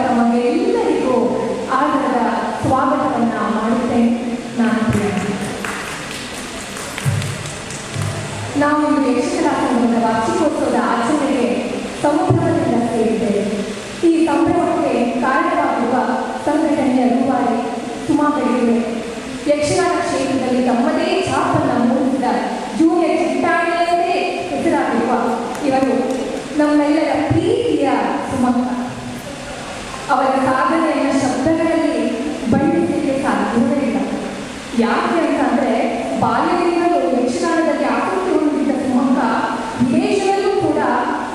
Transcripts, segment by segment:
ತಮಗೆಲ್ಲರಿಗೂ ಆದರದ ಸ್ವಾಗತವನ್ನು ಮಾಡುತ್ತೇನೆ. ನಾನು ನಾವು ಇಂದು ಯಕ್ಷಗಾನ ಸಂಘದ ವಾರ್ಷಿಕೋತ್ಸವದ ಆಚರಣೆಗೆ ಸಂಭ್ರಮದಿಂದ ಸೇರಿದ್ದೇವೆ. ಈ ಸಂಭ್ರಮಕ್ಕೆ ಕಾರಣವಾಗಿರುವ ಸಂಘಟನೆಯ ರೂವಾರಿ ಸುಮಾಗಳಿವೆ. ಯಕ್ಷಗಾನ ಕ್ಷೇತ್ರದಲ್ಲಿ ತಮ್ಮದೇ ಛಾಪನ್ನು ಮೂಡಿಸಿದ ಜೂನಿಯರ್ ಚಿಟ್ಟಾಣಿಯಂತೆ ಹೆಸರಾಗಿರುವ ಇವರು ನಮ್ಮೆಲ್ಲರ ಪ್ರೀತಿಯ ಸುಮಕ್ಕ. ಅವರ ಸಾಧನೆಯನ್ನು ಶಬ್ದಗಳಲ್ಲಿ ಬಣ್ಣಿಸಲಿಕ್ಕೆ ಸಾಧ್ಯವೇ ಇಲ್ಲ. ಯಾಕೆ ಅಂತಂದರೆ ಬಾಲ್ಯದಿಂದಲೂ ಯಕ್ಷಗಾನದಲ್ಲಿ ಆಸಕ್ತಿ ಹೊಂದಿದ್ದ ಸುಮಕ್ಕ ವಿದೇಶದಲ್ಲೂ ಕೂಡ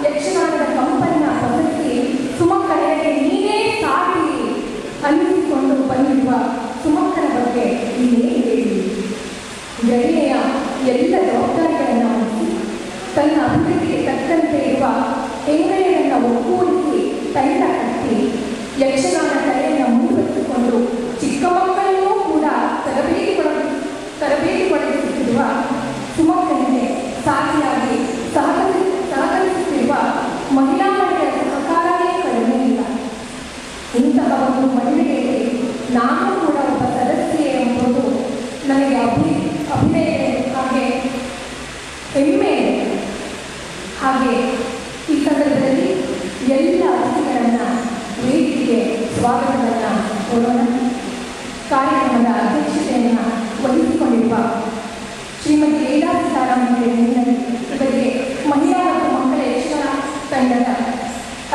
ಯಕ್ಷಗಾನದ ಕಂಪನ್ನ ಪದ್ಧತಿ ಸುಮಕ್ಕನಿಗೆ ನೀನೇ ಸಾಟಿ ಅನ್ನಿಸಿಕೊಂಡು ಬಂದಿರುವ ಸುಮಕ್ಕನ ಬಗ್ಗೆ ನೀನೇ ಹೇಳಿ. ಗಣಿಯ ಎಲ್ಲ ಜವಾಬ್ದಾರಿಗಳನ್ನು ವಹಿಸಿ ತನ್ನ ಅಭಿವೃದ್ಧಿಗೆ ತಕ್ಕಂತೆ ಇರುವ ಹೆಂಗಳೆಯನ್ನು ಒಗ್ಗೂಡಿಸಿ ತಂಡ ಕಟ್ಟಿ ಯಕ್ಷಗಾನ ಕಲೆಯನ್ನು ಮುಂದುವರಿಸಿಕೊಂಡು ಚಿಕ್ಕ ಮಕ್ಕಳನ್ನೂ ಕೂಡ ತರಬೇತಿ ಪಡೆಯುತ್ತಿರುವ ಸುಮಕ್ಕನಿಗೆ ಸಾಥಿಯಾಗಿ ಸಹಕರಿಸುತ್ತಿರುವ ಮಹಿಳಾ ಮಂಡಳಿಯ ಸಹಕಾರವೇ ಕಡಿಮೆ ಇಲ್ಲ. ಇಂತಹ ಒಂದು ಮಹಿಳೆಗೆ ನಾನು ಕೂಡ ಒಬ್ಬ ಸದಸ್ಯೆ ಎಂಬುದು ನನಗೆ ಅಭಿನಯ ಹಾಗೆ ಹೆಮ್ಮೆ. ಹಾಗೆ ಈ ಸಂದರ್ಭದಲ್ಲಿ ಎಲ್ಲ ಅತಿಥಿಗಳನ್ನು ವೇದಿಕೆಗೆ ಸ್ವಾಗತವನ್ನು ಕೊಡೋಣ. ಕಾರ್ಯಕ್ರಮದ ಅಧ್ಯಕ್ಷತೆಯನ್ನು ವಹಿಸಿಕೊಂಡಿರುವ ಶ್ರೀಮತಿ ಲೀಲಾ ಸೀತಾರಾಮನ್ ಇವರಿಗೆ ಮಹಿಳಾ ಮತ್ತು ಮಕ್ಕಳ ಯಕ್ಷಗಾನ ತಂಡದ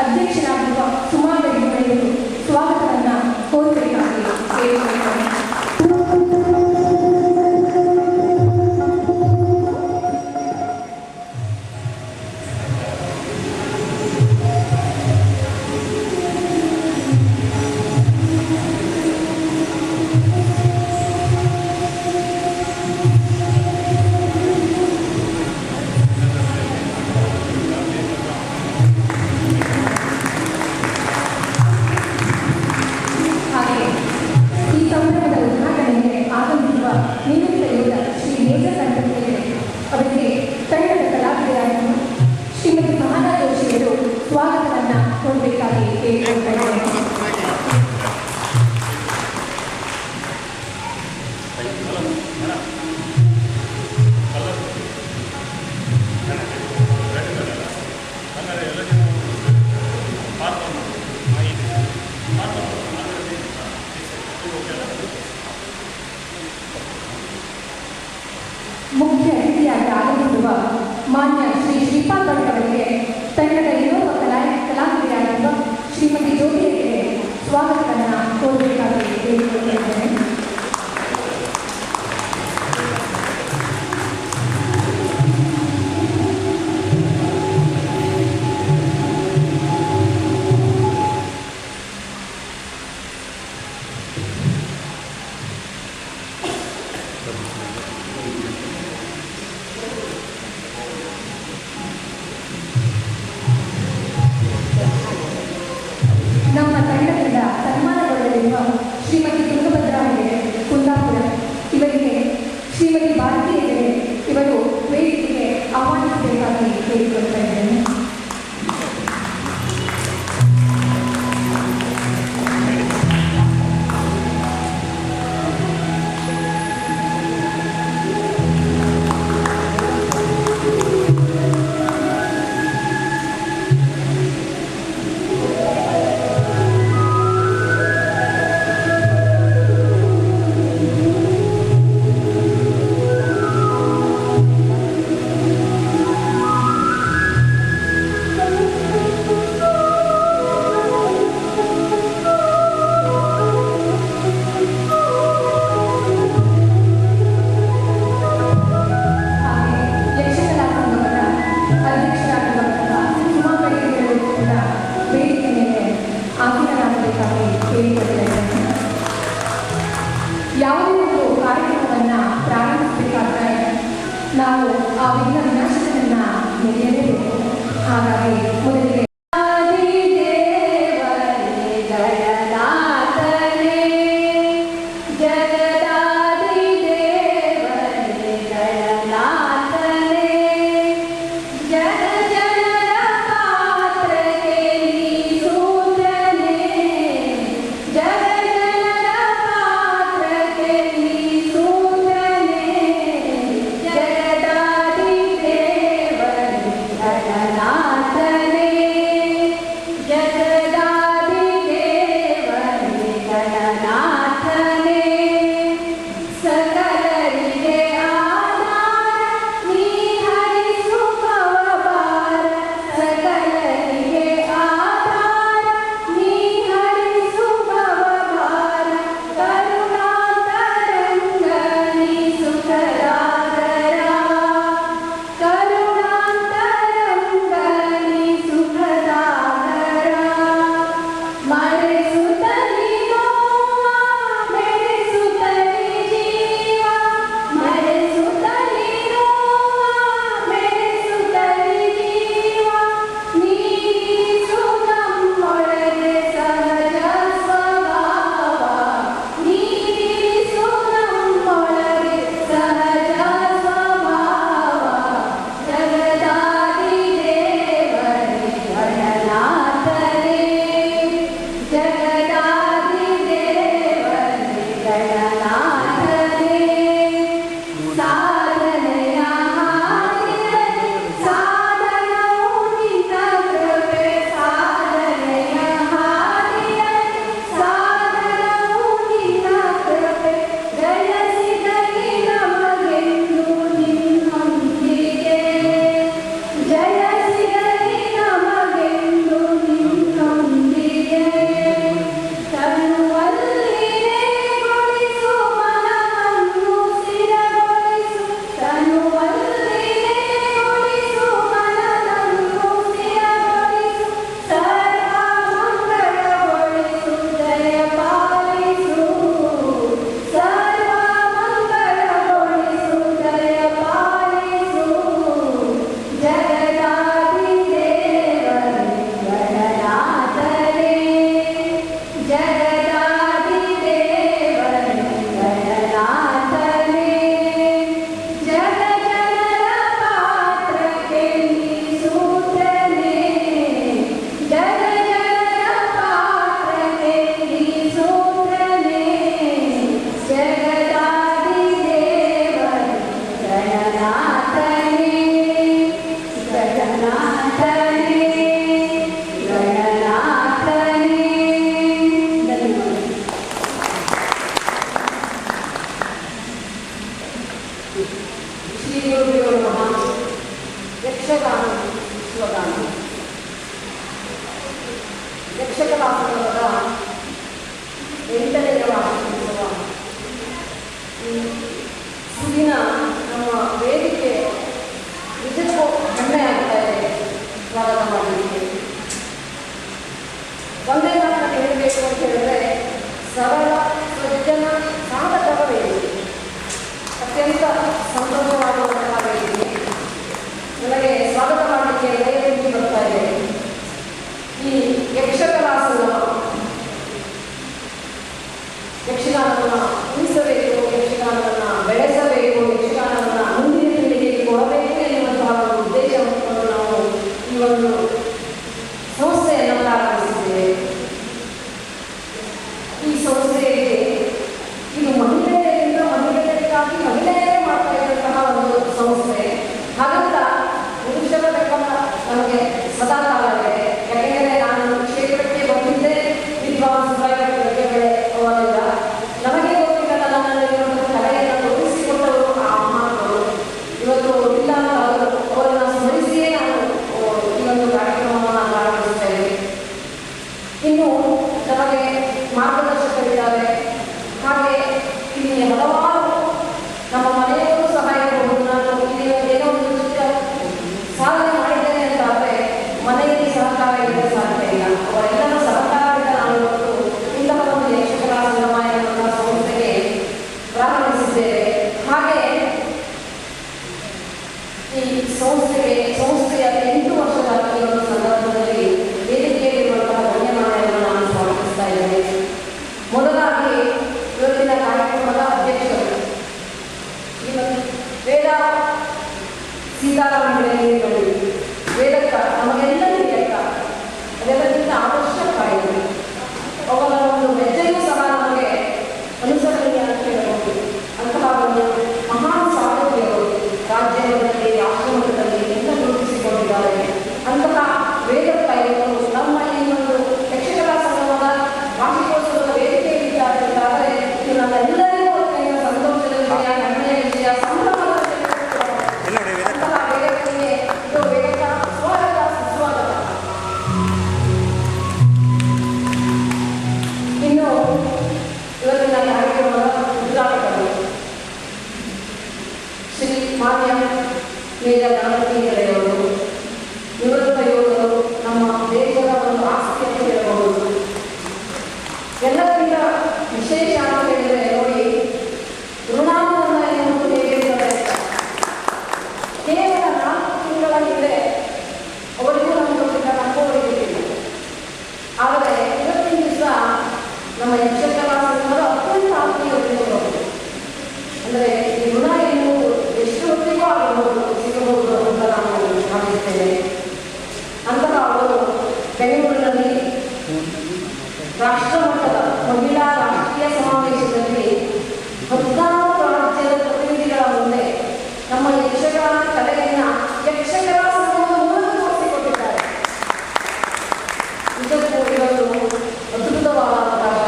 ಅಧ್ಯಕ್ಷರಾಗಿರುವ ಸುಮಾರು ಸ್ವಾಗತವನ್ನು ಕೋರಬೇಕಾಗಿ ಕೇಳಿಕೊಳ್ಳುತ್ತಾರೆ. ಮುಖ್ಯ ಅತಿಥಿಯಾಗಿ ಆಗಮಿಸಿರುವ ಮಾನ್ಯ ಶ್ರೀ ಶ್ರೀಪಾದ್ ಭಟ್ ಅವರಿಗೆ ತಂಡದ ಇನ್ನೊಬ್ಬ ಕಲಾವಿದರಾಗಿರುವ ಶ್ರೀಮತಿ ಜ್ಯೋತಿಯವರಿಗೆ ಸ್ವಾಗತವನ್ನು ಕೋರಬೇಕಾಗಿ ಕೇಳಿಕೊಳ್ಳುತ್ತೇನೆ. ನಮ್ಮ ತಂಡದಿಂದ ಸನ್ಮಾನಗೊಳ್ಳಲಿರುವ ಶ್ರೀಮತಿ ತುಂಗಭದ್ರಾ ಹೆಗಡೆ ಕುಂದಾಪುರ ಇವರಿಗೆ ಶ್ರೀಮತಿ ಭಾರತಿ ಹೆಗಡೆ ಇವರು ವೇದಿಕೆಗೆ ಆಹ್ವಾನಿಸಬೇಕಾಗಿ ಕೇಳಿಕೊಳ್ತಾ ಇದ್ದೇನೆ. ಯಾವುದೇ ಒಂದು ಕಾರ್ಯಕ್ರಮವನ್ನು ಪ್ರಾರಂಭಿಸಬೇಕಾದ್ರೆ ನಾವು ಆ ವಿನಾಶಕನನ್ನು ಮೆರೆಯಲೇಬೇಕು. ಹಾಗಾಗಿ ಮೊದಲಿಗೆ ಜನ ಜನರ ಪಾತ್ರಕ್ಕೆ ನೀ ಸೂತ್ರನೇ ಒಂದೇ ಮಾತನ್ನು ಹೇಳಬೇಕು ಅಂತ ಹೇಳಿದ್ರೆ ಸರಳ ಸಜ್ಜನ ಸಾಧಕರ ವೇದಿಕೆ, ಅತ್ಯಂತ ಸಂತೋಷವಾಗುವಂತಹ ವೇದಿಕೆ. ನನಗೆ ಸ್ವಾಗತ ಮಾಡಲಿಕ್ಕೆ ದಯವಿಟ್ಟು ಬರ್ತಾ ಇದೆ. ಈ ಯಕ್ಷಗಾನವನ್ನು ಉಳಿಸಬೇಕು, ಯಕ್ಷಗಾನವನ್ನು ಬೆಳೆಸಬೇಕು, ಯಕ್ಷಗಾನವನ್ನು ಮುಂದಿನ ಪೀಳಿಗೆಗೆ ಕೊಡಬೇಕು ಎನ್ನುವಂತಹ ಒಂದು ಉದ್ದೇಶವನ್ನು ನಾವು ಈ ಒಂದು ಸಂಸ್ಥೆಯನ್ನು ಪ್ರಾರಂಭಿಸಿದ್ದೇವೆ. ಈ ಸಂಸ್ಥೆಯಲ್ಲಿ ಇದು ಮಹಿಳೆಯರಿಂದ ಮಹಿಳೆಯರಿಗಾಗಿ ಮಹಿಳೆಯರೇ ಮಾಡ್ತಾ ಇದ್ದಂತಹ ಒಂದು ಸಂಸ್ಥೆ. ಹಾಗಂತ ಪುರುಷರ ಬೆಂಬಲ ನಮಗೆ ಸದಾ ಕಾಲವಿದೆ. ಯಾಕೆಂದರೆ ನಾನು ಕ್ಷೇತ್ರಕ್ಕೆ ಬಂದಿದ್ದೆ ವಿದ್ವಾಂಸ ಅವರಿಂದ ನಮಗೆ ಗೊತ್ತಿಲ್ಲ, ನನ್ನಲ್ಲಿರುವಂತಹ ಕಲೆಯನ್ನು ತೋರಿಸಿಕೊಟ್ಟವರು ಆ ಮಹಾತ್ಮರು. ಇವತ್ತು ಇಲ್ಲ ಅವರನ್ನು ಸ್ಮರಿಸಿಯೇ ನಾನು ಈ ಒಂದು ಕಾರ್ಯಕ್ರಮವನ್ನು ಪ್ರಾರಂಭಿಸುತ್ತೇವೆ. ಇನ್ನು ನಮಗೆ ಮಾರ್ಗದರ್ಶಕರಿದ್ದಾರೆ. ಹಾಗೆ ಇಲ್ಲಿ ಹಲವಾರು ನಮ್ಮ ಮನೆಯವರು ಸಹಾಯ ಇರಬಹುದು. ನಾನು ಇಲ್ಲಿ ಏನೋ ಒಂದು ಸಾಧನೆ ಮಾಡಿದ್ದೇನೆ ಅಂತಾದರೆ ಮನೆಯಲ್ಲಿ ಸಹಕಾರ ಇಲ್ಲದೆ ಸಾಧ್ಯ ಇಲ್ಲ. ಅವರೆಲ್ಲರ ಸಹಕಾರದಿಂದ ನಾವು ಇವತ್ತು ಇಂತಹ ಒಂದು ಯಕ್ಷಕಲಾ ಸಂಗಮ ಎನ್ನುವಂತಹ ಸಂಸ್ಥೆಗೆ ಪ್ರಾರಂಭಿಸಿದ್ದೇವೆ. ಹಾಗೆ ಈ ಸಂಸ್ಥೆಯ 8 ವರ್ಷದ ಈ ಒಂದು ಸಂದರ್ಭದಲ್ಲಿ ವೇದಿಕೆಯಲ್ಲಿರುವಂತಹ ಧನ್ಯವಾದಗಳನ್ನು ನಾನು ಸ್ವಾಗತಿಸ್ತಾ ಇದ್ದೇನೆ. ಮೊದಲಾಗಿ ಇವತ್ತಿನ ಕಾರ್ಯಕ್ರಮದ ಅಧ್ಯಕ್ಷರು ವೇದ ಸೀತಾರಾಮ ಹಿರೇಮಠ, ವೇದಕ್ಕ ನಮಗೆಲ್ಲರಿಗೂ ಲೆಕ್ಕ, ಅದೆಲ್ಲಕ್ಕಿಂತ ಅವಶ್ಯಕ ಇದೆ. ಅವರ ಒಂದು ಹೆಜ್ಜೆಯೂ ಸಹ ನಮಗೆ ಅನುಸರಣೀಯ ಅಂತ ಹೇಳಬಹುದು. ಅಂತಹ ಒಂದು ಮಹಾನ್ ಸಾಧಕಿಯರು ರಾಜ್ಯ ಮಟ್ಟದಲ್ಲಿ, ರಾಷ್ಟ್ರ ಮಟ್ಟದಲ್ಲಿ ಎಲ್ಲ ಗುರುತಿಸಿಕೊಂಡಿದ್ದಾರೆ. ಅಂತಹ ವೇದಕ್ಕ ಇವತ್ತು ನಮ್ಮ ಈ ಒಂದು ಯಕ್ಷಗಾನ ಸಂಗಮದ ವಾರ್ಷಿಕೋತ್ಸವದ ವೇದಿಕೆಯಲ್ಲಿದ್ದಾರೆ ಅಂತಾದರೆ ಇದು ನಮ್ಮೆಲ್ಲರಿಗೂ ಅತ್ಯಂತ ಸಂತೋಷದ ವಿಷಯ, ಹೆಮ್ಮೆಯ ವಿಷಯ, ಸಂಭ್ರಮದ ಅಂತಹ ವೇದಿಕೆಗೆ ಇದು ವೇದಿಕ ಸ್ವಾಗತ ಸುಸ್ವಾಗತ. ಇನ್ನು ಇವತ್ತಿನ ಕಾರ್ಯಕ್ರಮದ ಉದ್ಘಾಟಕರು ಶ್ರೀ ಮಾನ್ಯ ಮೇಜರ್ ಗಣಪತಿ ಹೆಗಡೆಯವರು, ನಿವೃತ್ತ ಯೋಧರು, ನಮ್ಮ ದೇಶದ ಒಂದು ಆಸ್ತಿ ಅಂತ ಹೇಳಬಹುದು. ಎಲ್ಲಕ್ಕಿಂತ ವಿಶೇಷ ಅಂತ ಹೇಳಿದರೆ ನೋಡಿ, ಋಣಾನುಬಂಧ ಎನ್ನುವುದು ಹೇಗಿರುತ್ತದೆ. ಕೇವಲ 4 ತಿಂಗಳ ಹಿಂದೆ ಅವರಿಗೂ ನಮಗೆ ಗೊತ್ತಿಲ್ಲ, ನಮ್ಮವರಿಗಿಲ್ಲ. ಆದರೆ ಇವತ್ತಿನ ದಿವಸ ನಮ್ಮ ಯಕ್ಷಗಾನ ಸಂಘದ ಅತ್ಯಂತ ಆತ್ಮೀಯರು. ಅಂದರೆ ಈ ಋಣ ಎನ್ನುವುದು ಎಷ್ಟು ಹೊತ್ತಿಗೂ ಆಗಬಹುದು, ಸಿಗಬಹುದು ಅಂತ ನಾನು ಭಾವಿಸ್ತೇನೆ. ಅಂತಹ ಅವರು ಬೆಂಗಳೂರಿನಲ್ಲಿ ರಾಷ್ಟ್ರ ಮಟ್ಟದ ಮಹಿಳಾ ರಾಷ್ಟ್ರೀಯ ಸಮಾವೇಶದಲ್ಲಿ 14 ರಾಜ್ಯದ ಪ್ರತಿನಿಧಿಗಳ ಮುಂದೆ ನಮ್ಮ ಯಕ್ಷಗಾನ ಕಲೆಯನ್ನು ಯಕ್ಷಗಾನ ಸಂಘದ ಮೂಲಕ ತೋರಿಸಿಕೊಟ್ಟಿದ್ದಾರೆ. ನಿಜಕ್ಕೂ ಇವತ್ತು ಅದ್ಭುತವಾದ ಅವಕಾಶ.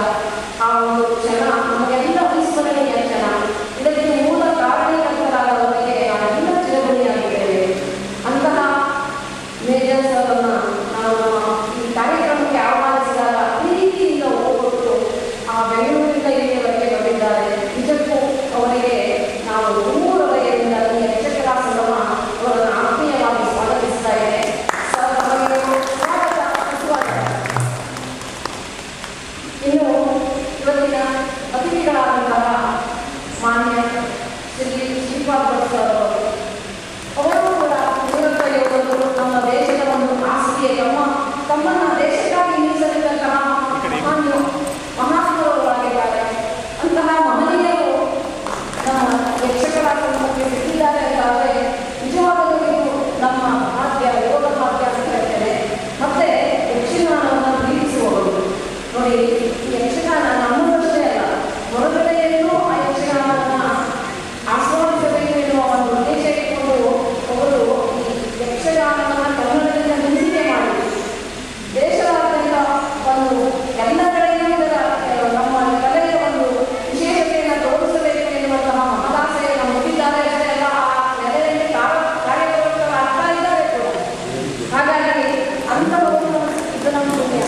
ಆ ಒಂದು ಕ್ಷಣ ನಮಗೆಲ್ಲ ವಿಸ್ಮರಣೀಯ ಕ್ಷಣ. ಇದಕ್ಕೆ ಮೂಲ ಕಾರಣಕರ್ತರಾದವರಿಗೆ ನಾವೆಲ್ಲ ಚಿರಋಣಿಯಾಗಿದ್ದೇವೆ. ಅಂತಹ ಮೇಜರ್ ಸರ್ರನ್ನು ನಾವು ಈ ಕಾರ್ಯಕ್ರಮಕ್ಕೆ ಆಹ್ವಾನಿಸಿದಾಗ ಪ್ರೀತಿಯಿಂದ ಹೋಗ್ಬಿಟ್ಟು ಆ ಬೆಂಗಳೂರಿನಿಂದ ಇಲ್ಲಿಯವರೆಗೆ ಬಂದಿದ್ದಾರೆ. ನಿಜಕ್ಕೂ ಅವರಿಗೆ ನಾವು ದೂರವರೆಯಿಂದ ಈ ಯಕ್ಷಗಾನ ಸಂಗಮ ಅವರನ್ನು ಆತ್ಮೀಯವಾಗಿ ಸ್ವಾಗತಿಸ್ತಾ ಇದೆ. ಸ್ವಾಗತ. ಇನ್ನು ಇವತ್ತಿನ ಅತಿಥಿಗಳಾದಂತಹ ಮಾನ್ಯ ಶ್ರೀ ಶ್ರೀಪಾದ್ ಭಟ್ ಸರ್ ಅವರು ಕೂಡ ನಿವೃತ್ತ ಯೋಧರು, ನಮ್ಮ ದೇಶದ ಒಂದು ಆಸ್ತಿಯೇ, ತಮ್ಮನ್ನು ದೇಶಕ್ಕಾಗಿ ಮೀಸಲಿಟ್ಟಂತಹ ಮಹಾತ್ಮರು ಆಗಿದ್ದಾರೆ. ಅಂತಹ ಮಹನೀಯರು ನಮ್ಮ ಯಕ್ಷಗಾನ ಸಂಘಕ್ಕೆ ಸಿಕ್ಕಿದ್ದಾರೆ ಅಂತಾದರೆ ನಿಜವಾಗಲೂ ಇದು ನಮ್ಮ ಭಾಗ್ಯ, ಯೋಗ ಭಾಗ್ಯ ಅಂತ ಹೇಳ್ತೇನೆ. ಮತ್ತೆ ಯಕ್ಷಗಾನವನ್ನು ಪ್ರೀತಿಸುವವರು ನೋಡಿ, ಈ ಯಕ್ಷಗಾನ ನಮ್ಮದಷ್ಟೇ ಅಲ್ಲ, ಹೊರಗಡೆಯಲ್ಲೂ ಆ ಯಕ್ಷಗಾನವನ್ನು ಆಸ್ವಾದಿಸಬೇಕು ಎನ್ನುವ ಒಂದು ಉದ್ದೇಶ ಇಟ್ಟುಕೊಂಡು ಅವರು ಈ ಯಕ್ಷಗಾನವನ್ನು ಕನ್ನಡದಿಂದ ನುಡಿಕೆ ಮಾಡಿ ದೇಶದಾದ್ಯಂತ ಒಂದು ಎಲ್ಲ ಕಡೆಯೂ ನಮ್ಮ ಕಲೆಯ ಒಂದು ವಿಶೇಷತೆಯನ್ನು ತೋರಿಸಬೇಕು ಎನ್ನುವಂತಹ ಮಹದಾಸೆಯನ್ನು ಮುಟ್ಟಿದ್ದಾರೆ. ಅಷ್ಟೇ ಅಲ್ಲ, ಆ ನೆಲೆಯಲ್ಲಿ ಕಾರ್ಯಕರ್ತರಾಗ್ತಾ ಇದ್ದಾರೆ ಕೂಡ. ಹಾಗಾಗಿ ಅಂಥವರು ಇದು ನಮ್ಮ ಪುಣ್ಯ.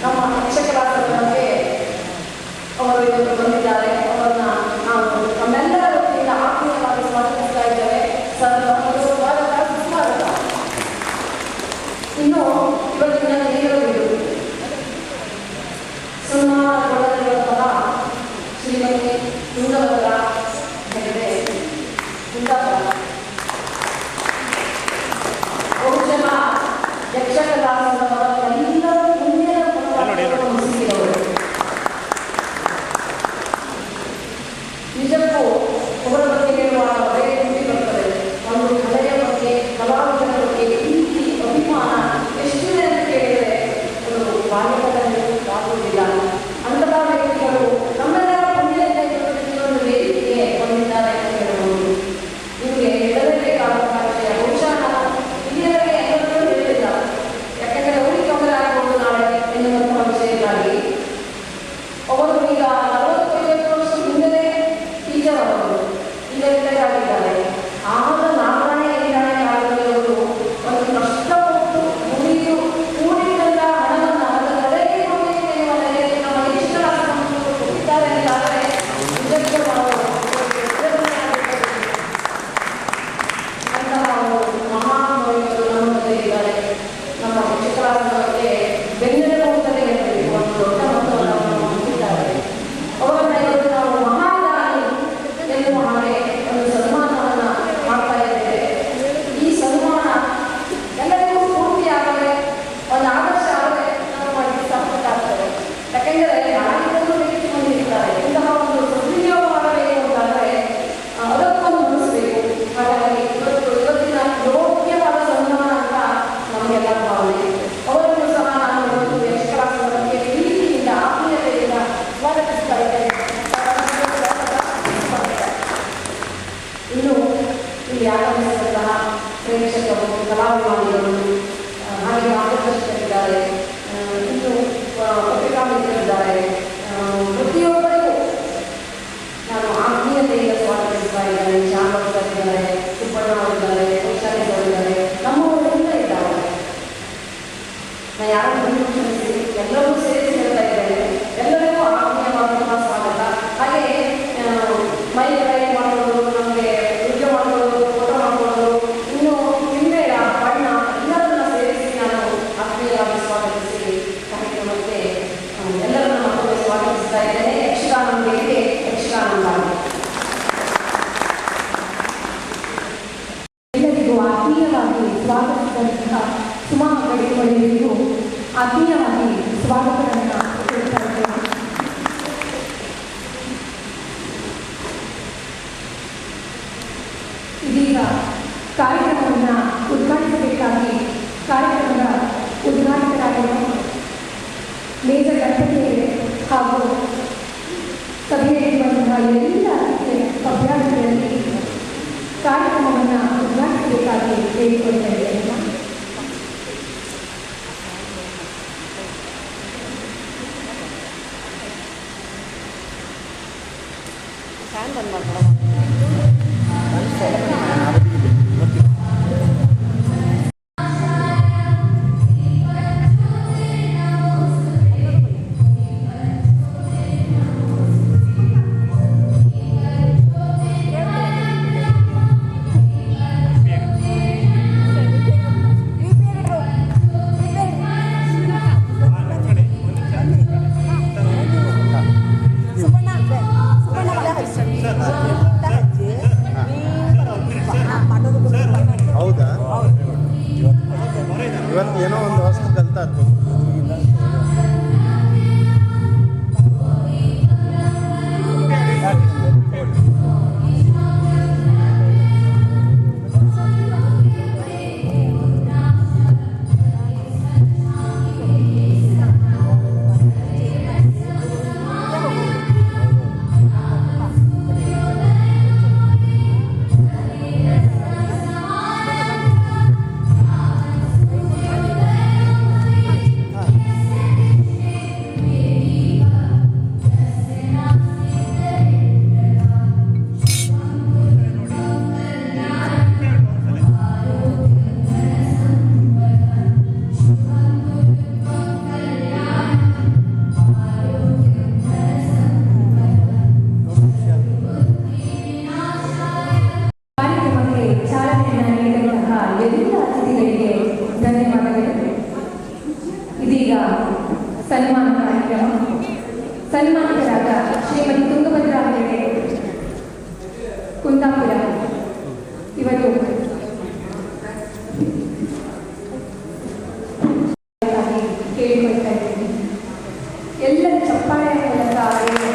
ನಮ್ಮ ಯಕ್ಷಗಾನಕ್ಕೆ ಮೇಜ ಗಣಪತಿಗೆ ಹಾಗೂ ಸಭೆಯಲ್ಲಿ ಬಂದ ಎಲ್ಲ ಅಭ್ಯರ್ಥಿಗಳಲ್ಲಿ ಕಾರ್ಯಕ್ರಮವನ್ನು ಉದ್ಘಾಟಿಸಬೇಕಾಗಿ ಹೇಳಿಕೊಳ್ತಾ ಇದ್ದೇನೆ. ಫ್ಯಾನ್ ಬಂದ್ ಮಾಡ್ಕೊಡೋಣ. ಹೌದಾ? ಇವತ್ತು ಏನೋ ಒಂದು ಹೊಸ ಕಲ್ತಾತು. ಇದೀಗ ಸನ್ಮಾನ ಕಾರ್ಯಕ್ರಮ. ಸನ್ಮಾನಿತರಾದ ಶ್ರೀಮತಿ ತುಂಗಭದ್ರಾ ಹೆಗಡೆ ಕುಂದಾಪುರ ಇವರು ಕೇಳಿಕೊಳ್ತಾ ಇದ್ದೀನಿ. ಎಲ್ಲರ ಚಪ್ಪಾಳೆಯ ಮೂಲಕ ಅವರಿಗೆ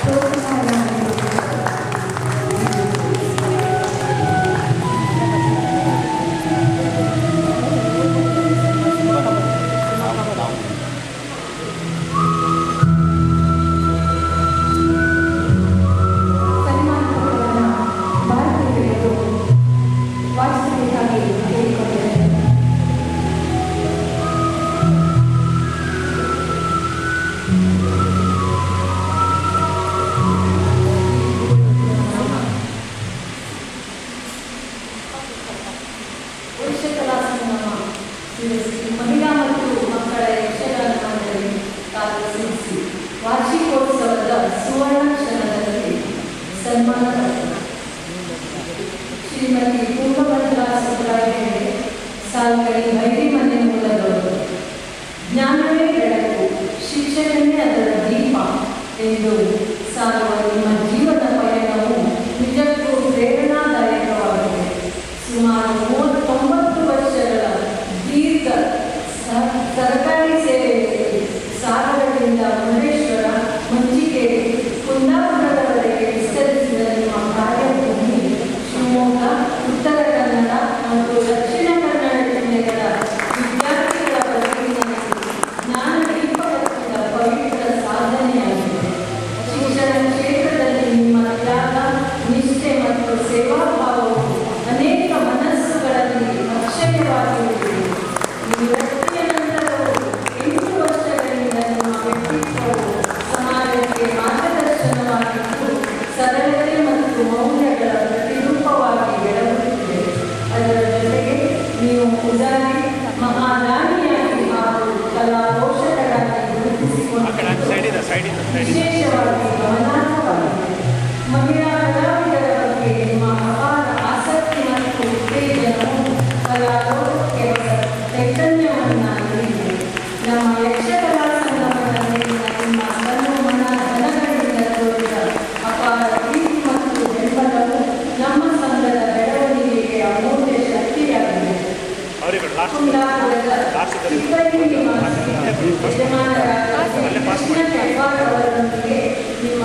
ಪ್ರೋತ್ಸಾಹವನ್ನು ಮಹಿಳಾ ಮತ್ತು ಮಕ್ಕಳ ಯಕ್ಷಗಾನ ಮಂಡಳಿ ಕಾರ್ಯನಿರ್ವಹಿಸಿ ವಾರ್ಷಿಕೋತ್ಸವದ ಸುವರ್ಣ ಕ್ಷಣದಲ್ಲಿ ಸನ್ಮಾನ ಶ್ರೀಮತಿ ತುಂಗಭದ್ರಾ ಸುಬ್ರಾಯ ಸಾಲ್ಕಡಿ ಬೈರಿಮನೆ ಮೂಲದವರು. ಜ್ಞಾನವೇ ಬೆಳಕು, ಶಿಕ್ಷಣವೇ ಅದರ ದೀಪ ಎಂದು ಸಾರುವ ನಿಮ್ಮ ಜೀವನ ಪಯಣವು ನಿಜಕ್ಕೂ ಪ್ರೇರಣಾದಾಯಕವಾಗಿದೆ. ಸುಮಾರು 39 ವರ್ಷಗಳ ದೀರ್ಘ ಸರ್ಕಾರಿ ಸೇವೆಯಲ್ಲಿ ಸಾಗರದಿಂದ ಮುರುಡೇಶ್ವರ, ಮಂಚಿಕೇರಿ, ಕುಂದಾಪುರದವರೆಗೆ ವಿಸ್ತರಿಸಿದ ನಿಮ್ಮ ಕಾರ್ಯಭೂಮಿ ಶಿವಮೊಗ್ಗ, ಉತ್ತರ ಕನ್ನಡ ಮತ್ತು ದಕ್ಷಿಣ ಕನ್ನಡ ಜಿಲ್ಲೆಗಳ ವಿದ್ಯಾರ್ಥಿಗಳ ಪ್ರತಿನಿಧಿಸಿ ಜ್ಞಾನದೀಪ ಹಚ್ಚಿದ ಪವಿತ್ರ ಸಾಧನೆಯಾಗಿದೆ. ಶಿಕ್ಷಣ ಕ್ಷೇತ್ರದಲ್ಲಿ ನಿಮ್ಮ ತ್ಯಾಗ, ನಿಷ್ಠೆ ಮತ್ತು ಸೇವಾಭಾವವು ಅನೇಕ ಮನಸ್ಸುಗಳಲ್ಲಿ ಅಕ್ಷಯವಾಗಿರುತ್ತದೆ. ಈ ವ್ಯಕ್ತಿಯ ನಂತರವೂ 8 ವರ್ಷಗಳಿಂದ ನಿಮ್ಮ ವ್ಯಕ್ತಿತ್ವವು ಸಮಾಜಕ್ಕೆ ಮಾರ್ಗದರ್ಶನವಾಗಿದ್ದು ಸರಳತೆ ಮತ್ತು ಮೌಲ್ಯಗಳ ಪ್ರತಿರೂಪವಾಗಿ ಬೆಳಗುತ್ತಿದೆ. ಅದರ ಜೊತೆಗೆ ನೀವು ಉದಾರಿ ಮಹಾದಾನಿಯಾಗಿ ಹಾಗೂ ಕಲಾ ಪೋಷಕರಾಗಿ ಗುರುತಿಸಿಕೊಂಡಿದ್ದು ವಿಶೇಷವಾಗಿ ಗಮನಾರ್ಹವಾಗಿದೆ. ಮಹಿಳಾ ಕಲಾವಿದರ ಬಗ್ಗೆ ನಿಮ್ಮ ಅಪಾರ ಆಸಕ್ತಿ ಮತ್ತು ಉತ್ತೇಜನವು ಕಲಾಲೋಕಕ್ಕೆ ಚೈತನ್ಯವನ್ನು ನೀಡಿದೆ. ನಮ್ಮ ಯಕ್ಷಕಲಾ ಸಂಗಮದಲ್ಲಿ ನಿಮ್ಮ ಮನ ಧನಗಳಿಂದ ತೋರಿದ ಅಪಾರ ಪ್ರೀತಿ ಮತ್ತು ಬೆಂಬಲವು ನಮ್ಮ ಸಂಘದ ಬೆಳವಣಿಗೆಗೆ ಅಮೂಲ್ಯ ಶಕ್ತಿಯಾಗಿದೆ. ಕುಂದಾಪುರದ ಚಿಕ್ಕಳ್ಳಿ ನಿವಾಸಿ ಯಜಮಾನರಾದ ಕೃಷ್ಣ ಕೆಂಪಾರ್ ಅವರೊಂದಿಗೆ ನಿಮ್ಮ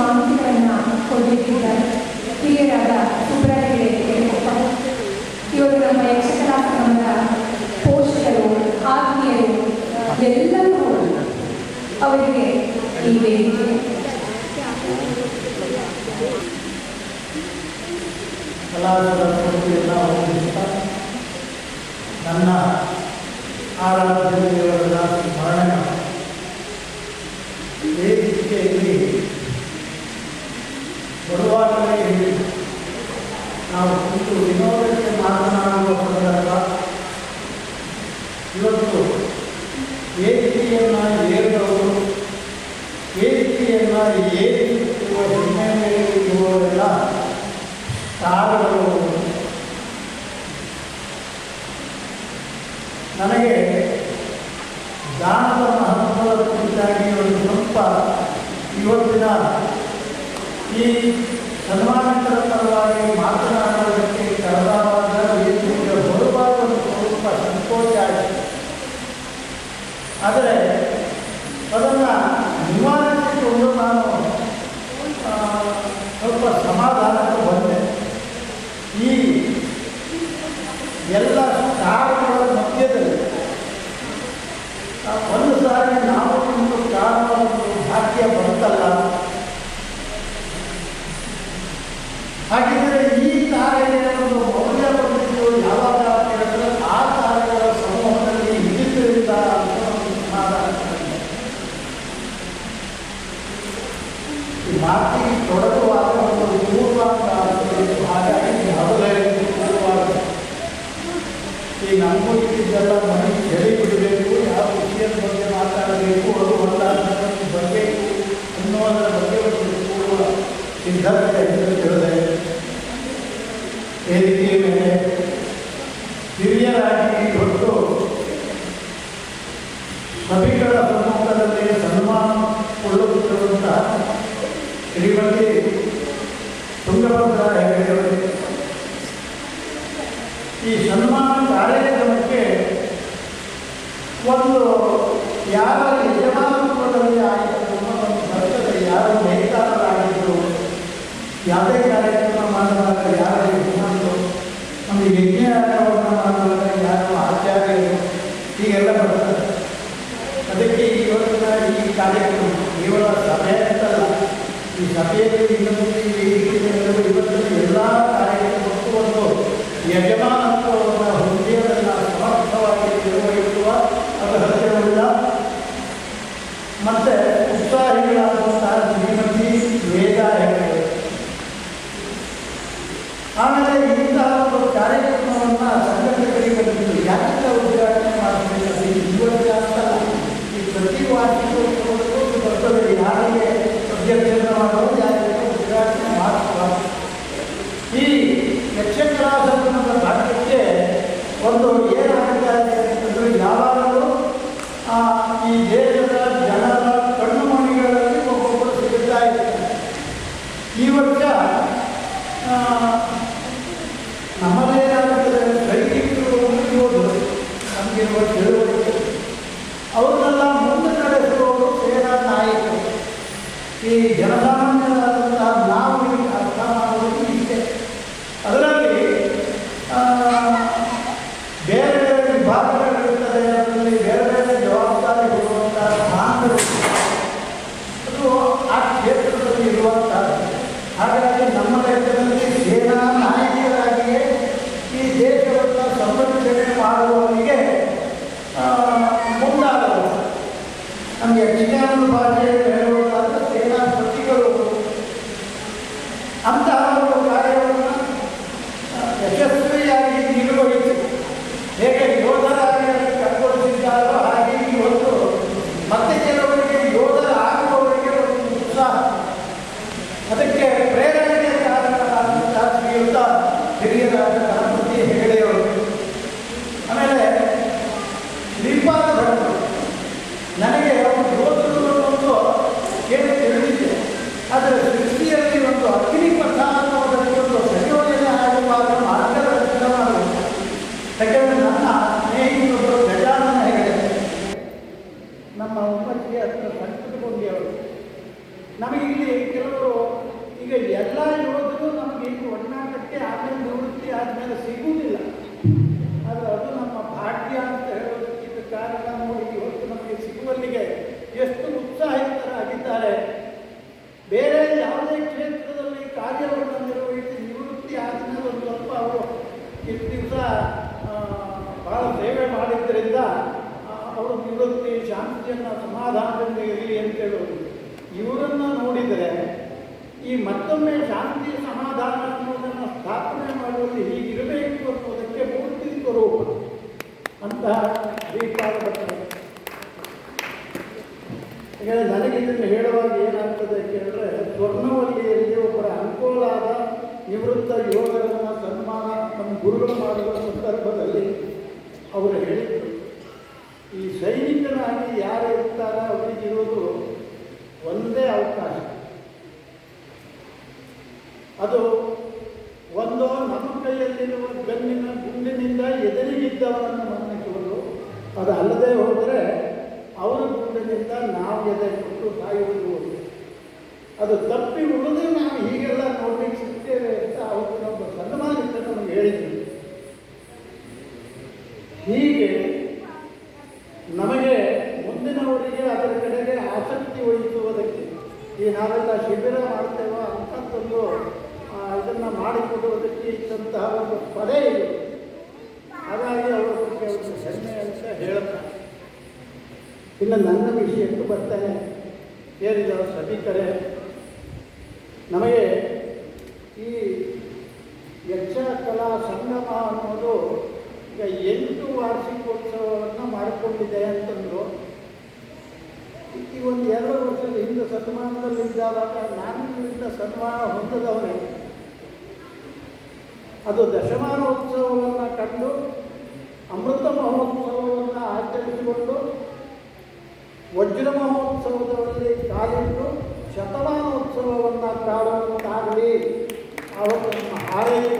ಮಾಹಿತಿಗಳನ್ನು ಕೊಟ್ಟಿದ್ದಾರೆ. ಹಿರಿಯರಾದ ಸುಬ್ರಹ್ಮಣ್ಯ ಕೇಳಿಕೊಟ್ಟ ಇವರು ನಮ್ಮ ಯಕ್ಷಕಲಾಸನದ ಪೋಷಕರು, ಆತ್ಮೀಯರು ಎಲ್ಲರೂ ಅವರಿಗೆ ಈ ವೇದಿಕೆ. ಕಲಾವಿದರ ಕೊಡುಗೆಯನ್ನು ಹೊಂದಿಸುತ್ತಾ ನನ್ನ ಆರಾಧ್ಯತೆಯವರ ಸ್ಮರಣೆ ವೇದಿಕೆಯಲ್ಲಿ ಬರುವಾಗಲೇ ಹೇಳಿ ನಾವು ಕುರಿತು ವಿನೋದಕ್ಕೆ ಮಾತನಾಡುವ ಸಂದರ್ಭ ಇವತ್ತು ವೇದಿಕೆಯನ್ನು ಏರಿದವರು, ವೇದಿಕೆಯನ್ನು ಏರಿಸುವ ಹಿನ್ನೆಲೆಯಲ್ಲಿರುವವರೆಲ್ಲ ತಾರುಗಳು. ನನಗೆ ದಾನದ ಮಹತ್ವದ ಕುರಿತಾಗಿ ಒಂದು ಸ್ವಲ್ಪ ಇವತ್ತಿನ ಈ ಸನ್ಮಾನಿತರ ಪರವಾಗಿ ಮಾತನಾಡುವುದಕ್ಕೆ ಕರೆದಾದ ವೇದಿಕೆಗೆ ಬರುವಾಗ ಒಂದು ಸ್ವಲ್ಪ ಸಂಕೋಚ ಆಯಿತು. ಆದರೆ ಅದನ್ನು ನಿವಾರಿಸಿಕೊಂಡು ನಾನು ಸ್ವಲ್ಪ ಸಮಾಧಾನಕ್ಕೆ ಬಂದೆ. ಈ ಎಲ್ಲ ಕಾರಣಗಳ ಮಧ್ಯದಲ್ಲಿ ಒಂದು ಸಾರಿ ನಾವು ಒಂದು ಕಾರಣ ಭಾಗ್ಯ ಬರುತ್ತಲ್ಲ, ಹಾಗಿದ್ದರೆ ಈ ಕಾರ್ಯದ ಒಂದು ಮೌಲ್ಯ ಬಂದಿದ್ದು ಯಾವಾಗ ಹೇಳಿದ್ರೆ ಆ ಕಾರ್ಯಗಳ ಸಮೂಹದಲ್ಲಿ ಹಿಡಿದ್ರಿಂದ ಅಂತ ಒಂದು ಸಮಾಧಾನ. ಈ ಮಾತಿಗೆ ತೊಡಗುವಾಗ ಒಂದು ಪೂರ್ವಾಂಗ ಆಗಬೇಕು. ಹಾಗಾಗಿ ಮೊದಲೇ ಪೂರ್ವಾಂಗ ಈ ನಮಗೂ ಇದ್ದಿದ್ದೆಲ್ಲ ಮನೆ ಚಳಿ ಬಿಡಬೇಕು, ಯಾವ ವಿಷಯದ ಬಗ್ಗೆ ಮಾತಾಡಬೇಕು, ಅದು ಹೊಂದಾಣಿಕೆ ಬರಬೇಕು ಅನ್ನೋದರ ಬಗ್ಗೆ ಒಂದು ಪೂರ್ವ ಸಿದ್ಧತೆ ತಿಳಿದೆ. ವೇದಿಕೆಯ ಮೇಲೆ ಹಿರಿಯರಾಗಿ ಹೊರಟು ಸಭಿಗಳ ಸಮ್ಮುಖದಲ್ಲಿ ಸನ್ಮಾನಗೊಳ್ಳುತ್ತಿರುವಂಥ ಶ್ರೀಮತಿ ತುಂಗಭದ್ರಾ ಹೆಗಡೆಯವರು ಈ ಸನ್ಮಾನ ಕಾರ್ಯಕ್ರಮಕ್ಕೆ ಒಂದು ಯಾರ ಯಜಮಾನತ್ವದಲ್ಲಿ ಆಯಿತು ಒಂದು ಬರ್ತದೆ, ಯಾರು ನೇತಾರರಾಗಿದ್ದರು, ಯಾವುದೇ ಕಾರ್ಯಕ್ರಮ ಮಾಡುವಾಗ ಯಾರು ಯಜಮಾನರು, ಒಂದು ಯಜ್ಞವನ್ನು ಮಾಡುವಾಗ ಯಾರು ಆಚಾರ್ಯರು, ಹೀಗೆಲ್ಲ ಬರ್ತದೆ. ಅದಕ್ಕೆ ಇವತ್ತಿನ ಈ ಕಾರ್ಯಕ್ರಮ ಕೇವಲ ಸಭೆ ಅಂತಲ್ಲ, ಈ ಸಭೆಯಲ್ಲಿ ಇನ್ನೊಂದು ವೇದಿಕೆಗಳು ಇವತ್ತಿನ ಎಲ್ಲ ಕಾರ್ಯಕ್ರಮಕ್ಕೂ ಒಂದು ಯಜಮಾನತ್ವವನ್ನು ಹೊಂದಿಯದನ್ನು ಸಮರ್ಥವಾಗಿ ನಿರ್ವಹಿಸುವ ಅರ್ಹತೆಯುಳ್ಳ ಮತ್ತು ಉತ್ಸಾಹಿಗಳಾದಂತಹ ಶ್ರೀಮತಿ ವೇದ ಹೆಗಡೆ. ಆಮೇಲೆ ಇಂತಹ ಒಂದು ಕಾರ್ಯಕ್ರಮವನ್ನು ಸಂಘಟಕರಿಗೆ ಬಂದಿದ್ದು ಯಾಕೆ ಉದ್ಘಾಟನೆ ಮಾಡಬೇಕು, ಇವತ್ತು ಅಂತಲ್ಲ, ಈ ಪ್ರತಿ ವಾರ್ಷಿಕೋತ್ಸವಕ್ಕೂ ಬರ್ತದೆ. ಯಾರಿಗೆ ಅಧ್ಯಕ್ಷತೆ ಮಾಡೋದು, ಯಾರಿಗೆ ಉದ್ಘಾಟನೆ ಮಾಡಬಾರ್ದು. ಈ ಯಕ್ಷಕಲಾಸನದ ಭಾಗ್ಯಕ್ಕೆ ಒಂದು ಏನಾಗ್ತಾ ಇದೆ ಅಂತಂದರೆ ಯಾವಾಗಲೂ ಈ ದೇಶದ ಜನರ ಕಣ್ಣುಮಣಿಗಳಲ್ಲಿ ಒಬ್ಬೊಬ್ಬರು ಸಿಗುತ್ತಾ ಇದ್ದಾರೆ. ಈ ವರ್ಷ ನಮ್ಮದೇ ರಾಜ್ಯದ ಸೈನಿಕರು ಹೋದರು, ನಮಗಿರುವ ತಿಳುವಳಿಕೆ ಅವ್ರನ್ನೆಲ್ಲ ಮುಂದೆ ನಡೆಸುವವರು ಸೇನಾ ನಾಯಕರು. ಈ ಜನಸಾಮಾನ್ಯರಾದಂತಹ ನಾವು ಅರ್ಥ ಮಾಡುವುದು ಇಷ್ಟೇ. ಅದರಲ್ಲಿ ಬೇರೆ ಬೇರೆ ವಿಭಾಗಗಳಿರ್ತದೆ, ಅದರಲ್ಲಿ ಬೇರೆ ಬೇರೆ ಜವಾಬ್ದಾರಿ ಕೊಡುವಂತಹ ಸ್ಥಾನಗಳು ಅದು ಆ ಕ್ಷೇತ್ರದಲ್ಲಿ ಇರುವಂಥದ್ದು. ಹಾಗಾಗಿ ನಮ್ಮ ಲೆಕ್ಕದಲ್ಲಿ ಸೇನಾ ನಾಯಕರಾಗಿಯೇ ಈ ದೇಶವನ್ನು ಸಂರಕ್ಷಣೆ ಮಾಡುವವರಿಗೆ ಮುಂದಾದವರು. ನಮಗೆ ಯಕ್ಷಗಾನದ ಭಾಷೆಯಲ್ಲಿ ಹೇಳುವುದಾದ ಸೇನಾಪತಿಗಳು ಅಂತಹ ಒಂದು ಕಾರ್ಯವನ್ನು ಯಶಸ್ವಿಯಾಗಿ ನಿರ್ವಹಿಸಿ ಹೇಗೆ ಯೋಧರಾಗಿ ಕೈಗೊಳ್ಳುತ್ತಿದ್ದಾರೋ ಹಾಗೆ ಇವತ್ತು ಮತ್ತೆ ಕೆಲವರಿಗೆ ಯೋಧರಾಗುವವರಿಗೆ ಒಂದು ಉತ್ಸಾಹ, ಅದಕ್ಕೆ ಪ್ರೇರಣೆಗೆ ಕಾರಣರಾದಂತಹ ಶ್ರೀಯುತ ಹಿರಿಯರಾದ ಗಣಪತಿ ಹೆಗಡೆಯವರು. ಆಮೇಲೆ ಶ್ರೀಪಾದ ಭಟ್ರು ನನಗೆ ಒಂದು ಯೋಧರು ಒಂದು ಏನು ತಿಳಿದಿದೆ, ಆದರೆ ಸೃಷ್ಟಿಯಲ್ಲಿ ಒಂದು ಅಗ್ನಿಪಥ ಅನ್ನೋದಕ್ಕೆ ಒಂದು ಸಂಯೋಜನೆ ಆಗುವಾಗ ಮಾರ್ಗದರ್ಶನ ಮಾಡಬೇಕು. ಯಾಕೆಂದರೆ ನನ್ನ ಸ್ನೇಹಿತರು ಗಜಾನನ ಹೆಗಡೆ ನಮ್ಮ ಉಪಸ್ಥಿತಿ ಹತ್ರ ಸಂಸ್ಕೃತ ಕೊಂಡಿಯವರು. ನಮಗೆ ಇಲ್ಲಿ ಕೆಲವರು ಈಗ ಎಲ್ಲ ಯೋಧರು ನಮಗೆ ಈಗ ಒಡನಾಟಕ್ಕೆ ಆಮೇಲೆ ನಿವೃತ್ತಿ ಆದಮೇಲೆ ಸಿಗುವುದಿಲ್ಲ. ಆದರೆ ಅದು ನಮ್ಮ ಭಾಗ್ಯ ಅಂತ ಹೇಳೋದಕ್ಕಿಂತ ಕಾರಣ ನೋಡಿ ಇವತ್ತು ನಮಗೆ ಸಿಗುವಲ್ಲಿಗೆ ಎಷ್ಟು ಉತ್ಸಾಹಿತರಾಗಿದ್ದಾರೆ. ಬೇರೆ ಯಾವುದೇ ಕ್ಷೇತ್ರದಲ್ಲಿ ಕಾರ್ಯವನ್ನು ನಿರ್ವಹಿಸಿ ನಿವೃತ್ತಿ ಆದಮೇಲೆ ಒಂದು ಸ್ವಲ್ಪ ಅವರು ಇಷ್ಟು ದಿವಸ ಭಾಳ ಸೇವೆ ಮಾಡಿದ್ದರಿಂದ ಅವರು ನಿವೃತ್ತಿ ಶಾಂತಿಯನ್ನು ಸಮಾಧಾನದಿಂದ ಇರಲಿ ಅಂತ ಹೇಳೋದು. ಇವರನ್ನು ನೋಡಿದರೆ ಈ ಮತ್ತೊಮ್ಮೆ ಶಾಂತಿ ಸಮಾಧಾನ ಅನ್ನೋದನ್ನು ಸ್ಥಾಪನೆ ಮಾಡುವಲ್ಲಿ ಹೀಗಿರಬೇಕು ಅನ್ನೋದಕ್ಕೆ ಮೂರ್ತಿ ಸ್ವರೂಪ ಅಂತ ಅಭಿಪ್ರಾಯ ಬರ್ತದೆ. ಈಗ ನನಗೆ ಇದನ್ನು ಹೇಳುವಾಗ ಏನಾಗ್ತದೆ ಕೇಳಿದ್ರೆ, ಸ್ವರ್ಣವಲ್ಲಿಯಲ್ಲಿ ಒಬ್ಬರ ಅನುಕೂಲಾದ ನಿವೃತ್ತ ಯೋಧರನ್ನು ಸನ್ಮಾನ ನಮ್ಮ ಗುರುಗಳು ಮಾಡುವ ಸಂದರ್ಭದಲ್ಲಿ ಅವರು ಹೇಳಿದರು, ಈ ಸೈನಿಕನಾಗಿ ಯಾರು ಇರ್ತಾರೆ ಅವರಿಗಿರೋದು ಒಂದೇ ಅವಕಾಶ. ಅದು ಒಂದು ನಮ್ಮ ಕೈಯಲ್ಲಿರುವ ಗನ್ನಿನ ಗುಂಡಿನಿಂದ ಎದುರಿಗಿದ್ದವರನ್ನು ಮನ್ನಿಸುವುದು, ಅದು ಅಲ್ಲದೆ ಹೋದರೆ ಅವರ ಗುಂಡಿನಿಂದ ನಾವು ಎದೆ ಕೊಟ್ಟು ಸಾಯುವುದು. ಅದು ತಪ್ಪಿ ಉಳಿದು ನಾವು ಹೀಗೆಲ್ಲ ನೋಡಲಿಕ್ಕೆ ಸಿಗ್ತೇವೆ ಅಂತ ಅವತ್ತು ನಮ್ಮ ಸನ್ಮಾನಿತ ನಮಗೆ ಹೇಳಿದ್ವಿ. ಹೀಗೆ ನಮಗೆ ಮುಂದಿನವರಿಗೆ ಅದರ ಕಡೆಗೆ ಆಸಕ್ತಿ ವಹಿಸುವುದಕ್ಕೆ ಈ ನಾವೆಲ್ಲ ಶಿಬಿರ ಮಾಡ್ತೇವೋ ಅಂಥದ್ದೊಂದು ಇದನ್ನು ಮಾಡಿಕೊಡುವುದಕ್ಕೆ ಇದ್ದಂತಹ ಒಂದು ಪದೇ ಇದೆ. ಹಾಗಾಗಿ ಅವರ ಬಗ್ಗೆ ಒಂದು ಹೆಮ್ಮೆ ಅಂತ ಹೇಳುತ್ತಾರೆ. ಇನ್ನು ನನ್ನ ವಿಷಯಕ್ಕೆ ಬರ್ತಾನೆ. ಸೇರಿದ ಸಭಿಕರೇ, ನಮಗೆ ಈ ಯಕ್ಷ ಕಲಾ ಸಂಗಮ ಅನ್ನೋದು ಈಗ 8 ವಾರ್ಷಿಕೋತ್ಸವವನ್ನು ಮಾಡಿಕೊಂಡಿದೆ ಅಂತಂದರು. ಈ ಒಂದು 2 ವರ್ಷದ ಹಿಂದೆ ಸನ್ಮಾನದಲ್ಲಿದ್ದಾಗ ನಾನು ಇದರಿಂದ ಸನ್ಮಾನ ಹೊಂದದವನೇ. ಅದು ದಶಮಾನೋತ್ಸವವನ್ನು ಕಂಡು ಅಮೃತ ಮಹೋತ್ಸವವನ್ನು ಆಚರಿಸಿಕೊಂಡು ವಜ್ರ ಮಹೋತ್ಸವದಲ್ಲಿ ಕಾಲಿಟ್ಟು ಶತಮಾನೋತ್ಸವವನ್ನು ಕಾಡುವಂತಾಗಲಿ ಅವತ್ತು ನಮ್ಮ ಹಾರೈಕೆ.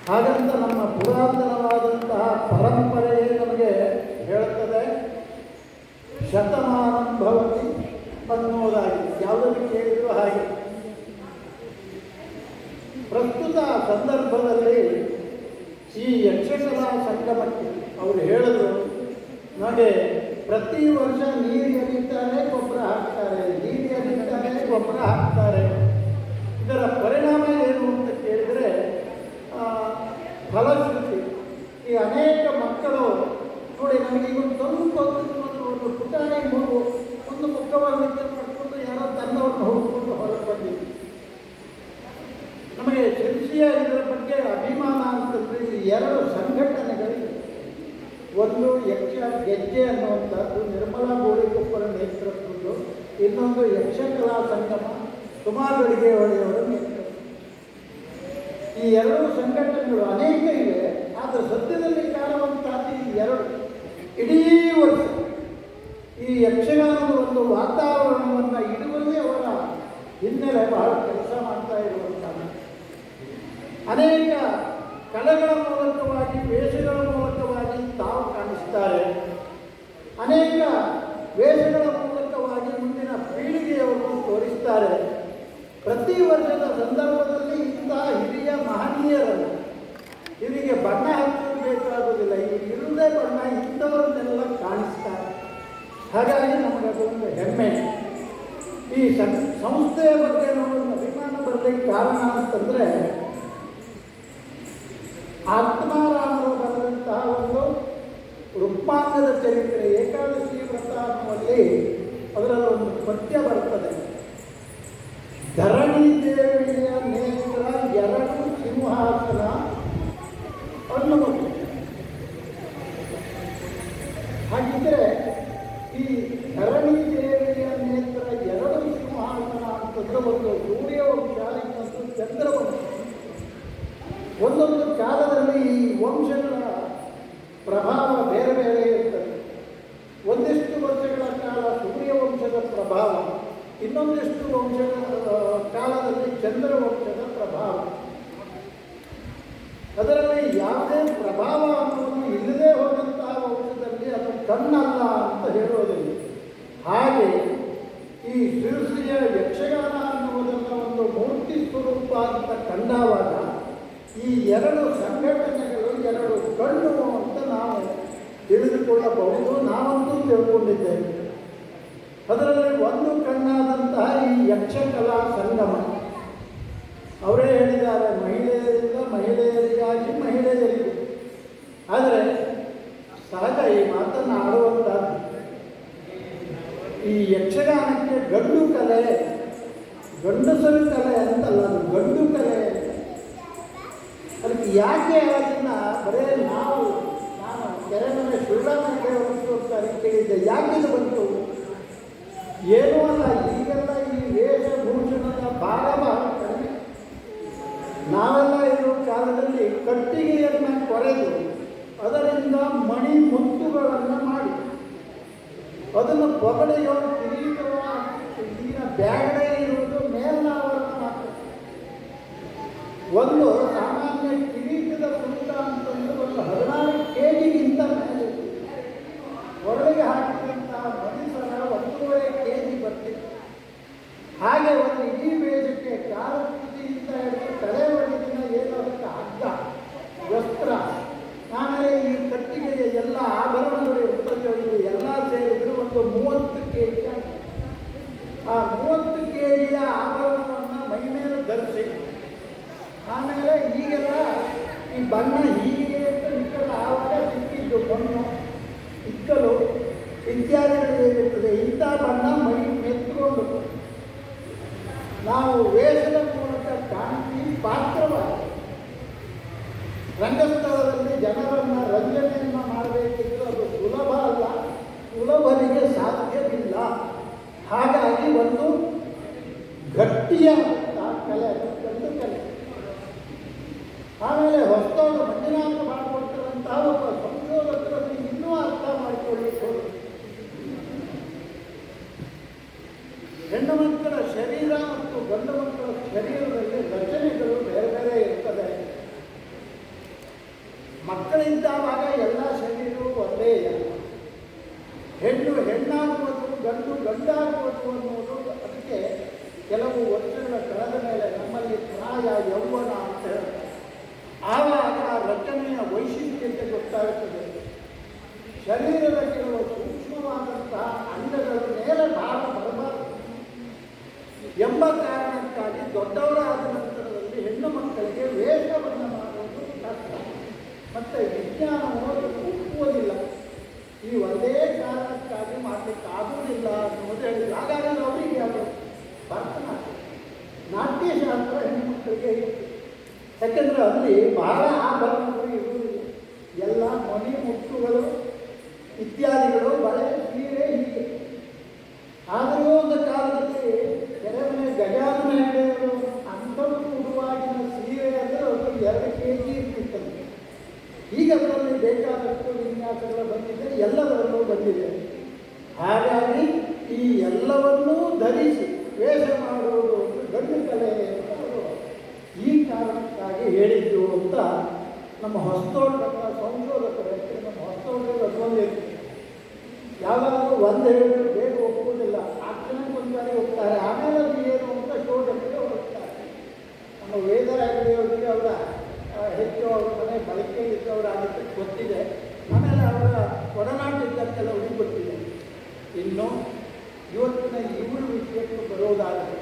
ಹಾಗಂತ ನಮ್ಮ ಪುರಾತನವಾದಂತಹ ಪರಂಪರೆಯೇ ನಮಗೆ ಹೇಳುತ್ತದೆ, ಶತಮಾನ ಭವತಿ ಅನ್ನೋದಾಗಿ ಯಾವುದನ್ನು ಕೇಳಿದರೂ ಹಾಗೆ. ಪ್ರಸ್ತುತ ಸಂದರ್ಭದಲ್ಲಿ ಈ ಯಕ್ಷಕಲಾ ಸಂಗಮಕ್ಕೆ ಅವರು ಹೇಳಿದ್ರು, ನನಗೆ ಪ್ರತಿ ವರ್ಷ ನೀರು ಎರಿತಾರೆ, ಗೊಬ್ಬರ ಹಾಕ್ತಾರೆ, ನೀರು ಎರಿತಾರೆ, ಗೊಬ್ಬರ ಹಾಕ್ತಾರೆ. ಇದರ ಪರಿಣಾಮ ಏನು ಅಂತ ಕೇಳಿದರೆ ಫಲಶ್ರುತಿ. ಈ ಅನೇಕ ಮಕ್ಕಳು ನೋಡಿ, ನನಗೆ ಈಗ ಸ್ವಲ್ಪ ಒಂದು ಪುಟಾಣಿ ಮಗು ಒಂದು ಮುಖವಾಗಿ ಪಡ್ಕೊಂಡು ಯಾರೋ ತನ್ನವ್ರನ್ನ ಹುಡುಕೊಂಡು ಹೊರಗೆ ಬಂದಿದೆ. ನಮಗೆ ಶಿರ್ಸಿಯ ಇದರ ಬಗ್ಗೆ ಅಭಿಮಾನ ಅಂತಂದರೆ ಇಲ್ಲಿ 2 ಸಂಘಟನೆಗಳಿವೆ. ಒಂದು ಯಕ್ಷ ಗೆಜ್ಜೆ ಅನ್ನುವಂಥದ್ದು ನಿರ್ಮಲಾ ಗೋಳಿಗೊಪ್ಪರ ನೇತೃತ್ವದ್ದು, ಇನ್ನೊಂದು ಯಕ್ಷಕಲಾ ಸಂಗಮ ಸುಮಾರು ಅಡಿಗೆಹೊಳೆಯವರ ನೇತೃತ್ವ. ಈ 2 ಸಂಘಟನೆಗಳು ಅನೇಕ ಇವೆ, ಆದರೆ ಸದ್ಯದಲ್ಲಿ ಕಾಣುವಂಥದ್ದು ಈ 2. ಇಡೀ ವರ್ಷ ಈ ಯಕ್ಷಗಾನದ ಒಂದು ವಾತಾವರಣವನ್ನು ಇಡುವಲ್ಲಿ ಅವರ ಹಿನ್ನೆಲೆ ಬಹಳ ಕೆಲಸ ಮಾಡ್ತಾ ಇರುವಂಥದ್ದು. ಅನೇಕ ಕಲೆಗಳ ಮೂಲಕವಾಗಿ, ವೇಷಗಳ ಮೂಲಕವಾಗಿ ತಾವು ಕಾಣಿಸ್ತಾರೆ. ಅನೇಕ ವೇಷಗಳ ಮೂಲಕವಾಗಿ ಮುಂದಿನ ಪೀಳಿಗೆಯವರು ತೋರಿಸ್ತಾರೆ. ಪ್ರತಿ ವರ್ಷದ ಸಂದರ್ಭದಲ್ಲಿ ಇಂತಹ ಹಿರಿಯ ಮಹನೀಯರನ್ನು ಇವರಿಗೆ ಬಣ್ಣ ಹಚ್ಚಬೇಕಾಗುವುದಿಲ್ಲ, ಇವರು ಇರುವುದೇ ಬಣ್ಣ ಇಂಥವರನ್ನೆಲ್ಲ ಕಾಣಿಸ್ತಾರೆ. ಹಾಗಾಗಿ ನಮಗದೊಂದು ಹೆಮ್ಮೆ. ಈ ಸಂಸ್ಥೆಯ ಬಗ್ಗೆ ನಮ್ಮನ್ನು ಅಭಿಮಾನ ಬರಲಿಕ್ಕೆ ಕಾರಣ ಅಂತಂದರೆ, ಆತ್ಮಾರಾಮರು ಬರೆದಂತಹ ಒಂದು ರುಕ್ಮಾಂಗದ ಚರಿತ್ರೆ ಏಕಾದಶಿ ವ್ರತ ಅನ್ನುವಲ್ಲಿ ಅದರಲ್ಲಿ ಒಂದು ಪದ್ಯ ಬರ್ತದೆ. ಧರಣಿ ದೇವಿಯ ನೇತ್ರ 2 ಸಿಂಹಾಸನ ಅನ್ನುವುದು. ಹಾಗಿದ್ದರೆ ಈ ಧರಣಿ ದೇವಿಯ ನೇತ್ರ 2 ಸಿಂಹಾಸನ ಅಂತಂದ್ರೆ ಒಂದು ಸೂರ್ಯವಂಶ, ಇನ್ನೊಂದು ಚಂದ್ರವಂಶ. ಒಂದೊಂದು ಕಾಲದಲ್ಲಿ ಈ ವಂಶಗಳ ಪ್ರಭಾವ ಬೇರೆ ಬೇರೆ ಇರ್ತದೆ. ಒಂದಿಷ್ಟು ವರ್ಷಗಳ ಕಾಲ ಸೂರ್ಯವಂಶದ ಪ್ರಭಾವ, ಇನ್ನೊಂದಿಷ್ಟು ಕಾಲದಲ್ಲಿ ಚಂದ್ರವಂಶದ ಪ್ರಭಾವ. ಅದರಲ್ಲಿ ಯಾವುದೇ ಪ್ರಭಾವ ಅನ್ನೋದು ಇಲ್ಲದೆ ಹೋದಂತಹ ವಂಶದಲ್ಲಿ ಅದು ಕಣ್ಣಲ್ಲ ಅಂತ ಹೇಳೋದಿಲ್ಲ. ಹಾಗೆ ಈ ಶಿರ್ಸಿಯ ಯಕ್ಷಗಾನ ಅನ್ನುವುದನ್ನು ಒಂದು ಸ್ವರೂಪ ಅಂತ ಕಂಡಾವಾಗ ಈ ಎರಡು ಸಂಘಟನೆಗಳು ಎರಡು ಕಣ್ಣು ಅಂತ ನಾವು ತಿಳಿದುಕೊಳ್ಳಬಹುದು. ನಾವಂತೂ ತಿಳ್ಕೊಂಡಿದ್ದೇವೆ. ಅದರಲ್ಲಿ ಒಂದು ಕಣ್ಣಾದಂತಹ ಈ ಯಕ್ಷಕಲಾ ಸಂಗಮ, ಅವರೇ ಹೇಳಿದ್ದಾರೆ, ಮಹಿಳೆಯರಿಂದ ಮಹಿಳೆಯರಿಗಾಗಿ ಮಹಿಳೆಯರಿಗೆ. ಆದರೆ ಸಹಜ ಈ ಮಾತನ್ನು ಆಡುವಂಥದ್ದು, ಈ ಯಕ್ಷಗಾನಕ್ಕೆ ಗಂಡು ಕಲೆ, ಗಂಡಸರ ಕಲೆ ಅಂತಲ್ಲ, ಅದು ಗಂಡು ಕಲೆ. ಅದಕ್ಕೆ ಯಾಕೆ ಅದನ್ನು ಬರೇ ನಾನು ಕೆರೆ ಮನೆ ಸುಳ್ಳಾಮಂಟೆಯವರು ಅಂತ ಕೇಳಿದ್ದೆ, ಯಾಕೆ ಇದು ಬಂತು? ಏನೂ ಅಲ್ಲ, ಈಗೆಲ್ಲ ಈ ವೇಷಭೂಷಣದ ಭಾಗ ಬಹಳ ಕಡಿಮೆ. ನಾವೆಲ್ಲ ಇರೋ ಕಾಲದಲ್ಲಿ ಕಟ್ಟಿಗೆಯನ್ನು ಕೊರೆದು ಅದರಿಂದ ಮಣಿ ಮುತ್ತುಗಳನ್ನು ಮಾಡಿ ಅದನ್ನು ಪೊಗಡೆಯೋ ಕಿರೀಟವೋ ಈಗಿನ ಬ್ಯಾಗಡೆ ಇರುವುದು ಮೇಲ್ನಾವರಣ ಮಾತ್ರ. ಒಂದು ಸಾಮಾನ್ಯ ಕಿರೀಟದ ತೂಕ ಅಂತಂದು ಒಂದು 16 kg ಮೇಲೆ ಹೊರಳಿಗೆ ಹಾಕಿದಂತಹ ಮನುಷ್ಯರ 1.5 kg ಬರ್ತಿತ್ತು. ಹಾಗೆ ಒಂದು ಇಡೀ ವೇಷಕ್ಕೆ ಕಾಲ ತುದಿಯಿಂದ ಹಿಡಿದು ತಲೆ ಒಳಗಿನ ಏನೋ ಅದಕ್ಕೆ ಹಗ್ಗ, ವಸ್ತ್ರ, ಆಮೇಲೆ ಈ ಕಟ್ಟಿಗೆಯ ಎಲ್ಲ ಆಭರಣಗಳು ಇರ್ತದೆ, ಎಲ್ಲ ಸೇರಿದ್ರು ಒಂದು 30 kg. ಆ 30 kg ಆಭರಣವನ್ನು ಮೈ ಮೇಲೆ ಧರಿಸಿ, ಆಮೇಲೆ ಈಗೆಲ್ಲ ಈ ಬಣ್ಣ ಹೀಗೆ ಇಕ್ಕಲು ಆವಾಗ ಸಿಕ್ಕಿದ್ದು ಮಣ್ಣು, ಇಕ್ಕಲು ಇತ್ಯಾದಿಗಳು ಏನಿರ್ತದೆ, ಇಂಥ ಬಣ್ಣ ಮೈ ಮೆತ್ತುಕೊಂಡು ನಾವು ವೇಷದ ಮೂಲಕ ಕಾಣ್ತೀವಿ. ಪಾತ್ರವಾಗಿ ರಂಗಸ್ಥಳದಲ್ಲಿ ಜನರನ್ನು ರಂಜನೆಯನ್ನು ಮಾಡಬೇಕಿದ್ದು ಅದು ಸುಲಭ ಅಲ್ಲ, ಸುಲಭರಿಗೆ ಸಾಧ್ಯವಿಲ್ಲ. ಹಾಗಾಗಿ ಒಂದು ಗಟ್ಟಿಯಾದಂಥ ಕಲೆ, ಒಂದು ಕಲೆ. ಆಮೇಲೆ ಹೊಸದವರು ಮಂಜುನಾಥ ಮಾಡಿಕೊಡ್ತಾರಂತಹ ಒಬ್ಬ ಸಂಶೋಧಕರಲ್ಲಿ ಇನ್ನೂ ಅರ್ಥ ಮಾಡಿಕೊಳ್ಳಿಕ್ಕೆ, ಹೆಣ್ಣು ಮಕ್ಕಳ ಶರೀರ ಮತ್ತು ಗಂಡು ಮಕ್ಕಳ ಶರೀರದಲ್ಲಿ ರಚನೆಗಳು ಬೇರೆ ಬೇರೆ ಇರ್ತದೆ. ಮಕ್ಕಳಿದ್ದಾವಾಗ ಎಲ್ಲ ಶರೀರವೂ ಒಂದೇ. ಹೆಣ್ಣು ಹೆಣ್ಣಾಗುವುದು, ಗಂಡು ಗಂಡಾಗುವುದು ಅನ್ನೋದು ಅದಕ್ಕೆ ಕೆಲವು ವರ್ಷಗಳ ಕಳೆದ ಮೇಲೆ ನಮ್ಮಲ್ಲಿ ಪ್ರಾಯ ಯೌವನ ಅಂತ ಹೇಳ್ತಾರೆ. ಆವಾಗ ಆ ರಚನೆಯ ವೈಶಿಷ್ಟ್ಯತೆ ಗೊತ್ತಾಗುತ್ತದೆ. ಶರೀರದ ಕೆಲವು ಸೂಕ್ಷ್ಮವಾದಂತಹ ಅಂಗಗಳ ಮೇಲೆ ಭಾರ ಬರಬಾರದು ಎಂಬ ಕಾರಣಕ್ಕಾಗಿ ದೊಡ್ಡವರಾದ ನಂತರದಲ್ಲಿ ಹೆಣ್ಣು ಮಕ್ಕಳಿಗೆ ವೇಷವನ್ನು ಮಾಡುವುದು ಕಷ್ಟ, ಮತ್ತು ವಿಜ್ಞಾನ ಒಪ್ಪುವುದಿಲ್ಲ. ಈ ಒಂದೇ ಕಾರಣಕ್ಕಾಗಿ ಮಾಡಲಿಕ್ಕೆ ಆಗುವುದಿಲ್ಲ ಅನ್ನೋದು ಹೇಳಿದ್ರು. ಹಾಗಾಗಿ ಅವರಿಗೆ ಅದು ಭರತನಾಟ್ಯ, ನಾಟ್ಯಶಾಸ್ತ್ರ ಹೆಣ್ಣು ಮಕ್ಕಳಿಗೆ ಇತ್ತು. ಯಾಕೆಂದರೆ ಅಲ್ಲಿ ಬಹಳ ಆಭರಣಗಳು ಇರುವುದಿಲ್ಲ, ಎಲ್ಲ ಮಣಿ ಮುಟ್ಟುಗಳು ಇತ್ಯಾದಿಗಳು, ಬಳೆ, ಸೀರೆ ಹೀಗೆ. ಆದರೂ ಒಂದು ಕಾಲದಲ್ಲಿ ಕೆರೆಮನೆ ಗಜಾನನ ಹೆಗಡೆಯವರು ಅಂಥದ್ದು ಉಡುವಾಗಿನ ಸೀರೆ ಅಂದರೆ ಒಂದು 2 kg ಇರ್ತಿತ್ತಂತೆ. ಈಗ ಅದರಲ್ಲಿ ಬೇಕಾದಷ್ಟು ವಿನ್ಯಾಸಗಳು ಬಂದಿದೆ, ಎಲ್ಲದರಲ್ಲೂ ಬಂದಿದೆ. ಹಾಗಾಗಿ ಈ ಎಲ್ಲವನ್ನೂ ಧರಿಸಿ ವೇಷ ಮಾಡುವುದು ಒಂದು ಗಂಡು ಕಲೆ ಅಂತ ಈ ಕಾರಣಕ್ಕಾಗಿ ಹೇಳಿದ್ದು ಅಂತ ನಮ್ಮ ಹೊಸತೋಟದ ಸಂಶೋಧಕರು, ನಮ್ಮ ಹೊಸತೋಟದ ಅದೊಂದಿತ್ತು. ಯಾವಾಗಲೂ ಒಂದು ಹೇಳಿದ್ರು ಬೇಗ ಒಪ್ಪುವುದಿಲ್ಲ, ಆ ಕ್ಷಣಕ್ಕೆ ಒಂದು ಬಾರಿ ಹೋಗ್ತಾರೆ, ಆಮೇಲೆ ಅದು ಏನು ಅಂತ ಶೋಧನೆಗೆ ಹೋಗ್ತಾರೆ. ನಮ್ಮ ವೇದರಾಗಲಿಯವರಿಗೆ ಅವರ ಹೆಚ್ಚು ಅವರ ಮನೆ ಬಳಕೆ ಇದ್ದವರಾಗುತ್ತೆ ಗೊತ್ತಿದೆ. ಆಮೇಲೆ ಅವರ ಒಡನಾಟಿದ್ದ ಕೆಲವರಿಗೆ ಗೊತ್ತಿದೆ. ಇನ್ನು ಇವತ್ತಿನ ಇವುಗಳ ವಿಷಯಕ್ಕೆ ಬರೋದಾದರೆ,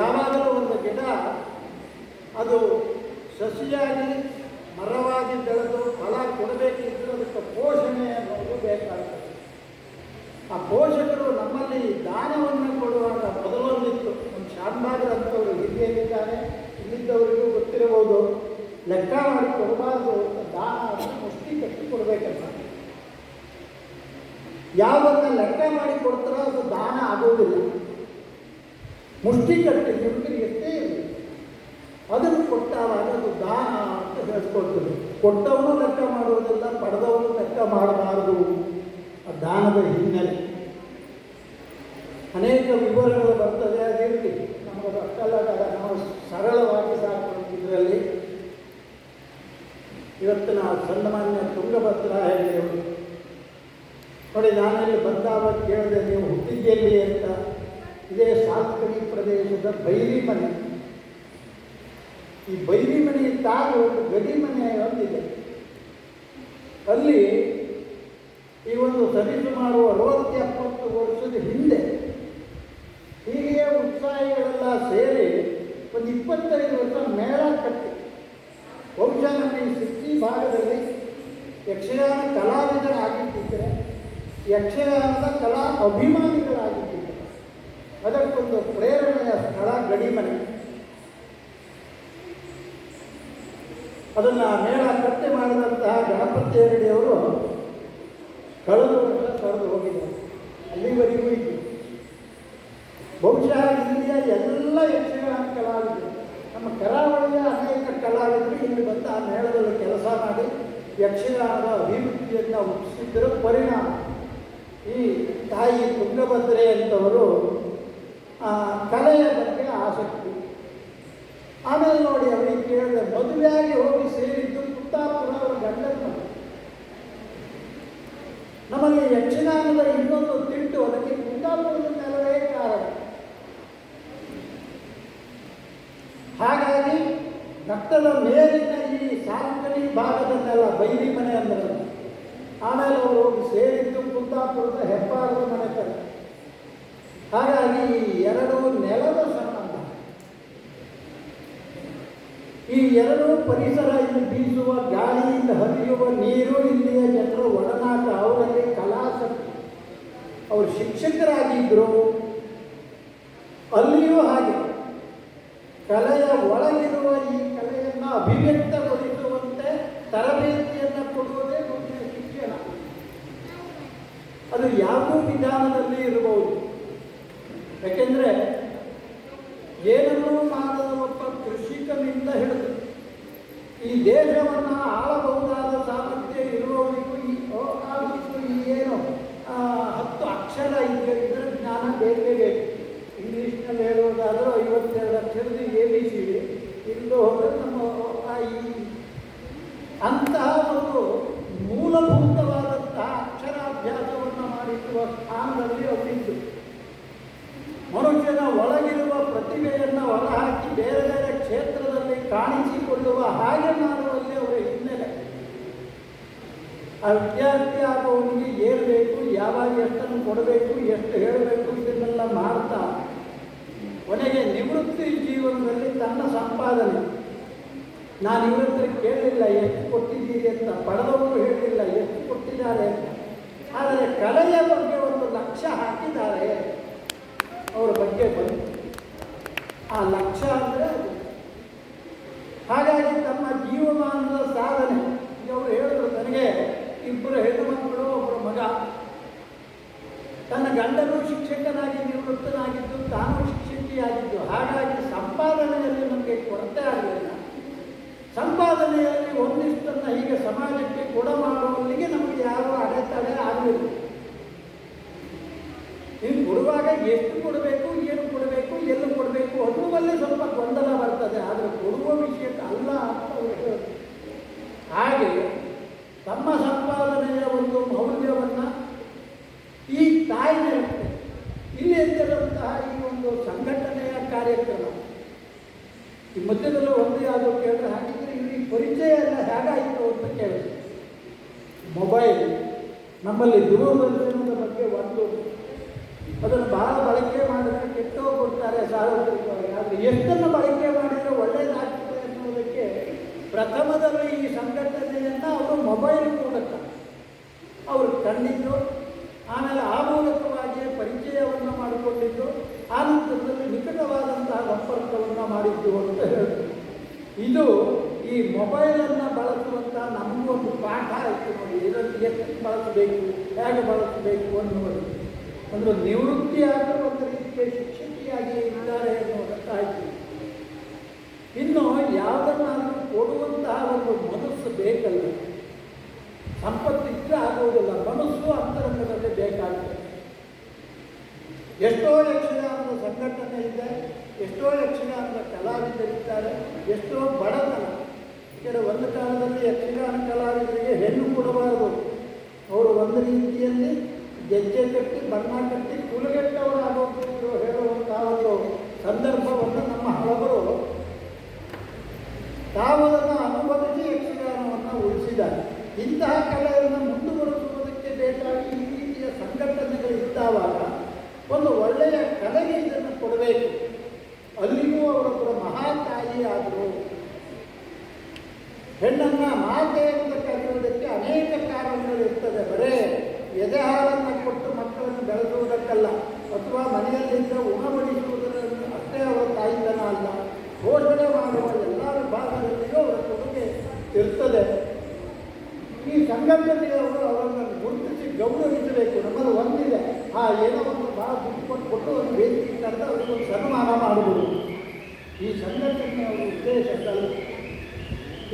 ಯಾವಾಗಲೂ ಒಂದು ಗಿಡ ಅದು ಸಸಿಯಾಗಿ ಮರವಾಗಿ ಬೆಳೆದು ಫಲ ಕೊಡಬೇಕಿದ್ದರೂ ಅದಕ್ಕೆ ಪೋಷಣೆ ಅನ್ನೋದು ಬೇಕಾಗ್ತದೆ. ಆ ಪೋಷಕರು ನಮ್ಮಲ್ಲಿ ದಾನವನ್ನು ಕೊಡುವಾಗ ಮೊದಲೊಂದಿತ್ತು. ಒಂದು ಶಾನ್ಭಾಗರಂಥವರು ಹಿರಿಯರಿದ್ದಾರೆ, ಇಲ್ಲಿದ್ದವರಿಗೂ ಗೊತ್ತಿರಬಹುದು. ಲೆಕ್ಕ ಮಾಡಿ ಕೊಡಬಾರ್ದು, ದಾನ ಅದನ್ನು ಮುಷ್ಟಿ ಕಟ್ಟಿ ಕೊಡಬೇಕಂತ. ಯಾವುದನ್ನು ಲೆಕ್ಕ ಮಾಡಿ ಕೊಡ್ತಾರೋ ಅದು ದಾನ ಆಗೋದಿಲ್ಲ. ಮುಷ್ಟಿ ಕಟ್ಟಿ ನಿಮಗೆ ಎಷ್ಟೇ ಇರಲಿ, ಅದನ್ನು ಕೊಟ್ಟಾಗ ಅದು ದಾನ ಅಂತ ಹೇಳ್ಕೊಳ್ತದೆ. ಕೊಟ್ಟವನು ಲೆಕ್ಕ ಮಾಡುವುದಿಲ್ಲ, ಪಡೆದವನು ಲೆಕ್ಕ ಮಾಡಬಾರದು. ಆ ದಾನದ ಹಿನ್ನೆಲೆ ಅನೇಕ ವಿವರಗಳು ಬರ್ತದೆ. ಅದಿರಲಿ, ನಮಗೆ ಅಕ್ಕಲ್ಲ, ನಾವು ಸರಳವಾಗಿ ಸಾಕಿದ್ರಲ್ಲಿ ಇವತ್ತಿನ ಸನ್ಮಾನ್ಯ ತುಂಗಭದ್ರಾ ಹೆಗಡೆಯವರು ನೋಡಿ, ನಾನಲ್ಲಿ ಬಂದಾಗ ಕೇಳಿದೆ ನೀವು ಹುಟ್ಟಿದ್ದೆಲ್ಲಿ ಅಂತ. ಇದೇ ಸಾತ್ಕಡಿ ಪ್ರದೇಶದ ಬೈರಿ ಮನೆ, ಈ ಬೈರಿ ಮನೆ ತಾಗಿ ಒಂದು ಗಡಿ ಮನೆ ಒಂದಿದೆ. ಅಲ್ಲಿ ಈ ಒಂದು ಸರಿಸುಮಾರು 60-70 ವರ್ಷದ ಹಿಂದೆ ಹೀಗೆ ಉತ್ಸಾಹಿಗಳೆಲ್ಲ ಸೇರಿ ಒಂದು 25 ವರ್ಷ ಮೇಳ ಕಟ್ಟಿ, ಬಹುಶಃ ನಮ್ಮ ಈ ಸಿಕ್ಕಿ ಭಾಗದಲ್ಲಿ ಯಕ್ಷಗಾನ ಕಲಾವಿದರಾಗಿದ್ದರೆ ಯಕ್ಷಗಾನದ ಕಲಾ ಅಭಿಮಾನಿಗಳಾಗಿದ್ದರು. ಅದಕ್ಕೊಂದು ಪ್ರೇರಣೆಯ ಸ್ಥಳ ಗಡಿಮನೆ. ಅದನ್ನು ಮೇಳ ಕಟ್ಟೆ ಮಾಡಿದಂತಹ ಗಣಪತಿ ಹೆಗಡೆಯವರು ಕಳೆದ ವರ್ಷ ಕಳೆದು ಹೋಗಿದ್ದಾರೆ. ಅಲ್ಲಿವರೆಗೂ ಇದ್ದು ಬಹುಶಃ ಇಲ್ಲಿಯ ಎಲ್ಲ ಯಕ್ಷಗಾನ ಕಲಾವಿದರು, ನಮ್ಮ ಕರಾವಳಿಯ ಅನೇಕ ಕಲಾವಿದರು ಇಲ್ಲಿ ಬಂದು ಆ ಮೇಳದಲ್ಲಿ ಕೆಲಸ ಮಾಡಿ ಯಕ್ಷಗಾನದ ಅಭಿವೃದ್ಧಿಯನ್ನು ಉತ್ಸಿದ್ದರ ಪರಿಣಾಮ ಈ ತಾಯಿ ತುಂಗಭದ್ರೆ ಅಂತವರು ಕಲೆಯ ಬಗ್ಗೆ ಆಸಕ್ತಿ. ಆಮೇಲೆ ನೋಡಿ ಅವರಿಗೆ ಕೇಳಿದೆ, ಮದುವೆಯಾಗಿ ಹೋಗಿ ಸೇರಿದ್ದು ಕುತ್ತಾಪುರ ಅವರ ಗಂಡನ ಮನೆ. ನಮ್ಮಲ್ಲಿ ಯಕ್ಷಗಾನದ ಇನ್ನೊಂದು ತಿಟ್ಟು, ಅದಕ್ಕೆ ಕುತ್ತಾಪುರದ ನೆಲವೇ ಕಾರಣ. ಹಾಗಾಗಿ ಘಟ್ಟದ ಮೇಲಿನ ಈ ಸಾಂಕಳಿ ಭಾಗದನ್ನೆಲ್ಲ ಬೈರಿ ಮನೆ ಅಂದರೆ, ಆಮೇಲೆ ಅವರು ಹೋಗಿ ಸೇರಿದ್ದು ಕುಂದಾಪುರದ ಹೆಬ್ಬಾರದ ಮನೆ ತರ. ಹಾಗಾಗಿ ಈ ಎರಡು ನೆಲದ ಸಂಬಂಧ, ಈ ಎರಡು ಪರಿಸರ, ಇಲ್ಲಿ ಬೀಸುವ ಗಾಳಿಯಿಂದ ಹರಿಯುವ ನೀರು, ಇಲ್ಲಿಯ ಜನರ ಒಡನಾಟ, ಅವರಲ್ಲಿ ಕಲಾಸಕ್ತಿ. ಅವರು ಶಿಕ್ಷಕರಾಗಿದ್ದರು, ಅಲ್ಲಿಯೂ ಹಾಗೆ ಕಲೆಯ ಒಳಗಿರುವ ಈ ಕಲೆಯನ್ನು ಅಭಿವ್ಯಕ್ತಗೊಳಿಸುವಂತೆ ತರಬೇತಿಯನ್ನು ಕೊಡುವುದೇ ಮುಖ್ಯ ಶಿಕ್ಷಣ. ಅದು ಯಾವುದೂ ವಿಧಾನದಲ್ಲಿ ಇರಬಹುದು. ಯಾಕೆಂದರೆ ಏನನ್ನೂ ಮಾಡದ ಒಬ್ಬ ಕೃಷಿಕನಿಂದ ಹಿಡಿದು ಈ ದೇಶವನ್ನು ಆಳಬಹುದಾದ ಸಾಮರ್ಥ್ಯ ಇರುವವರಿಗೂ ಈ ಏನು 10 ಅಕ್ಷರ ಇದರ ಜ್ಞಾನ ಬೇಕೇ ಬೇಕು. ಇಂಗ್ಲೀಷ್ನಲ್ಲಿ ಹೇಳುವುದಾದರೂ 52 ಅಕ್ಷರದ ABC ಇಲ್ಲೂ ಹೋದರೆ ನಮ್ಮ ಅಂತಹ ಒಂದು ಮೂಲಭೂತವಾದಂತಹ ಅಕ್ಷರಾಭ್ಯಾಸವನ್ನು ಮಾಡಿಸುವ ಸ್ಥಾನದಲ್ಲಿ ಅವರಿದ್ದು ಮನುಷ್ಯನ ಒಳಗಿರುವ ಪ್ರತಿಭೆಯನ್ನು ಹೊರಹಾಕಿ ಬೇರೆ ಬೇರೆ ಕ್ಷೇತ್ರದಲ್ಲಿ ಕಾಣಿಸಿಕೊಳ್ಳುವ ಹಾಗೆ ಮಾಡುವಲ್ಲಿ ಅವರ ಹಿನ್ನೆಲೆ. ಆ ವಿದ್ಯಾರ್ಥಿ ಆಗುವವನಿಗೆ ಏನು ಬೇಕು, ಯಾವಾಗ ಎಷ್ಟನ್ನು ಕೊಡಬೇಕು, ಎಷ್ಟು ಹೇಳಬೇಕು, ಇದನ್ನೆಲ್ಲ ಮಾಡ್ತಾ ಕೊನೆಗೆ ನಿವೃತ್ತಿ ಜೀವನದಲ್ಲಿ ತನ್ನ ಸಂಪಾದನೆ, ನಾನು ಇವರತ್ರ ಕೇಳಲಿಲ್ಲ ಎಷ್ಟು ಕೊಟ್ಟಿದ್ದೀರಿ ಅಂತ, ಪಡೆದವರು ಹೇಳಲಿಲ್ಲ ಎಷ್ಟು ಕೊಟ್ಟಿದ್ದಾರೆ ಅಂತ, ಆದರೆ ಕಲೆಯ ಬಗ್ಗೆ ಒಂದು ಲಕ್ಷ್ಯ ಹಾಕಿದ್ದಾರೆ, ಅವರ ಬಗ್ಗೆ ಬಂದು ಆ ಲಕ್ಷ್ಯ ಅಂದರೆ ಅದು. ಹಾಗಾಗಿ ತಮ್ಮ ಜೀವಮಾನದ ಸಾಧನೆ, ಈಗ ಅವರು ಹೇಳಿದ್ರು, ನನಗೆ 2 ಹೆಣ್ಣು ಮಕ್ಕಳು, ಒಬ್ಬರು ಮಗ. ತನ್ನ ಗಂಡನೂ ಶಿಕ್ಷಕನಾಗಿ ನಿವೃತ್ತನಾಗಿದ್ದು, ತಾನೂ ಶಿಕ್ಷಕಿಯಾಗಿದ್ದು. ಹಾಗಾಗಿ ಸಂಪಾದನೆಯಲ್ಲಿ ನಮಗೆ ಕೊರತೆ ಆಗಲಿಲ್ಲ. ಸಂಪಾದನೆಯಲ್ಲಿ ಒಂದಿಷ್ಟನ್ನು ಹೀಗೆ ಸಮಾಜಕ್ಕೆ ಮಾಡುವಲ್ಲಿಗೆ ನಮಗೆ ಯಾರೂ ಅಡೆತಡೆ ಆಗಲಿಲ್ಲ. ನೀವು ಕೊಡುವಾಗ ಎಷ್ಟು ಕೊಡಬೇಕು, ಏನು ಕೊಡಬೇಕು, ಎಲ್ಲಿ ಕೊಡಬೇಕು ಅನ್ನುವಲ್ಲಿ ಸ್ವಲ್ಪ ಗೊಂದಲ ಬರ್ತದೆ, ಆದರೆ ಕೊಡುವ ವಿಷಯಕ್ಕೆ ಅಲ್ಲ ಅಂತ ಅವರು ಹೇಳೋದು. ಹಾಗೆ ತಮ್ಮ ಸಂಪಾದನೆಯ ಒಂದು ಮೌಲ್ಯವನ್ನು ಈ ತಾಯಿ ಹೇಳ್ತಾರೆ. ಇಲ್ಲಿ ಎದ್ದಿರುವಂತಹ ಈ ಒಂದು ಸಂಘಟನೆಯ ಕಾರ್ಯಕ್ರಮ ಈ ಮಧ್ಯದಲ್ಲೂ ಒಂದು ಯಾವುದು ಕೇಳಿದ್ರೆ, ಹಾಗಿದ್ರೆ ಇವರಿಗೆ ಪರಿಚಯ ಎಲ್ಲ ಹೇಗಾಯಿತು ಅಂತ ಕೇಳಿದೆ. ಮೊಬೈಲ್ ನಮ್ಮಲ್ಲಿ ದೂರದರ್ಶನದ ಬಗ್ಗೆ ಒಂದು ಅದನ್ನು ಬಹಳ ಬಳಕೆ ಮಾಡಿದ್ರೆ ಕೆಟ್ಟೋಗ್ಬಿಡ್ತಾರೆ ಸಾರ್ವಜನಿಕವಾಗಿ. ಆದರೆ ಎಷ್ಟನ್ನು ಬಳಕೆ ಮಾಡಿದರೆ ಒಳ್ಳೆಯದಾಗ್ತದೆ ಅನ್ನೋದಕ್ಕೆ ಪ್ರಥಮದಲ್ಲಿ ಈ ಸಂಘಟನೆಯನ್ನು ಅವರು ಮೊಬೈಲ್ ಮೂಲಕ ಅವರು ಕಂಡಿದ್ದು, ಆಮೇಲೆ ಆ ಮೂಲಕವಾಗಿಯೇ ಪರಿಚಯವನ್ನು ಮಾಡಿಕೊಂಡಿದ್ದು, ಆನಂತರದಲ್ಲಿ ನಿಕಟವಾದಂತಹ ಸಂಪರ್ಕವನ್ನು ಮಾಡಿದ್ದು ಅಂತ ಹೇಳಿದ್ರು. ಇದು ಈ ಮೊಬೈಲನ್ನು ಬಳಸುವಂತಹ ನಮಗೊಂದು ಪಾಠ ಆಯಿತು ನೋಡಿ. ಇದನ್ನು ಎಷ್ಟು ಬಳಸಬೇಕು, ಹೇಗೆ ಬಳಸಬೇಕು ಅನ್ನುವುದು. ಅಂದರೆ ನಿವೃತ್ತಿಯಾದರೂ ಒಂದು ರೀತಿಯ ಶಿಕ್ಷಕಿಯಾಗಿ ಇದ್ದಾರೆ ಅನ್ನೋದಕ್ಕಾಯಿತು. ಇನ್ನು ಯಾವುದನ್ನಾದರೂ ಕೊಡುವಂತಹ ಒಂದು ಮನಸ್ಸು ಬೇಕಲ್ಲ, ಸಂಪತ್ತಿದ್ರೆ ಆಗುವುದಿಲ್ಲ, ಮನಸ್ಸು ಅಂತರಂಗದಲ್ಲಿ ಬೇಕಾಗ್ತದೆ. ಎಷ್ಟೋ ಯಕ್ಷಗಾನದ ಸಂಘಟನೆ ಇದೆ, ಎಷ್ಟೋ ಯಕ್ಷಗಾನದ ಕಲಾವಿದರಿದ್ದಾರೆ, ಎಷ್ಟೋ ಬಡತನ. ಯಾಕೆಂದರೆ ಒಂದು ಕಾಲದಲ್ಲಿ ಯಕ್ಷಗಾನ ಕಲಾವಿದರಿಗೆ ಹೆಣ್ಣು ಕೊಡಬಾರದು, ಅವರು ಒಂದು ರೀತಿಯಲ್ಲಿ ಗೆಜ್ಜೆ ಕಟ್ಟಿ ಬಣ್ಣ ಕಟ್ಟಿ ಕುಲಗೆಟ್ಟವರು ಆಗೋದು ಹೇಳುವಂತಹ ಒಂದು ಸಂದರ್ಭವನ್ನು ನಮ್ಮ ಹಳಬರು ಇಂತಹ ಕಲೆಯನ್ನು ಮುಂದುವರಿಸುವುದಕ್ಕೆ ಬೇಕಾಗಿ ಈ ರೀತಿಯ ಸಂಘಟನೆಗಳು ಇದ್ದಾವಾಗ ಒಂದು ಒಳ್ಳೆಯ ಕಲೆಗೆ ಇದನ್ನು ಕೊಡಬೇಕು. ಅಲ್ಲಿಗೂ ಅವರೊಬ್ಬರ ಮಹಾತಾಯಿ ಆದರು. ಹೆಣ್ಣನ್ನು ಮಾತೆ ಅಂತ ಕರೆಯುವುದಕ್ಕೆ ಅನೇಕ ಕಾರಣಗಳಿರ್ತದೆ. ಬರೇ ಎದೆ ಹಾಲನ್ನು ಕೊಟ್ಟು ಮಕ್ಕಳನ್ನು ಬೆಳೆಸುವುದಕ್ಕಲ್ಲ, ಅಥವಾ ಮನೆಯಲ್ಲಿದ್ದ ಉಣಬಡಿಸುವುದರಲ್ಲಿ ಅಷ್ಟೇ ಅವರ ತಾಯಿತನ ಅಲ್ಲ, ಪೋಷಣೆ ಮಾಡುವ ಎಲ್ಲ ವಿಭಾಗದಲ್ಲಿಯೂ ಅವರ ಕೊಡುಗೆ ಇರ್ತದೆ. ಈ ಸಂಘಟನೆಯವರು ಅವರನ್ನು ಗುರುತಿಸಿ ಗೌರವಿಸಬೇಕು. ನಮ್ಮದು ಒಂದಿದೆ, ಏನೋ ಒಂದು ಭಾಳ ದುಡ್ಡು ಕೊಟ್ಟು ಒಂದು ವೇದಿಕೆ ಕರೆದು ಅವರಿಗೊಂದು ಸನ್ಮಾನ ಮಾಡುವುದು. ಈ ಸಂಘಟನೆಯ ಉದ್ದೇಶಕ್ಕಲ್ಲ.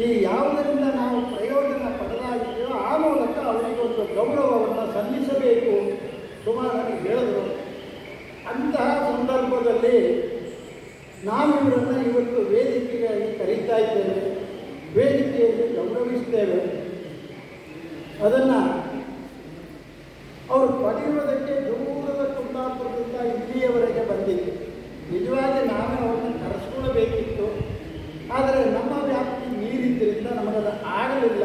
ಈ ಯಾವುದರಿಂದ ನಾವು ಪ್ರಯೋಜನ ಪಡೆದಾಗಿದೆಯೋ ಆ ಮೂಲಕ ಅವರಿಗೊಂದು ಗೌರವವನ್ನು ಸಲ್ಲಿಸಬೇಕು ಸುಮಾರು ಹೇಳಿದರು. ಅಂತಹ ಸಂದರ್ಭದಲ್ಲಿ ನಾವು ಇವರನ್ನು ಇವತ್ತು ವೇದಿಕೆಗೆ ಕರೀತಾ ಇದ್ದೇವೆ, ವೇದಿಕೆಯಲ್ಲಿ ಗೌರವಿಸ್ತೇವೆ. ಅದನ್ನು ಅವರು ಪಡೆಯುವುದಕ್ಕೆ ದೂರದ ಕುಂದಾಪುರದಿಂದ ಇಲ್ಲಿಯವರೆಗೆ ಬಂದಿದೆ. ನಿಜವಾಗಿ ನಾವೇ ಅವರನ್ನು ಕರೆಸ್ಕೊಳ್ಬೇಕಿತ್ತು, ಆದರೆ ನಮ್ಮ ವ್ಯಾಪ್ತಿ ಮೀರಿದ್ದರಿಂದ ನಮಗದು ಆಗಲಿಲ್ಲ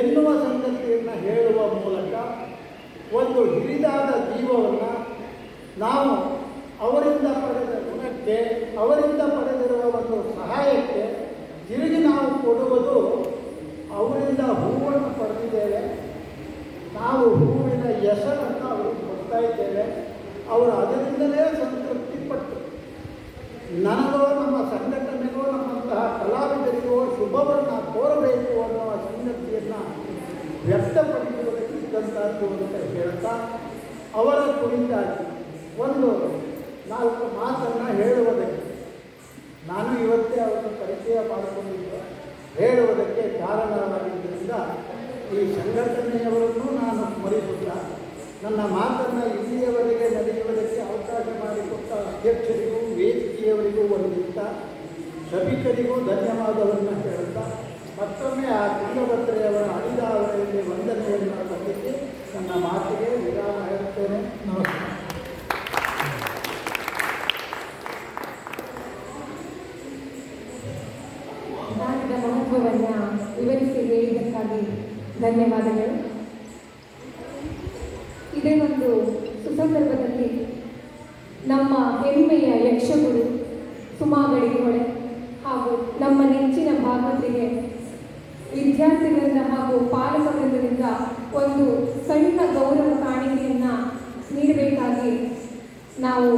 ಎನ್ನುವ ಸಂಗತಿಯನ್ನು ಹೇಳುವ ಮೂಲಕ ಒಂದು ಹಿರಿದಾದ ಜೀವವನ್ನು ನಾವು ಅವರಿಂದ ಪಡೆದ ಗುಣಕ್ಕೆ, ಅವರಿಂದ ಪಡೆದಿರುವ ಒಂದು ಸಹಾಯಕ್ಕೆ ತಿರುಗಿ ನಾವು ಕೊಡುವುದು. ಅವರಿಂದ ಹೂವನ್ನು ಪಡೆದಿದ್ದೇವೆ, ನಾವು ಹೂವಿನ ಹೆಸರನ್ನು ಅವರಿಗೆ ಕೊಡ್ತಾ ಇದ್ದೇವೆ. ಅವರು ಅದರಿಂದಲೇ ಸಂತೃಪ್ತಿ ಪಟ್ಟು ನನಗೋ ನಮ್ಮ ಸಂಘಟನೆಗೋ ನಮ್ಮಂತಹ ಕಲಾವಿದರಿಗೋ ಶುಭವನ್ನು ಕೋರಬೇಕು ಅನ್ನುವ ಸಂಗತಿಯನ್ನು ವ್ಯಕ್ತಪಡಿಸುವುದಕ್ಕೆ ಇದ್ದಂಥದ್ದು ಅಂತ ಹೇಳ್ತಾ ಅವರ ಕುರಿತಾಗಿ ಒಂದು 4 ಮಾತನ್ನು ಹೇಳುವುದಕ್ಕೆ ನಾನು ಇವತ್ತೇ ಅವರನ್ನು ಪರಿಚಯ ಮಾಡಿಕೊಂಡಿದ್ದೆ. ಹೇಳುವುದಕ್ಕೆ ಕಾರಣವಾಗಿದ್ದರಿಂದ ಈ ಸಂಘಟನೆಯವರನ್ನು ನಾನು ಸ್ಮರಿಸುತ್ತ ನನ್ನ ಮಾತನ್ನು ಇಲ್ಲಿಯವರೆಗೆ ನಡೆಯುವುದಕ್ಕೆ ಅವಕಾಶ ಮಾಡಿಕೊಟ್ಟ ಅಧ್ಯಕ್ಷರಿಗೂ ವೇದಿಕೆಯವರಿಗೂ ಒಂದಿತ್ತ ಸಭಿಕರಿಗೂ ಧನ್ಯವಾದವನ್ನು ಹೇಳುತ್ತಾ ಮತ್ತೊಮ್ಮೆ ಆ ತುಂಗಭದ್ರೆಯವರ ಅಡಿದಾವರೆಯಲ್ಲಿ ವಂದನೆಯನ್ನು ಸಲ್ಲಿಸಿ ನನ್ನ ಮಾತಿಗೆ ವಿರಾಮ ಹೇಳುತ್ತೇನೆ. ನಮಸ್ಕಾರ. ದಾನದ ಮಹತ್ವವನ್ನು ವಿವರಿಸಿ ಹೇಳಿದ್ದಕ್ಕಾಗಿ ಧನ್ಯವಾದಗಳು. ಇದೇ ಒಂದು ಸುಸಂದರ್ಭದಲ್ಲಿ ನಮ್ಮ ಹೆಮ್ಮೆಯ ಯಕ್ಷಗುರು ಸುಮಾ ಗಡಿಗೊಡೆ ಹಾಗೂ ನಮ್ಮ ನೆಚ್ಚಿನ ಭಾಗವತಿಗೆ ವಿದ್ಯಾರ್ಥಿಗಳಿಂದ ಹಾಗೂ ಪಾಲಕರಿಂದ ಒಂದು ಸಣ್ಣ ಗೌರವ ಕಾಣಿಕೆಯನ್ನು ನೀಡಬೇಕಾಗಿ ನಾವು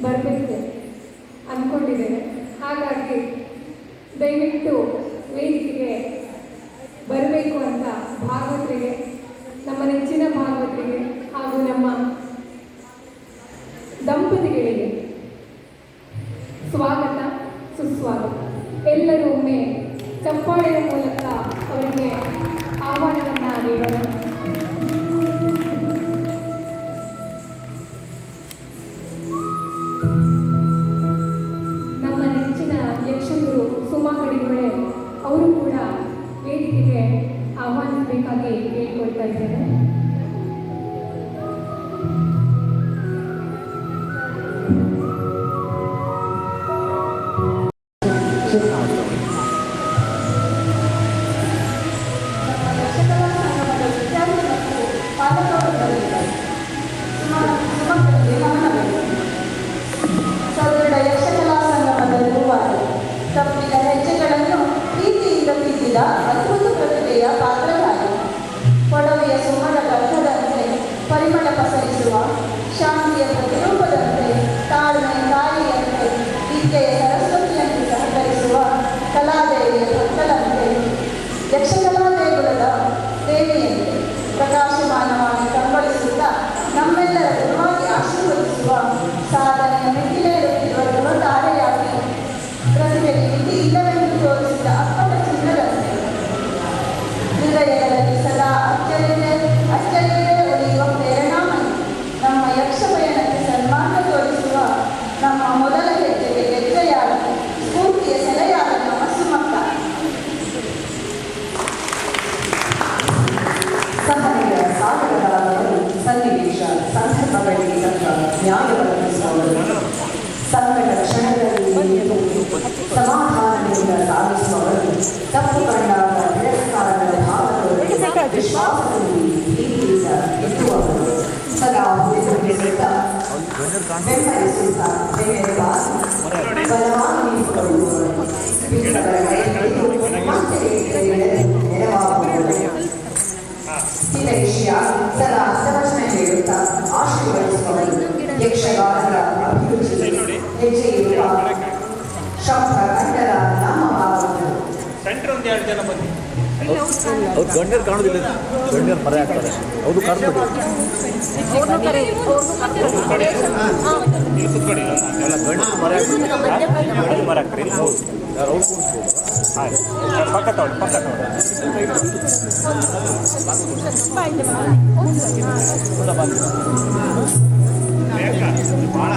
ಬರಬೇಕು ಅಂದ್ಕೊಂಡಿದ್ದೇವೆ. ಹಾಗಾಗಿ ದಯವಿಟ್ಟು ವೇದಿಕೆಗೆ ಬರಬೇಕು ಅಂತ ಭಾಗವತರಿಗೆ, ನಮ್ಮ ನೆಚ್ಚಿನ ಭಾಗವತರಿಗೆ ಹಾಗೂ ನಮ್ಮ ದಂಪತಿಗಳಿಗೆ ಸ್ವಾಗತ ಸುಸ್ವಾಗತ. ಎಲ್ಲರೂ ಒಮ್ಮೆ ಚಪ್ಪಾಳೆಯ ಮೂಲಕ ಅವರಿಗೆ ಆಹ್ವಾನವನ್ನು ನೀಡೋಣ. ನಮ್ಮ ನೆಚ್ಚಿನ ಯಕ್ಷಗುರು ಸುಮಾ ಗಡಿಗೊಡೆ ಅವರು ಕೂಡ ವೇದಿಕೆಗೆ ಆಹ್ವಾನಿಸಬೇಕಾಗಿ ಕೇಳಿಕೊಳ್ತಾ ಇದ್ದೇನೆ. ಸದೃಢ ಯಕ್ಷಕಲಾ ಸಂಗಮದ ಗುರುವಾರು ತಪ್ಪಿದ ಹೆಜ್ಜೆಗಳನ್ನು ಪ್ರೀತಿಯಿಂದ ತಿದ್ದಿದ ಅದ್ಭುತ ಪ್ರತಿಭೆಯ ಪಾತ್ರಧಾರಿ. ಕೊಡವೆಯ ಸುಮರ ಗಂಧದಂತೆ ಪರಿಮಳ ಪಸರಿಸುವ ಶಾಂತಿಯ ಪ್ರತಿರೂಪದಂತೆ, ತಾಳ್ಮೆಯ ತಾಯಿಯಂತೆ, ವಿದ್ಯೆಯ ಸರಸ್ವತಿಯಂತೆ ಸಹಕರಿಸುವ ಕಲಾದೇವಿಯ ಭಕ್ತರಂತೆ, ಯಕ್ಷಕಲಾ ದೇಗುಲದ ದೇವಿಯಂತೆ ಪ್ರಕಾಶಮಾನವಾಗಿ ಕಂಬಳಿಸುತ್ತಾ ನಮ್ಮೆಲ್ಲರ ಗುರುವಾಗಿ ಆಶೀರ್ವದಿಸುವ ಸಾಧನೆಯ ಮೆಟ್ಟಿಲೇರುತ್ತಿರುವ ಧ್ರುವ ತಾರೆಯಾಗಿ ಪ್ರತಿಭೆಗೆ ಮಿತಿ ಇಲ್ಲವೆಂದು ತೋರಿಸಿದ ಅಪ್ಪಟ ಚಿನ್ನದಂತೆ ಹೃದಯಗಳಲ್ಲಿ ಸದಾ ಅಚ್ಚರಿಯೇ ಒಲಿಯುವ ಪ್ರೇರಣಾಮಯಿ ನಮ್ಮ ಯಕ್ಷ ಪಯಣಕ್ಕೆ ಸನ್ಮಾನ ತೋರಿಸುವ ನಮ್ಮ ಮೊದಲ ಹೆಜ್ಜೆಗೆ ಹೆಜ್ಜೆಯಾದ ಸ್ಫೂರ್ತಿಯ ಸೆಲೆಯಾದ ನಮ್ಮ ಸುಮಕ್ಕ. ಸಹನೆಯ ಸಾಧಕರಾದವರು ಸನ್ನಿವೇಶ ಸಂದರ್ಭಗಳಿಗೆ ತಕ್ಕ ನ್ಯಾಯ ಒದಗಿಸುವವರು, ಸಂಕಟ ಕ್ಷಣದಲ್ಲಿ ನಿಂತು ಸಮಾಧಾನದಿಂದ ಸಾಗಿಸುವವರು, ಬೆಂಬಲಿಸುತ್ತಾ ಬೆನ್ನೆಲುಬಾಗಿ ಬಲವಾಗಿ ನಿಂತುಕೊಳ್ಳುವವರು ಬಿಟ್ಟವರ ಕೈಹಿಡಿದು ಮತ್ತೆ ನೆರವಾಗುವವರು. ಸ್ಥಿರ ವಿಷಯ ಸದಾ ಅರ್ಥವಚನ ಹೇಳುತ್ತಾ ಆಶೀರ್ವದಿಸುವವರು ಯಕ್ಷಗಾನದ ಅಭಿರುಚಿ ಹೆಜ್ಜೆ ಇರುವ ಶಬ್ದ ಕಂಡರ ನಮ್ಮ ಭಾವಗಳು. ಅವ್ರು ಗಂಡರು ಕಾಣೋದಿಲ್ಲ, ಗಂಡರು ಮರೆ ಆಗ್ತಾರೆ. ಅವರು ಕಾಣ್ಬೋದು. ಎಲ್ಲ ಗಂಡರು ಮರೆ ಆಗ್ತಾರೆ. ಯಾರು ಅವ್ರು ಕೂರಿಸ್ಬೋದು. ಪಕ್ಕ ತಗೊಳ್ಳಿ, ಪಕ್ಕ ಭಾಳ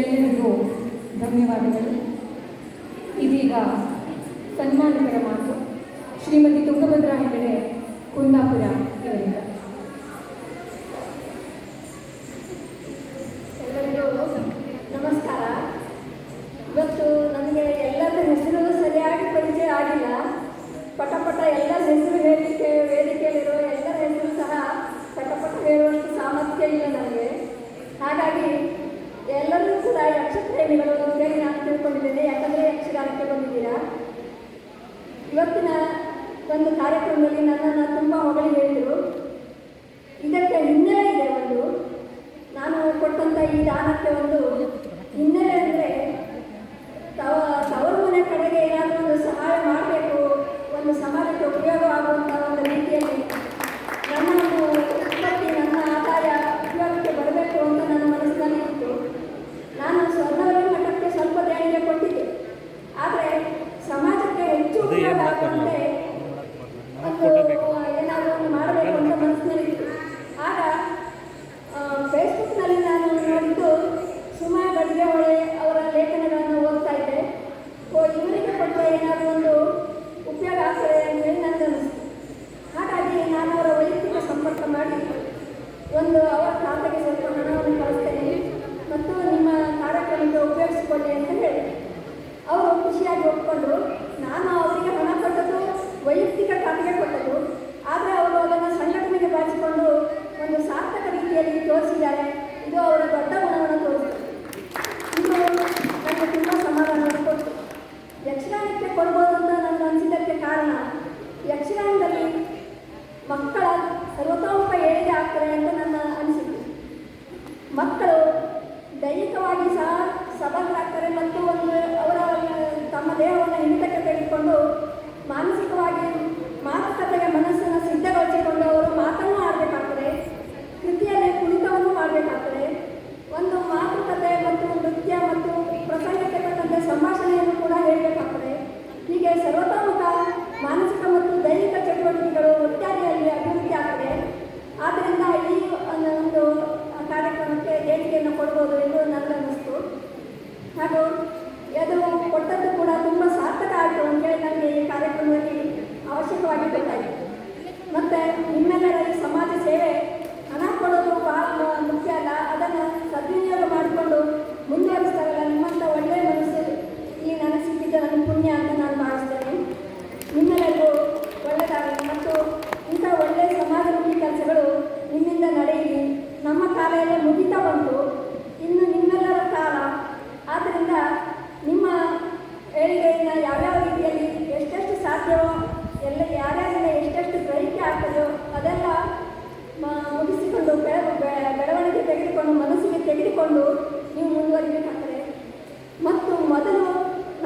ಎಲ್ಲರಿಗೂ ಧನ್ಯವಾದಗಳು. ಇದೀಗ ಸನ್ಮಾನಿತರ ಮಾತು ಶ್ರೀಮತಿ ತುಂಗಭದ್ರಾ ಹೆಗಡೆ ಕುಂದಾಪುರ ಇವರಿಂದ. ಎಲ್ಲರಿಗೂ ನಮಸ್ಕಾರ. ಇವತ್ತು ನನಗೆ ಎಲ್ಲರ ಹೆಸರು ಸರಿಯಾಗಿ ಪರಿಚಯ ಆಗಿಲ್ಲ. ಪಟ ಎಲ್ಲರ ಹೆಸರು ಹೇಳಲಿಕ್ಕೆ ವೇದಿಕೆಯಲ್ಲಿರೋ ಎಲ್ಲರ ಹೆಸರು ಸಹ ಪಟ ಹೇಳುವಷ್ಟು ಸಾಮರ್ಥ್ಯ ಇಲ್ಲ ನನಗೆ. ಹಾಗಾಗಿ ಎಲ್ಲರೂ ಕೂಡ ಯಕ್ಷಪ್ರೇಮಿಗಳು ಅಂತೇಳಿ ನಾನು ತಿಳ್ಕೊಂಡಿದ್ದೇನೆ. ಯಾಕಂದರೆ ಯಕ್ಷಗಾನಕ್ಕೆ ಬಂದಿದ್ದೀರಾ. ಇವತ್ತಿನ ಒಂದು ಕಾರ್ಯಕ್ರಮದಲ್ಲಿ ನನ್ನನ್ನು ತುಂಬ ಹೊಗಳಿ ಹೇಳಿದರು. ಇದಕ್ಕೆ ಹಿನ್ನೆಲೆ ಇದೆ. ಒಂದು ನಾನು ಕೊಟ್ಟಂಥ ಈ ದಾನಕ್ಕೆ ಒಂದು ಹಿನ್ನೆಲೆ ಅಂದರೆ ತವರು ಮನೆ ಕಡೆಗೆ ಏನಾದರೂ ಒಂದು ಸಹಾಯ ಮಾಡಬೇಕು, ಒಂದು ಸಮಾಜಕ್ಕೆ ಉಪಯೋಗ ಆಗುವಂಥ ಒಂದು ರೀತಿಯಲ್ಲಿ ನನ್ನ ಒಂದು ಉತ್ಪತ್ತಿ, ನನ್ನ ಆದಾಯ ಉಪಯೋಗಕ್ಕೆ ಬರಬೇಕು ಅಂತ ನನ್ನ ಮನಸ್ಸಿನಲ್ಲಿ ಇತ್ತು. ನಾನು ಸ್ವರ್ಣವಲ್ಲಿ ಮಠಕ್ಕೆ ಸ್ವಲ್ಪ ದೇಣಿಗೆ ಕೊಟ್ಟಿದ್ದೆ. ಆದರೆ ಸಮಾಜಕ್ಕೆ ಹೆಚ್ಚು ಉಪಯೋಗ ಆಗುವಂತೆ ಒಂದು ಏನಾದರೂ ಒಂದು ಮಾಡಬೇಕು ಅಂತ ಮನಸ್ಸಿನಲ್ಲಿ ಇತ್ತು. ಆಗ ಫೇಸ್ಬುಕ್ನಲ್ಲಿ ನಾನು ನೋಡಿದ್ದು ಸುಮಾ ಗಡಿಗೆಹೊಳೆ ಅವರ ಲೇಖನಗಳನ್ನು ಓದ್ತಾ ಇದ್ದೆ. ಇವರಿಗೆ ಕೊಟ್ಟರೆ ಏನಾದರೂ ಒಂದು ಉಪಯೋಗ ಆಗ್ತದೆ ಅಂತೇಳಿ ನನಗನ್ನಿಸ್ತು. ಹಾಗಾಗಿ ನಾನು ಅವರ ವೈಯಕ್ತಿಕ ಸಂಪರ್ಕ ಮಾಡಿ ಒಂದು ಅವರ ಖಾತೆಗೆ ಸ್ವಲ್ಪ ಹಣವನ್ನು ಕಳಿಸ್ತೇನೆ ಮತ್ತು ನಿಮ್ಮ ಕಾರ್ಯಕ್ರಮಕ್ಕೆ ಉಪಯೋಗಿಸಿಕೊಳ್ಳಿ ಅಂತ ಹೇಳಿದೆ. ಅವರು ಖುಷಿಯಾಗಿ ಒಪ್ಪಿಕೊಂಡ್ರು. ನಾನು ಅವರಿಗೆ ಹಣ ಕೊಟ್ಟದ್ದು ವೈಯಕ್ತಿಕ ಖಾತೆಗೆ ಕೊಟ್ಟದ್ದು. ಆದರೆ ಅವರು ಅದನ್ನು ಸಂಘಟನೆಗೆ ಬಳಸಿಕೊಂಡು ಒಂದು ಸಾರ್ಥಕ ರೀತಿಯಲ್ಲಿ ತೋರಿಸಿದ್ದಾರೆ. ಇದು ಅವರ ದೊಡ್ಡ ಗುಣವನ್ನು ತೋರಿಸಿದೆ. ಇದು ನನಗೆ ತುಂಬ ಸಮಾಧಾನವನ್ನು ಕೊಟ್ಟು ಯಕ್ಷಗಾನಕ್ಕೆ ಕೊಡ್ಬೋದು ಅಂತ ನನಗೆ ಅನಿಸಿದ್ದಕ್ಕೆ ಕಾರಣ, ಯಕ್ಷಗಾನದಲ್ಲಿ ಮಕ್ಕಳ ಸರ್ವತೋಮುಖ ಏಳಿಗೆ ಆಗ್ತಾರೆ ಅಂತ ನನ್ನ ಅನಿಸಿಕೆ. ಮಕ್ಕಳು ದೈಹಿಕವಾಗಿ ಸಹ ಸಬಲರಾಗ್ತಾರೆ ಮತ್ತು ಒಂದು ಅವರ ತಮ್ಮ ದೇಹವನ್ನು ಹಿಡಿತಕ್ಕೆ ತೆಗೆದುಕೊಂಡು ಮಾನಸಿಕವಾಗಿ ಮಾತುಕತೆಗೆ ಮನಸ್ಸನ್ನು ಸಿದ್ಧಗೊಳಿಸಿಕೊಂಡು ಅವರು ಮಾತನ್ನು ಆಡಬೇಕಾಗ್ತದೆ, ಕೃತಿಯಲ್ಲಿ ಕುಣಿತವನ್ನು ಮಾಡಬೇಕಾಗ್ತದೆ, ಒಂದು ಮಾತುಕತೆ ಮತ್ತು ನೃತ್ಯ ಮತ್ತು ಪ್ರಸಂಗಕ್ಕೆ ತಕ್ಕಂತೆ ಸಂಭಾಷಣೆಯನ್ನು ಕೂಡ ಹೇಳಬೇಕಾಗ್ತದೆ. ಹೀಗೆ ಸರ್ವತೋಮುಖ ಮಾನಸಿಕ ಮತ್ತು ದೈಹಿಕ ಚಟುವಟಿಕೆಗಳು ಒಟ್ಟಾರೆಯಲ್ಲಿ ಅಭಿವೃದ್ಧಿ ಆಗ್ತದೆ. ಆದ್ದರಿಂದ ಈ ಒಂದು ಕಾರ್ಯಕ್ರಮಕ್ಕೆ ದೇಣಿಗೆಯನ್ನು ಕೊಡ್ಬೋದು ಎಂದು ನನಗನ್ನಿಸ್ತು. ಹಾಗೂ ಅದು ಕೊಟ್ಟದ್ದು ಕೂಡ ತುಂಬ ಸಾರ್ಥಕ ಆಯಿತು ಅಂತೇಳಿ ನನಗೆ ಈ ಕಾರ್ಯಕ್ರಮದಲ್ಲಿ ಅವಶ್ಯಕವಾಗಿ ಗೊತ್ತಾಯಿತು. ಮತ್ತು ನಿಮ್ಮೆಲ್ಲರ ಈ ಸಮಾಜ ಸೇವೆ ಹಣ ಕೊಡೋದು ಭಾಳ ಮುಖ್ಯ ಅಲ್ಲ, ಅದನ್ನು ಸದ್ವಿನಿಯೋಗ ಮಾಡಿಕೊಂಡು ಮುಂದುವರಿಸ್ತಾರಲ್ಲ, ನಿಮ್ಮಂಥ ಒಳ್ಳೆಯ ಮನಸ್ಸು ಇಲ್ಲಿ ನನಗೆ ಸಿಕ್ಕಿದ್ದ ನನ್ನ ಪುಣ್ಯ ಅಂತ ನಾನು ಭಾವಿಸ್ತೇನೆ. ನಿಮ್ಮೆಲ್ಲರಿಗೂ ಒಳ್ಳೆಯದಾಗಲಿ ಮತ್ತು ಇಂಥ ಒಳ್ಳೆಯ ಸಮಾಜಮುಖಿ ಕೆಲಸಗಳು ನಿಮ್ಮಿಂದ ನಡೆಯಲಿ. ನಮ್ಮ ಕಾಲ ಎಲ್ಲ ಮುಗಿತಾ ಬಂತು, ಇನ್ನು ನಿಮ್ಮೆಲ್ಲರ ಕಾಲ. ಆದ್ದರಿಂದ ನಿಮ್ಮ ಏಳಿಗೆಯಿಂದ ಯಾವ್ಯಾವ ರೀತಿಯಲ್ಲಿ ಎಷ್ಟೆಷ್ಟು ಸಾಧ್ಯವೋ ಎಲ್ಲ ಯಾರ್ಯಾರಿಂದ ಎಷ್ಟೆಷ್ಟು ಗ್ರಹಿಕೆ ಆಗ್ತದೆಯೋ ಅದೆಲ್ಲ ಮುಗಿಸಿಕೊಂಡು ಬೆಳವಣಿಗೆ ತೆಗೆದುಕೊಂಡು ಮನಸ್ಸಿಗೆ ತೆಗೆದುಕೊಂಡು ನೀವು ಮುಂದುವರಿಬೇಕಾಗ್ತದೆ. ಮತ್ತು ಮೊದಲು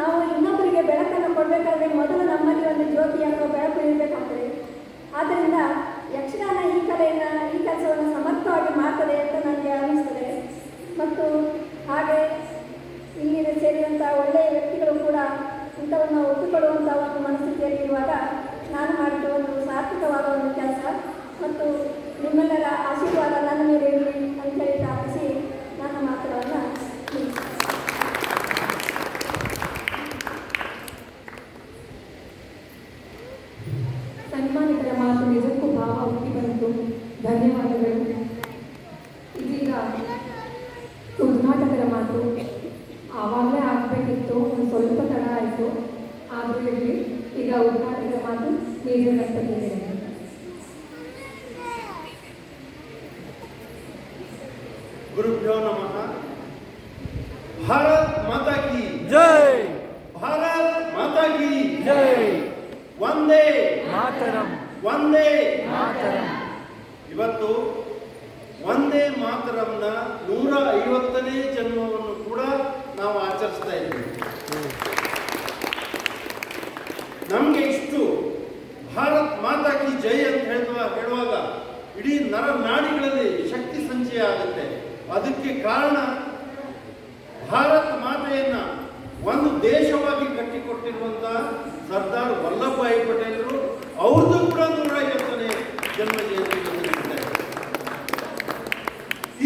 ನಾವು ಇನ್ನೊಬ್ಬರಿಗೆ ಬೆಳಕನ್ನು ಕೊಡಬೇಕಾದ್ರೆ ಮೊದಲು ನಮ್ಮಲ್ಲಿ ಒಂದು ಜ್ಯೋತಿ ಅಥವಾ ಬೆಳಕು ಇರಬೇಕಾಗ್ತದೆ. ಆದ್ದರಿಂದ ಯಕ್ಷಗಾನ ಈ ಸಂಘಟನೆಯನ್ನು ಈ ಕೆಲಸವನ್ನು ಸಮರ್ಥವಾಗಿ ಮಾಡ್ತದೆ ಅಂತ ನನಗೆ ಅನ್ನಿಸ್ತದೆ. ಮತ್ತು ಹಾಗೆ ಇಲ್ಲಿ ಸೇರಿದಂಥ ಒಳ್ಳೆಯ ವ್ಯಕ್ತಿಗಳು ಕೂಡ ಇಂಥವನ್ನು ಒಪ್ಪಿಕೊಳ್ಳುವಂಥ ಒಂದು ಮನಸ್ಥಿತಿಯಲ್ಲಿರುವಾಗ ನಾನು ಮಾಡಿದ ಒಂದು ಸಾರ್ಥಕವಾದ ಒಂದು ಕೆಲಸ ಮತ್ತು ನಿಮ್ಮೆಲ್ಲರ ಆಶೀರ್ವಾದ ನನ್ನ ಮೇಲೆ ಇರಲಿ ಅಂತೇಳಿ ಪ್ರಾರ್ಥಿಸಿ ನನ್ನ ಮಾತುಗಳನ್ನು ಮುಗಿಸ್ತೇನೆ. ಸನ್ಮಾನಿತರ ಮಾತು ನಿಜಕ್ಕೂ ಭಾವ ಹುಟ್ಟಿ ಬಂತು. ಧನ್ಯವಾದಗಳು. ಇದೀಗ ಉದ್ಘಾಟಕರ ಮಾತು ಆವಾಗಲೇ ಆಗಬೇಕಿತ್ತು, ಒಂದು ಸ್ವಲ್ಪ ತಡ ಆಯಿತು. ಆದರೂ ಇರಲಿ, ಈಗ ಉದ್ಘಾಟಕರ ಮಾತು ಮೇಜರ್ ಗಣಪತಿ ಹೇಳಿದೆ. ಗುರುಭ್ಯೋ ನಮಃ. ಭಾರತ್ ಮಾತಾ ಕಿ ಜೈ. ಭಾರತ್ ಮಾತಾ ಕಿ ಜೈ. ವಂದೇ ಮಾತರಂ. ವಂದೇ ಮಾತರಂ. ಇವತ್ತು ವಂದೇ ಮಾತರಂನ 150ನೇ ಜನ್ಮವನ್ನು ಕೂಡ ನಾವು ಆಚರಿಸ್ತಾ ಇದ್ದೀವಿ. ನಮಗೆ ಇಷ್ಟು ಭಾರತ್ ಮಾತಾ ಕಿ ಜೈ ಅಂತ ಹೇಳುವಾಗ ಇಡೀ ನರನಾಡಿಗಳಲ್ಲಿ ಶಕ್ತಿ ಸಂಚಯ ಆಗುತ್ತೆ. ಅದಕ್ಕೆ ಕಾರಣ ಭಾರತ ಮಾತೆಯನ್ನ ಒಂದು ದೇಶವಾಗಿ ಕಟ್ಟಿಕೊಟ್ಟಿರುವಂತಹ ಸರ್ದಾರ್ ವಲ್ಲಭಭಾಯಿ ಪಟೇಲರು. ಅವ್ರದ್ದು ಕೂಡ 150ನೇ ಜನ್ಮ ಜಯಂತಿ ಬಂದಿದ್ದಾರೆ.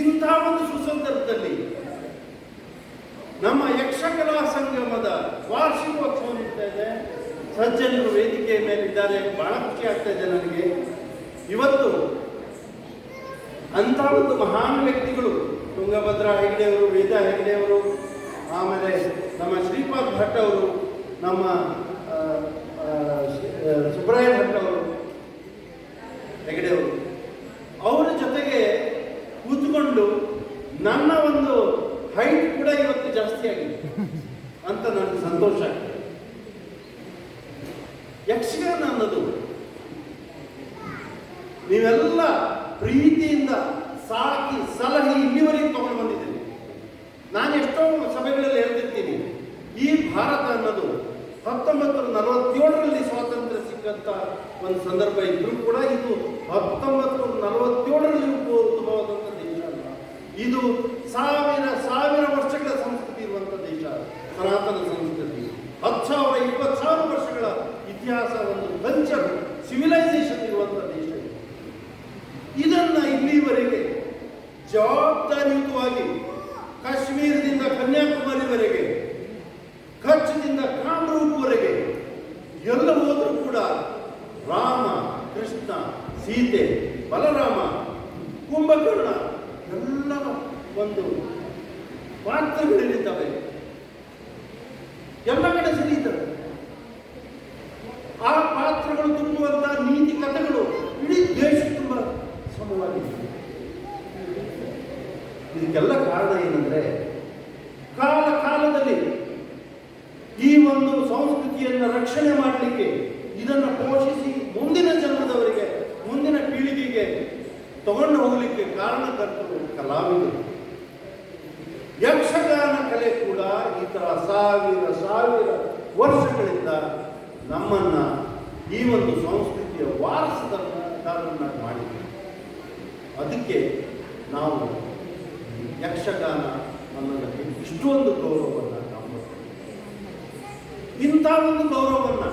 ಇಂಥ ಒಂದು ಸುಸಂದರ್ಭದಲ್ಲಿ ನಮ್ಮ ಯಕ್ಷಕಲಾ ಸಂಗಮದ ವಾರ್ಷಿಕೋತ್ಸವ ನಡೀತಾ ಇದೆ. ಸಜ್ಜನರು ವೇದಿಕೆಯ ಮೇಲಿದ್ದಾರೆ. ಬಹಳ ಖುಷಿ ಆಗ್ತಾ ಇದೆ ನನಗೆ. ಇವತ್ತು ಅಂಥ ಒಂದು ಮಹಾನ್ ವ್ಯಕ್ತಿಗಳು, ತುಂಗಭದ್ರಾ ಹೆಗ್ಡೆ ಅವರು, ವೇದಾ ಹೆಗ್ಡೆ ಅವರು, ಆಮೇಲೆ ನಮ್ಮ ಶ್ರೀಪಾದ್ ಭಟ್ ಅವರು, ನಮ್ಮ ಸುಬ್ರಾಯ ಭಟ್ ಅವರು, ಹೆಗ್ಡೆ ಅವರು, ಅವರ ಜೊತೆಗೆ ಕೂತ್ಕೊಂಡು ನನ್ನ ಒಂದು ಹೈಟ್ ಕೂಡ ಇವತ್ತು ಜಾಸ್ತಿ ಆಗಿದೆ ಅಂತ ನನಗೆ ಸಂತೋಷ ಆಗ್ತದೆ. ಯಕ್ಷಗಾನ ಅನ್ನೋದು ನೀವೆಲ್ಲ ಪ್ರೀತಿಯಿಂದ ಸಾಕಿ ಸಲಹಿ ಇಲ್ಲಿವರೆಗೆ ತಗೊಂಡು ಬಂದಿದ್ದೀನಿ. ನಾನು ಎಷ್ಟೋ ಸಭೆಗಳಲ್ಲಿ ಹೇಳ್ತಿರ್ತೀನಿ, ಈ ಭಾರತ ಅನ್ನೋದು 1947ರಲ್ಲಿ ಸ್ವಾತಂತ್ರ್ಯ ಸಿಕ್ಕಂತ ಒಂದು ಸಂದರ್ಭ ಇದ್ರೂ ಕೂಡ ಇದು 1947ರಲ್ಲಿ ಉದ್ಭವವಾದಂಥ ದೇಶ ಅಲ್ಲ. ಇದು ಸಾವಿರ ವರ್ಷಗಳ ಸಂಸ್ಕೃತಿ ಇರುವಂಥ ದೇಶ, ಸನಾತನ ಸಂಸ್ಕೃತಿ. 10,000 20,000 ವರ್ಷಗಳ ಇತಿಹಾಸ, ಒಂದು ಕಲ್ಚರ್, ಸಿವಿಲೈಸೇಷನ್ ಇರುವಂಥ ದೇಶ. ಇದನ್ನ ಇಲ್ಲಿವರೆಗೆ ಜವಾಬ್ದಾರಿಯುತವಾಗಿ ಕಾಶ್ಮೀರದಿಂದ ಕನ್ಯಾಕುಮಾರಿವರೆಗೆ, ಕಚ್ದಿಂದ ಕಾಮ್ರೂಪ್ವರೆಗೆ ಎಲ್ಲ ಹೋದರೂ ಕೂಡ ರಾಮ, ಕೃಷ್ಣ, ಸೀತೆ, ಬಲರಾಮ, ಕುಂಭಕರ್ಣ ಎಲ್ಲ ಒಂದು ಪಾತ್ರಗಳಿರ್ತವೆ. ಎಲ್ಲ ಕಡೆ ಸರಿಯಿದ್ದಾರೆ. ಆ ಪಾತ್ರಗಳು ತುಂಬುವಂತ ನೀತಿ ಕಥೆಗಳು ಇಡೀ ದೇಶ ತುಂಬ ಸಮವಾಗಿದೆ. ಇದಕ್ಕೆಲ್ಲ ಕಾರಣ ಏನಂದ್ರೆ, ಕಾಲದಲ್ಲಿ ಈ ಒಂದು ಸಂಸ್ಕೃತಿಯನ್ನು ರಕ್ಷಣೆ ಮಾಡಲಿಕ್ಕೆ, ಇದನ್ನು ಪೋಷಿಸಿ ಮುಂದಿನ ಜನ್ಮದವರಿಗೆ, ಮುಂದಿನ ಪೀಳಿಗೆಗೆ ತಗೊಂಡು ಹೋಗಲಿಕ್ಕೆ ಕಾರಣಕರ್ತರು ಕಲಾವಿದರು. ಯಕ್ಷಗಾನ ಕಲೆ ಕೂಡ ಈ ತರ ಸಾವಿರ ವರ್ಷಗಳಿಂದ ನಮ್ಮನ್ನ ಈ ಒಂದು ಸಂಸ್ಕೃತಿಯ ವಾರಸುದಾರರನ್ನಾಗಿ ಮಾಡಿದೆ. ಅದಕ್ಕೆ ನಾವು ಯಕ್ಷಗಾನ ಅನ್ನೋದಕ್ಕೆ ಇಷ್ಟೊಂದು ಗೌರವವನ್ನು ನಾವು ಕೊಡ್ತೇವೆ. ಇಂಥ ಒಂದು ಗೌರವವನ್ನು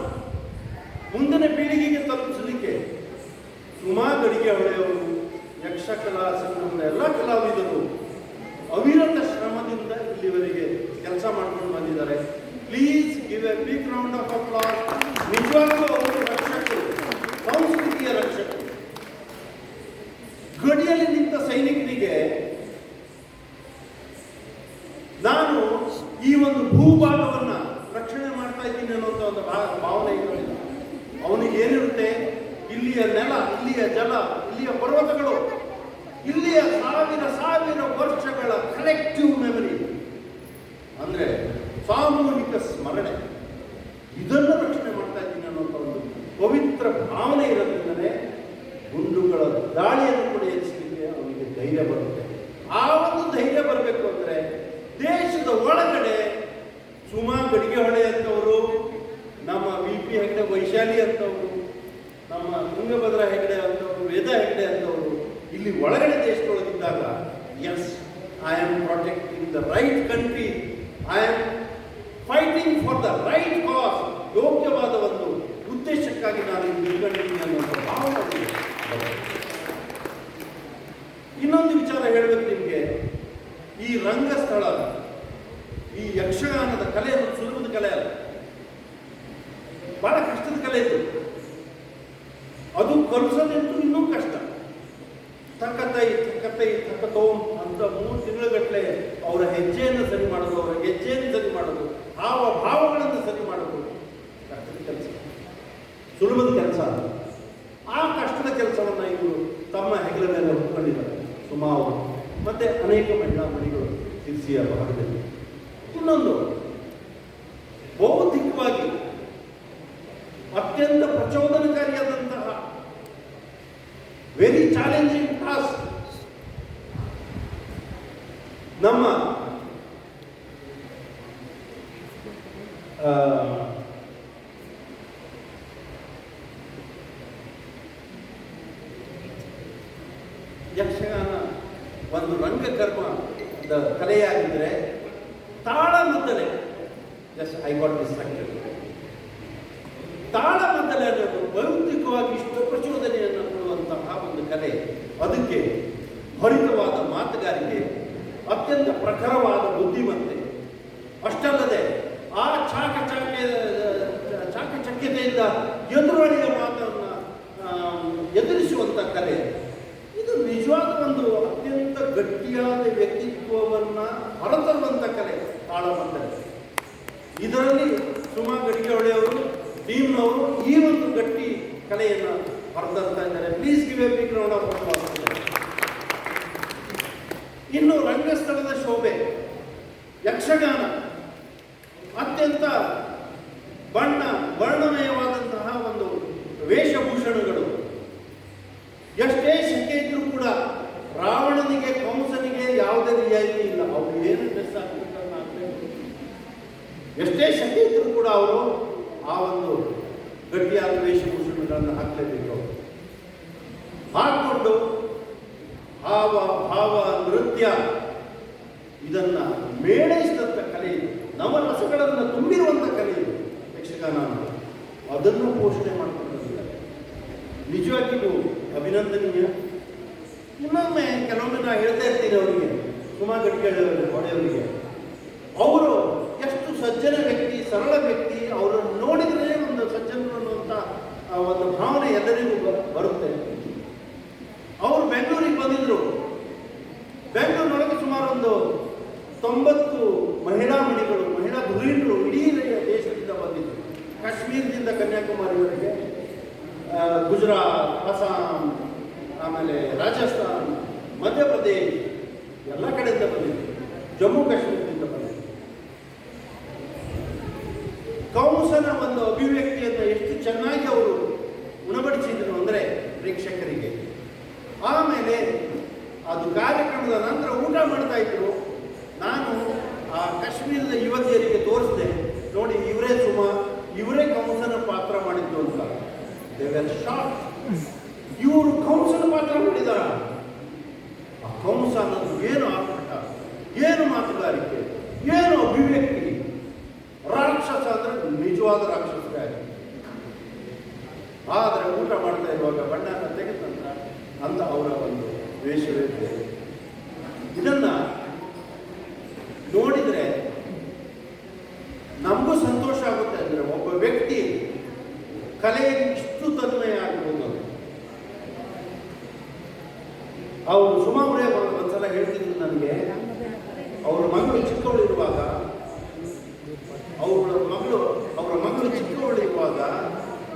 ಮುಂದಿನ ಪೀಳಿಗೆಗೆ ತಲುಪಿಸಲಿಕ್ಕೆ ಸುಮಾ ಗಡಿಗೆ ಹೊಳೆಯವರು, ಯಕ್ಷಕಲಾ ಸಂಘದ ಎಲ್ಲ ಕಲಾವಿದರು ಅವಿರತ ಶ್ರಮದಿಂದ ಇಲ್ಲಿವರೆಗೆ ಕೆಲಸ ಮಾಡ್ಕೊಂಡು ಬಂದಿದ್ದಾರೆ. Please give a big round of applause. ನಿಜವಾಗ್ಲೂ ಅವರು ರಕ್ಷಕರು, ಸಂಸ್ಕೃತಿಯ ರಕ್ಷಕರು. ಗಡಿಯಲ್ಲಿ ನಿಂತ ಸೈನಿಕನಿಗೆ ನಾನು ಈ ಒಂದು ಭೂಭಾಗವನ್ನ ರಕ್ಷಣೆ ಮಾಡ್ತಾ ಇದ್ದೀನಿ ಅನ್ನೋಂಥ ಒಂದು ಭಾವನೆ ಇರೋದಿಲ್ಲ. ಅವನಿಗೆ ಏನಿರುತ್ತೆ, ಇಲ್ಲಿಯ ನೆಲ, ಇಲ್ಲಿಯ ಜಲ, ಇಲ್ಲಿಯ ಪರ್ವತಗಳು, ಇಲ್ಲಿಯ ಸಾವಿರ ವರ್ಷಗಳ ಕಲೆಕ್ಟಿವ್ ಮೆಮರಿ, ಅಂದ್ರೆ ಸಾಮೂಹಿಕ ಸ್ಮರಣೆ, ಇದನ್ನು ರಕ್ಷಣೆ ಮಾಡ್ತಾ ಇದ್ದೀನಿ ಅನ್ನೋಂಥ ಒಂದು ಪವಿತ್ರ ಭಾವನೆ ಇರೋದ್ರಿಂದಲೇ ಗುಂಡುಗಳ ದಾಳಿಯನ್ನು ಕೂಡ ಎದುರಿಸಲಿಕ್ಕೆ ಅವನಿಗೆ ಧೈರ್ಯ ಬರುತ್ತೆ. ಆ ಒಂದು ಧೈರ್ಯ ಬರಬೇಕು ಅಂದರೆ ದೇಶದ ಒಳಗಡೆ ಸುಮಾ ಗಡಿಗೆ ಹೊಳೆ ಅಂತವರು, ನಮ್ಮ VP ಹೆಗ್ಡೆ ವೈಶಾಲಿ ಅಂತವರು, ನಮ್ಮ ತುಂಗಭದ್ರಾ ಹೆಗ್ಡೆ ಅಂತವರು, ವೇದಾ ಹೆಗ್ಡೆ ಅಂತವರು, ಇಲ್ಲಿ ಒಳಗಡೆ ದೇಶದೊಳಗಿದ್ದಾಗ yes I am protecting the right country, I am fighting for the right cause, ಯೋಗ್ಯವಾದ ಒಂದು ಉದ್ದೇಶಕ್ಕಾಗಿ ನಾನು ಇಲ್ಲಿ ನಿಲ್ಕೊಂಡಿದ್ದೀನಿ ಅನ್ನುವಂಥ ಭಾವನೆ. ಇನ್ನೊಂದು ವಿಚಾರ ಹೇಳಬೇಕು ನಿಮಗೆ, ಈ ರಂಗಸ್ಥಳ, ಈ ಯಕ್ಷಗಾನದ ಕಲೆ ಅನ್ನೋದು ಸುಲಭದ ಕಲೆ ಅಲ್ಲ, ಬಹಳ ಕಷ್ಟದ ಕಲೆ ಇದು. ಅದು ಕಲಿಸೋದಂತೂ ಇನ್ನೂ ಕಷ್ಟ. ತಕ್ಕತೋಂ ಅಂತ 3 ತಿಂಗಳುಗಟ್ಟಲೆ ಅವರ ಹೆಜ್ಜೆಯನ್ನು ಸರಿ ಮಾಡೋದು, ಅವರ ಗೆಜ್ಜೆಯನ್ನು ಸರಿ ಮಾಡೋದು, ಭಾವಗಳನ್ನು ಸರಿ ಮಾಡೋದು ಕಷ್ಟದ ಕೆಲಸ, ಸುಲಭದ ಕೆಲಸ ಅಲ್ಲ. ಆ ಕಷ್ಟದ ಕೆಲಸವನ್ನು ಇವರು ತಮ್ಮ ಹೆಗಲ ಮೇಲೆ ಹೊತ್ಕೊಂಡಿದ್ದಾರೆ ಸುಮಾ ಅವರು, ಮತ್ತೆ ಅನೇಕ ಮಹಿಳಾ ಮಣಿಗಳು ಶಿರ್ಸಿಯ ಭಾಗದಲ್ಲಿ. ಇನ್ನೊಂದು, ಬೌದ್ಧಿಕವಾಗಿ ಅತ್ಯಂತ ಪ್ರಚೋದನಕಾರಿಯಾದಂತಹ ವೆರಿ ಚಾಲೆಂಜಿಂಗ್ ಟಾಸ್ಕ್ ನಮ್ಮ ಯಕ್ಷಗಾನ ಒಂದು ರಂಗಕರ್ಮದ ಕಲೆಯಾಗಿದ್ದರೆ Talamaddale, just I got distracted. Talamaddale ಅನ್ನೋದು ಬೌದ್ಧಿಕವಾಗಿ ಇಷ್ಟು ಪ್ರಚೋದನೆಯನ್ನು ಕೊಡುವಂತಹ ಒಂದು ಕಲೆ. ಅದಕ್ಕೆ ಭರಿತವಾದ ಮಾತುಗಾರಿಕೆ, ಅತ್ಯಂತ ಪ್ರಖರವಾದ ಬುದ್ಧಿಮತ್ತೆ, ಅಷ್ಟಲ್ಲದೆ ಆ ಚಾಕಚಕ್ಯತೆಯಿಂದ ಎದುರಾಳಿಯ ಮಾತನ್ನು ಎದುರಿಸುವಂಥ ಕಲೆ. ಇದು ನಿಜವಾದ ಒಂದು ಅತ್ಯಂತ ಗಟ್ಟಿಯಾದ ವ್ಯಕ್ತಿತ್ವವನ್ನು ಹೊರತರುವಂಥ ಕಲೆ ತಾಳಮದ್ದಲೆ. ಇದರಲ್ಲಿ ಸುಮಾ ಗಡಿಗೆಹೊಳೆಯವರು, ಟೀಮ್ನವರು ಈ ಒಂದು ಗಟ್ಟಿ ಕಲೆಯನ್ನು ಹೊರತರ್ತಾ ಇದ್ದಾರೆ. Please give a big round of applause. ಇನ್ನು ರಂಗಸ್ಥಳದ ಶೋಭೆ, ಯಕ್ಷಗಾನ ಅತ್ಯಂತ ವರ್ಣಮಯವಾದಂತಹ ಒಂದು ವೇಷಭೂಷಣಗಳು. ಎಷ್ಟೇ ಶಕೆ ಇದ್ರೂ ಕೂಡ ರಾವಣನಿಗೆ, ಕಂಸನಿಗೆ ಯಾವುದೇ ರಿಯಾಯಿತಿ ಇಲ್ಲ. ಅವರು ಏನು ಡ್ರೆಸ್ ಹಾಕ್ಬಿಟ್ಟನ್ನ ಹಾಕಬೇಕು, ಎಷ್ಟೇ ಶಕೆ ಇದ್ರೂ ಕೂಡ ಅವರು ಆ ಒಂದು ಗಟ್ಟಿಯಾದ ವೇಷಭೂಷಣಗಳನ್ನು ಹಾಕಲೇಬೇಕು. ಹಾಕ್ಕೊಂಡು ಭಾವ ನೃತ್ಯ ಇದನ್ನು ಮೇಳೈಸಿದಂಥ ಕಲೆ ಇದು, ನವರಸಗಳನ್ನು ತುಂಬಿರುವಂಥ ಕಲೆ ಇದು ಯಕ್ಷಗಾನ. ಅದನ್ನು ಪೋಷಣೆ ಮಾಡಿಕೊಂಡಿದ್ದಾರೆ. ನಿಜವಾಗಿಯೂ ಅಭಿನಂದನೀಯ. ಇನ್ನೊಮ್ಮೆ ಕೆಲವೊಮ್ಮೆ ನಾನು ಹೇಳ್ತಾ ಇರ್ತೀನಿ ಅವರಿಗೆ, ಸುಮಾ ಗಡಿಗೆಹೊಳೆಯವರಿಗೆ, ಅವರು ಎಷ್ಟು ಸಜ್ಜನ ವ್ಯಕ್ತಿ, ಸರಳ ವ್ಯಕ್ತಿ. ಅವರನ್ನು ನೋಡಿದರೆ ಒಂದು ಸಜ್ಜನರು ಅನ್ನುವಂಥ ಒಂದು ಭಾವನೆ ಎಲ್ಲರಿಗೂ ಬರುತ್ತೆ. ಅವರು ಬೆಂಗಳೂರಿಗೆ ಬಂದಿದ್ರು. ಬೆಂಗಳೂರಿನೊಳಗೆ ಸುಮಾರು ಒಂದು 90 ಮಹಿಳಾ ಮಣಿಗಳು, ಮಹಿಳಾ ಧುರೀಣರು ಇಡೀ ದೇಶದಿಂದ ಬಂದಿದ್ರು. ಕಾಶ್ಮೀರದಿಂದ ಕನ್ಯಾಕುಮಾರಿವರೆಗೆ, ಗುಜರಾತ್, ಅಸ್ಸಾಂ, ಆಮೇಲೆ ರಾಜಸ್ಥಾನ್, ಮಧ್ಯಪ್ರದೇಶ್ ಎಲ್ಲ ಕಡೆಯಿಂದ ಬಂದಿದ್ರು. ಜಮ್ಮು ಕಾಶ್ಮೀರದಿಂದ ಬಂದಿದ್ರು. ಕಂಸನ ಒಂದು ಅಭಿವ್ಯಕ್ತಿಯನ್ನು ಎಷ್ಟು ಚೆನ್ನಾಗಿ ಅವರು ಉಣಬಡಿಸಿದ್ರು ಅಂದರೆ ಪ್ರೇಕ್ಷಕರಿಗೆ. ಆಮೇಲೆ ಅದು ಕಾರ್ಯಕ್ರಮದ ನಂತರ ಊಟ ಮಾಡ್ತಾ ಇದ್ರು. ನಾನು ಆ ಕಾಶ್ಮೀರದ ಯುವತಿಯರಿಗೆ ತೋರಿಸಿದೆ, ನೋಡಿ ಇವರೇ ಸುಮಾ, ಇವರೇ ಕಂಸನ ಪಾತ್ರ ಮಾಡಿದ್ದು ಅಂತ. They were shock. ಇವರು ಕಂಸನ ಪಾತ್ರ ಮಾಡಿದಾರ? ಆ ಕಂಸ ಅನ್ನೋದು ಏನು ಆರ್ಭಟ, ಏನು ಮಾತುಗಾರಿಕೆ, ಏನು ಅಭಿವ್ಯಕ್ತಿ. ರಾಕ್ಷಸ ಅಂದ್ರೆ ನಿಜವಾದ ರಾಕ್ಷಸರೇ ಆಗಿದೆ. ಆದರೆ ಊಟ ಮಾಡ್ತಾ ಇರುವಾಗ ಬಣ್ಣನ ತೆಗೆದ ನಂತರ ಅಂತ ಅವರ ಒಂದು ವೇಷವೇ ಬೇರೆ. ಇದನ್ನ ನೋಡಿದರೆ ನಮಗೂ ಸಂತೋಷ ಆಗುತ್ತೆ. ಅಂದರೆ ಒಬ್ಬ ವ್ಯಕ್ತಿ ಕಲೆಯಲ್ಲಿ ಇಷ್ಟು ತನ್ಮಯ ಆಗ್ಬೋದು. ಅವರು ಸುಮಾರೇ ಒಂದ್ಸಲ ಹೇಳ್ತಿದ್ರು ನನಗೆ, ಅವರ ಮಗಳು ಚಿಕ್ಕವಳಿರುವಾಗ, ಅವರ ಮಗಳು ಚಿಕ್ಕವಳಿರುವಾಗ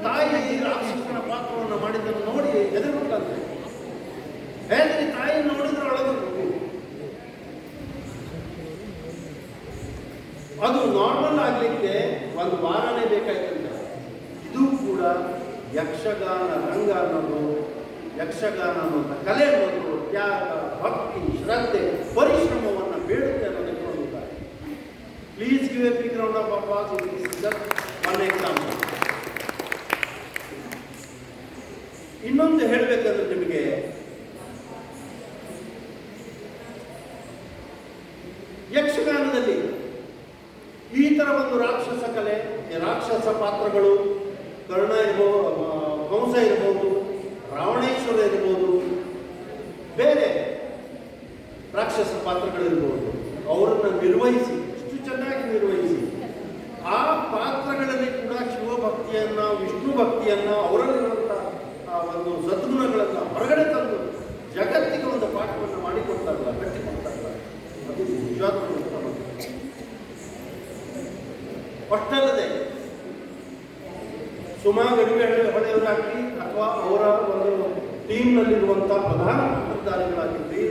ತಾಯಿ ರಾಕ್ಷಸನ ಪಾತ್ರವನ್ನು ಮಾಡಿದ್ದನ್ನು ನೋಡಿ ಹೆದರ್ಬಿಟ್ಟಂತೆ. ಹೇಗೆ ತಾಯಿ ನೋಡಿದ್ರೆ ಅಳದು. ಅದು ನಾರ್ಮಲ್ ಆಗಲಿಕ್ಕೆ 1 ವಾರನೇ ಬೇಕಾಯ್ತಂತೆ. ಇದು ಕೂಡ ಯಕ್ಷಗಾನ ರಂಗ ಅನ್ನೋದು, ಯಕ್ಷಗಾನ ಅನ್ನೋದು ಕಲೆ ಅನ್ನೋದು ತ್ಯಾಗ, ಭಕ್ತಿ, ಶ್ರದ್ಧೆ, ಪರಿಶ್ರಮವನ್ನು ಬೇಡುತ್ತೆ ಅನ್ನೋದಕ್ಕೆ ಒಂದು ಉದಾಹರಣೆ. Please give a big round of applause. This is just one example. ಇನ್ನೊಂದು ಹೇಳಬೇಕಂದ್ರೆ ನಿಮಗೆ, ಪಾತ್ರಗಳು ಕರ್ಣ ಇರ್ಬೋದು, ಕಂಸ ಇರ್ಬೋದು, ರಾವಣೇಶ್ವರ ಇರ್ಬೋದು, ಬೇರೆ ರಾಕ್ಷಸ ಪಾತ್ರಗಳಿರ್ಬೋದು, ಅವರನ್ನು ನಿರ್ವಹಿಸಿ ಇಷ್ಟು ಚೆನ್ನಾಗಿ ನಿರ್ವಹಿಸಿ ಆ ಪಾತ್ರಗಳಲ್ಲಿ ಕೂಡ ಶಿವಭಕ್ತಿಯನ್ನು, ವಿಷ್ಣು ಭಕ್ತಿಯನ್ನು, ಅವರಲ್ಲಿರುವಂಥ ಒಂದು ಸದ್ಗುಣಗಳನ್ನು ಹೊರಗಡೆ ತಂದು ಜಗತ್ತಿಗೆ ಒಂದು ಪಾಠವನ್ನು ಮಾಡಿಕೊಡ್ತಾರಲ್ಲ, ಕಟ್ಟಿಕೊಡ್ತಾರಲ್ಲ, ಅದು ನಿಜವಾದ ಉತ್ತಮ. ಅಷ್ಟಲ್ಲದೆ ಸುಮಾ ಗಡಿಗೆ ಹೊಳೆಯವರಾಗಲಿ ಅಥವಾ ಅವರ ಒಂದು ಟೀಮ್ನಲ್ಲಿರುವಂಥ ಪ್ರಧಾನ ಪಾತ್ರಧಾರಿಗಳಾಗಿರಲಿ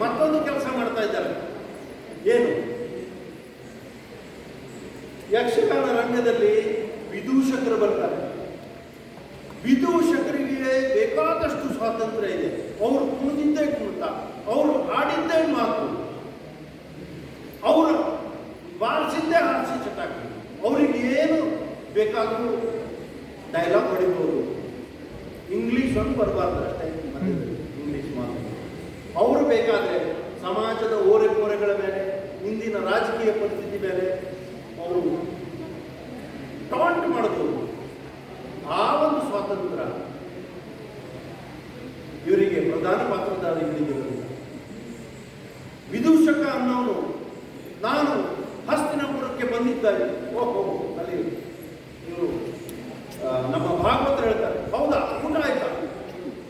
ಮತ್ತೊಂದು ಕೆಲಸ ಮಾಡ್ತಾ ಇದ್ದಾರೆ. ಏನು? ಯಕ್ಷಗಾನ ರಂಗದಲ್ಲಿ ವಿದೂಷಕರು ಬರ್ತಾರೆ. ವಿದೂಷಕರಿಗೆ ಬೇಕಾದಷ್ಟು ಸ್ವಾತಂತ್ರ್ಯ ಇದೆ. ಅವರು ಕುಣಿದಿದ್ದೇ ಕುಣಿತ, ಅವರು ಆಡಿದ್ದೇ ಮಾತು, ಅವರು ಬಾರಿಸಿದ್ದೇ ಹಾಸ್ಯ ಚಟಾಕಿ, ಅವರಿಗೆ ಏನು ಬೇಕಾದರೂ ಡೈಲಾಗ್ ಹೊಡಿಬೋದು. ಇಂಗ್ಲೀಷ್ ಒಂದು ಬರಬಾರ್ದು ಅಷ್ಟೇ, ಮಧ್ಯದಲ್ಲಿ ಇಂಗ್ಲೀಷ್ ಮಾತು. ಅವರು ಬೇಕಾದರೆ ಸಮಾಜದ ಓರೆಕೋರೆಗಳ ಮೇಲೆ, ಇಂದಿನ ರಾಜಕೀಯ ಪರಿಸ್ಥಿತಿ ಮೇಲೆ ಅವರು ಟಾಂಟ್ ಮಾಡಬಹುದು. ಆ ಒಂದು ಸ್ವಾತಂತ್ರ್ಯ ಇವರಿಗೆ ಪ್ರಧಾನ ಪಾತ್ರಧಾರಿಗಳಿಗೆ ಇರಲಿಲ್ಲ. ವಿದೂಷಕ ಅನ್ನೋನು ನಾನು ಹಸ್ತಿನಾಪುರಕ್ಕೆ ಬಂದಿದ್ದಾರೆ, ಓಹೋ ಅಲ್ಲಿ ಇವರು ನಮ್ಮ ಭಾಗವತರು ಹೇಳ್ತಾರೆ, ಹೌದಾ ಊಟ ಆಯ್ತಾ,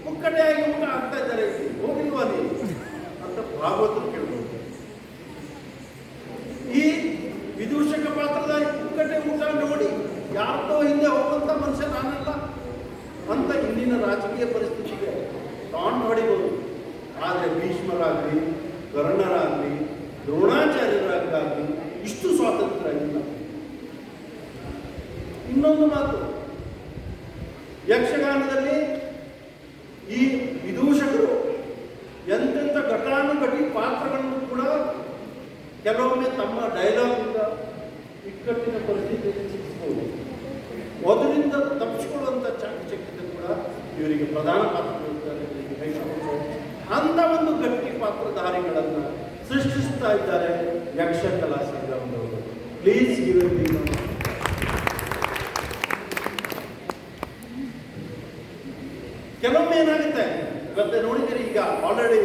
ಮುಕ್ಕಟೆಯಾಗಿ ಊಟ ಆಗ್ತಾ ಇದ್ದಾರೆ, ಹೋಗಿಲ್ವಾ ನೀವು ಅಂತ ಭಾಗವತರು ಕೇಳ್ಬೋದು. ಈ ವಿದೂಷಕ ಪಾತ್ರಧಾರಿ ಮುಕ್ಕಟೆ ಊಟ ನೋಡಿ ಯಾರ್ದೋ ಹಿಂದೆ ಹೋಗುವಂಥ ಮನುಷ್ಯ ನಾನಲ್ಲ ಅಂತ ಇಂದಿನ ರಾಜಕೀಯ ಪರಿಸ್ಥಿತಿಗೆ ಟಾಂಟ್ ಹೊಡಿಬೋದು. ಆದರೆ ಭೀಷ್ಮರಾಗಲಿ, ಕರ್ಣರಾಗಲಿ, ದ್ರೋಣಾಚಾರ್ಯರಾಗಲಿ ಇಷ್ಟು ಸ್ವಾತಂತ್ರ್ಯ ಇಲ್ಲ. ಇನ್ನೊಂದು ಮಾತು, ಯಕ್ಷಗಾನದಲ್ಲಿ ಈ ವಿದೂಷಕರು ಎಂತೆಂಥ ಘಟಾನುಘಟಿ ಪಾತ್ರಗಳನ್ನು ಕೂಡ ಕೆಲವೊಮ್ಮೆ ತಮ್ಮ ಡೈಲಾಗ್ನಿಂದ ಇಕ್ಕಟ್ಟಿನ ಪರಿಸ್ಥಿತಿಯಲ್ಲಿ ಸಿಕ್ಕಿಸಬಹುದು. ಅದರಿಂದ ತಪ್ಪಿಸಿಕೊಳ್ಳುವಂಥ ಚಾಕಚಕ್ಯತೆ ಕೂಡ ಇವರಿಗೆ ಪ್ರಧಾನ ಪಾತ್ರಗಳಿಗೆ ಕೈಗೊಳ್ಳುವುದು. ಅಂಥ ಒಂದು ಗಟ್ಟಿ ಪಾತ್ರಧಾರಿಗಳನ್ನು ಸೃಷ್ಟಿಸ್ತಾ ಇದ್ದಾರೆ ಯಕ್ಷಕಲಾ ಸಂಗ್ರಾಮದವರು. ಪ್ಲೀಸ್ ಇವರಿಗೆ ಕೆಲವೊಮ್ಮೆ ಏನಾಗುತ್ತೆ ಇವತ್ತೆ ನೋಡಿದರೆ, ಈಗ ಆಲ್ರೆಡಿ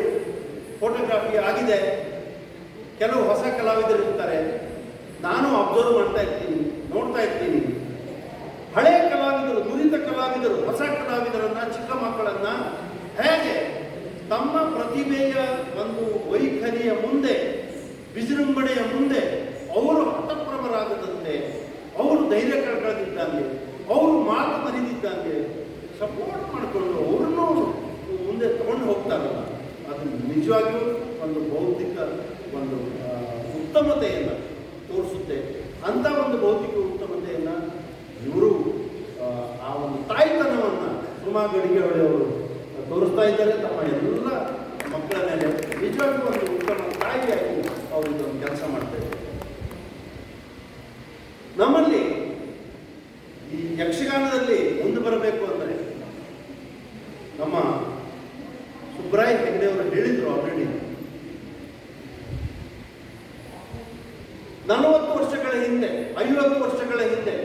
ಫೋಟೋಗ್ರಾಫಿ ಆಗಿದೆ, ಕೆಲವು ಹೊಸ ಕಲಾವಿದರು ಇರ್ತಾರೆ. ನಾನು ಅಬ್ಸರ್ವ್ ಮಾಡ್ತಾ ಇರ್ತೀನಿ, ನೋಡ್ತಾ ಇರ್ತೀನಿ. ಹಳೆ ಕಲಾವಿದರು, ನುರಿತ ಕಲಾವಿದರು, ಹೊಸ ಕಲಾವಿದರನ್ನ, ಚಿಕ್ಕ ಮಕ್ಕಳನ್ನ ಹೇಗೆ ತಮ್ಮ ಪ್ರತಿಭೆಯ ಒಂದು ವೈಖರಿಯ ಮುಂದೆ, ವಿಜೃಂಭಣೆಯ ಮುಂದೆ ಅವರು ಹತಪ್ರಭರಾಗದಂತೆ, ಅವರು ಧೈರ್ಯ ಕಳ್ಕೊಳ್ಳದಿದ್ದಂಗೆ, ಅವರು ಮಾತು ಮರಿದಿದ್ದಂಗೆ ಸಪೋರ್ಟ್ ಮಾಡಿಕೊಂಡು ಅವ್ರನ್ನೂ ಮುಂದೆ ತಗೊಂಡು ಹೋಗ್ತಾರಲ್ಲ, ಅದು ನಿಜವಾಗಿಯೂ ಒಂದು ಬೌದ್ಧಿಕ ಒಂದು ಉತ್ತಮತೆಯನ್ನು ತೋರಿಸುತ್ತೆ. ಅಂಥ ಒಂದು ಬೌದ್ಧಿಕ ಉತ್ತಮತೆಯನ್ನು ಇವರು ಆ ಒಂದು ತಾಯ್ತನವನ್ನು ಸುಮಾ ಗಡಿಗೆ ಹೊಳೆಯವರು ತೋರಿಸ್ತಾ ಇದ್ದಾರೆ. ತಮ್ಮ ಎಲ್ಲ ಮಕ್ಕಳ ಮೇಲೆ ನಿಜವಾಗ್ಲೂ ಒಂದು ಉತ್ತಮ ತಾಯಿಯಾಗಿ ಅವರು ಇದೊಂದು ಕೆಲಸ ಮಾಡ್ತಾ ಇದ್ದಾರೆ. ನಮ್ಮಲ್ಲಿ ಈ ಯಕ್ಷಗಾನದಲ್ಲಿ ಮುಂದೆ ಬರಬೇಕು ಅಂದರೆ ನಮ್ಮ ಸುಬ್ರಾಯ ಹೆಗ್ಡೆಯವರು ಹೇಳಿದರು ಆಲ್ರೆಡಿ. 40 ವರ್ಷಗಳ ಹಿಂದೆ, 50 ವರ್ಷಗಳ ಹಿಂದೆ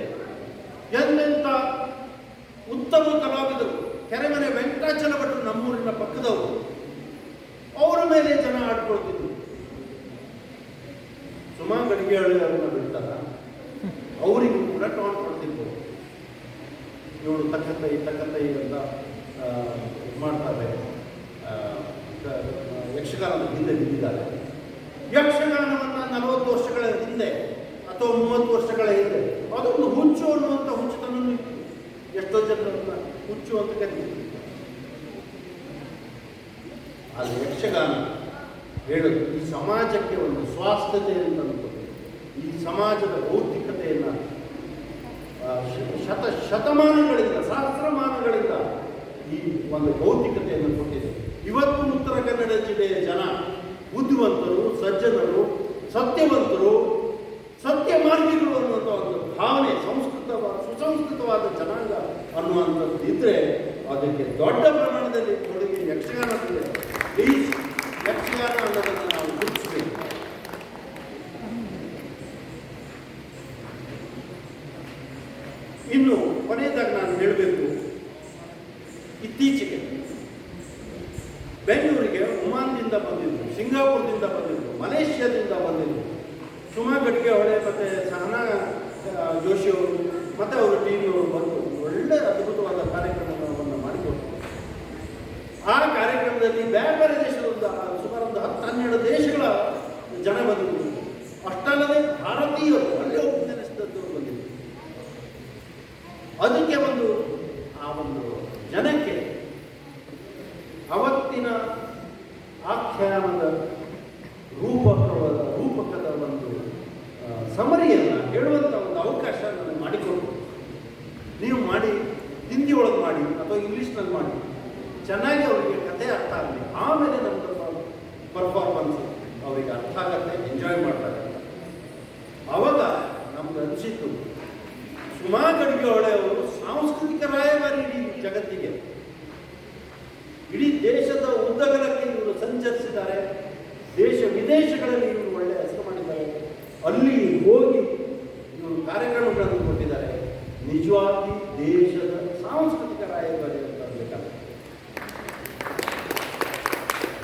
ಎಂತೆಂಥ ಉತ್ತಮ ಕಲಾವಿದರು, ಕೆರೆಮನೆ ವೆಂಕಟಾಚಲ ಭಟ್ರು ನಮ್ಮೂರಿನ ಪಕ್ಕದವರು, ಅವರ ಮೇಲೆ ಜನ ಆಡ್ಕೊಳ್ತಿದ್ರು. ಸುಮಾ ಗಡಿಗೆ ಅವರನ್ನ ಬಿಡ್ತಾರ, ಅವರಿಗೂ ಕೂಡ ಟಾಂಟ್ ಕೊಡ್ತಿರ್ಬೋದು. ಇವಳು ತಕ್ಕತ್ತೈ ಅಂತ ಮಾಡ್ತಾರೆ. ಯಕ್ಷಗಾನದ ಹಿಂದೆ ಬಿದ್ದಿದ್ದಾರೆ. ಯಕ್ಷಗಾನವನ್ನು 40 ವರ್ಷಗಳ ಹಿಂದೆ ಅಥವಾ 30 ವರ್ಷಗಳ ಹಿಂದೆ ಅದೊಂದು ಹುಚ್ಚು ಅನ್ನುವಂಥ ಹುಚ್ಚುತನ ಎಷ್ಟೋ ಜನರನ್ನ ಹುಚ್ಚು ಅಂತ ಕರೀತಾರೆ. ಆದರೆ ಯಕ್ಷಗಾನ ಹೇಳೋದು ಈ ಸಮಾಜಕ್ಕೆ ಒಂದು ಸ್ವಾಸ್ಥ್ಯತೆಯನ್ನು ತಂದುಕೊಟ್ಟಿದೆ. ಈ ಸಮಾಜದ ಬೌದ್ಧಿಕತೆಯನ್ನು ಶತಮಾನಗಳಿಂದ, ಸಹಸ್ರಮಾನಗಳಿಂದ ಈ ಒಂದು ಬೌದ್ಧಿಕತೆಯನ್ನು ಕೊಟ್ಟಿದೆ. ಇವತ್ತು ಉತ್ತರ ಕನ್ನಡ ಜಿಲ್ಲೆಯ ಜನ ಬುದ್ಧಿವಂತರು, ಸಜ್ಜನರು, ಸತ್ಯವಂತರು, ಸತ್ಯ ಮಾರ್ಗಿಗಳು ಅನ್ನುವಂಥ ಒಂದು ಭಾವನೆ, ಸುಸಂಸ್ಕೃತವಾದ ಜನಾಂಗ ಅನ್ನುವಂಥದ್ದು ಇದ್ದರೆ ಅದಕ್ಕೆ ದೊಡ್ಡ ಪ್ರಮಾಣದಲ್ಲಿ ಕೊಡುಗೆ ಯಕ್ಷಗಾನದಲ್ಲಿ. ಪ್ಲೀಸ್ ಯಕ್ಷಗಾನ ಅನ್ನೋದನ್ನು ನಾವು ಗುರುತಿಸಬೇಕು. ಬೆಂಗಳೂರಿಗೆ ಒಮಾನ್ನಿಂದ ಬಂದಿದ್ರು, ಸಿಂಗಾಪುರದಿಂದ ಬಂದಿದ್ರು, ಮಲೇಷ್ಯಾದಿಂದ ಬಂದಿದ್ರು. ಸುಮಾ ಗಡಿಗೆಹೊಳೆ ಮತ್ತು ಸಹನಾ ಜೋಶಿಯವರು ಮತ್ತು ಅವರು ಟೀಮಿಯವರು ಬಂದು ಒಳ್ಳೆ ಅದ್ಭುತವಾದ ಕಾರ್ಯಕ್ರಮವನ್ನು ಮಾಡಿಕೊಟ್ರು. ಆ ಕಾರ್ಯಕ್ರಮದಲ್ಲಿ ಬೇರೆ ಬೇರೆ ದೇಶದ ಸುಮಾರು ಒಂದು 10-12 ದೇಶಗಳ ಜನ ಬಂದಿದ್ದರು. ಅಷ್ಟಲ್ಲದೆ ಭಾರತೀಯರು ಒಳ್ಳೆ ಉಪನ್ಯಾಸದವರು ಬಂದಿದ್ದರು. ಅದಕ್ಕೆ ಆ ಒಂದು ಜನಕ್ಕೆ ಅವತ್ತಿನ ಆಖ್ಯಾನದ ರೂಪಕದ ಒಂದು ಸಮರಿಯನ್ನು ಹೇಳುವಂಥ ಒಂದು ಅವಕಾಶ ನನಗೆ ಮಾಡಿಕೊಟ್ಟು, ನೀವು ಮಾಡಿ, ಹಿಂದಿ ಒಳಗೆ ಮಾಡಿ ಅಥವಾ ಇಂಗ್ಲೀಷ್ನಲ್ಲಿ ಮಾಡಿ, ಚೆನ್ನಾಗಿ ಅವರಿಗೆ ಕಥೆ ಅರ್ಥ ಆಗಲಿ, ಆಮೇಲೆ ನಮ್ಮದು ಪರ್ಫಾರ್ಮೆನ್ಸ್ ಅವರಿಗೆ ಅರ್ಥ ಆಗತ್ತೆ, ಎಂಜಾಯ್ ಮಾಡ್ತಾರೆ. ಆವಾಗ ನಮ್ಗೆ ಅನಿಸಿತ್ತು ಸುಮಾ ಗಡಿಗೆಹೊಳೆ ಅವರು ಸಾಂಸ್ಕೃತಿಕ ರಾಯಭಾರಿ ಇಡೀ ಜಗತ್ತಿಗೆ, ಇಡೀ ದೇಶದ ಉದ್ದಗಲಕ್ಕೆ ಇವರು ಸಂಚರಿಸಿದ್ದಾರೆ. ದೇಶ ವಿದೇಶಗಳಲ್ಲಿ ಇವರು ಒಳ್ಳೆಯ ಹೆಸರು ಮಾಡಿದ್ದಾರೆ. ಅಲ್ಲಿ ಹೋಗಿ ಇವರು ಕಾರ್ಯಕ್ರಮಗಳನ್ನು ಕೊಟ್ಟಿದ್ದಾರೆ. ನಿಜವಾಗಿ ದೇಶದ ಸಾಂಸ್ಕೃತಿಕ ರಾಯಭಾರಿ ಅಂತ ಅನ್ಬೇಕಾದ್ರೆ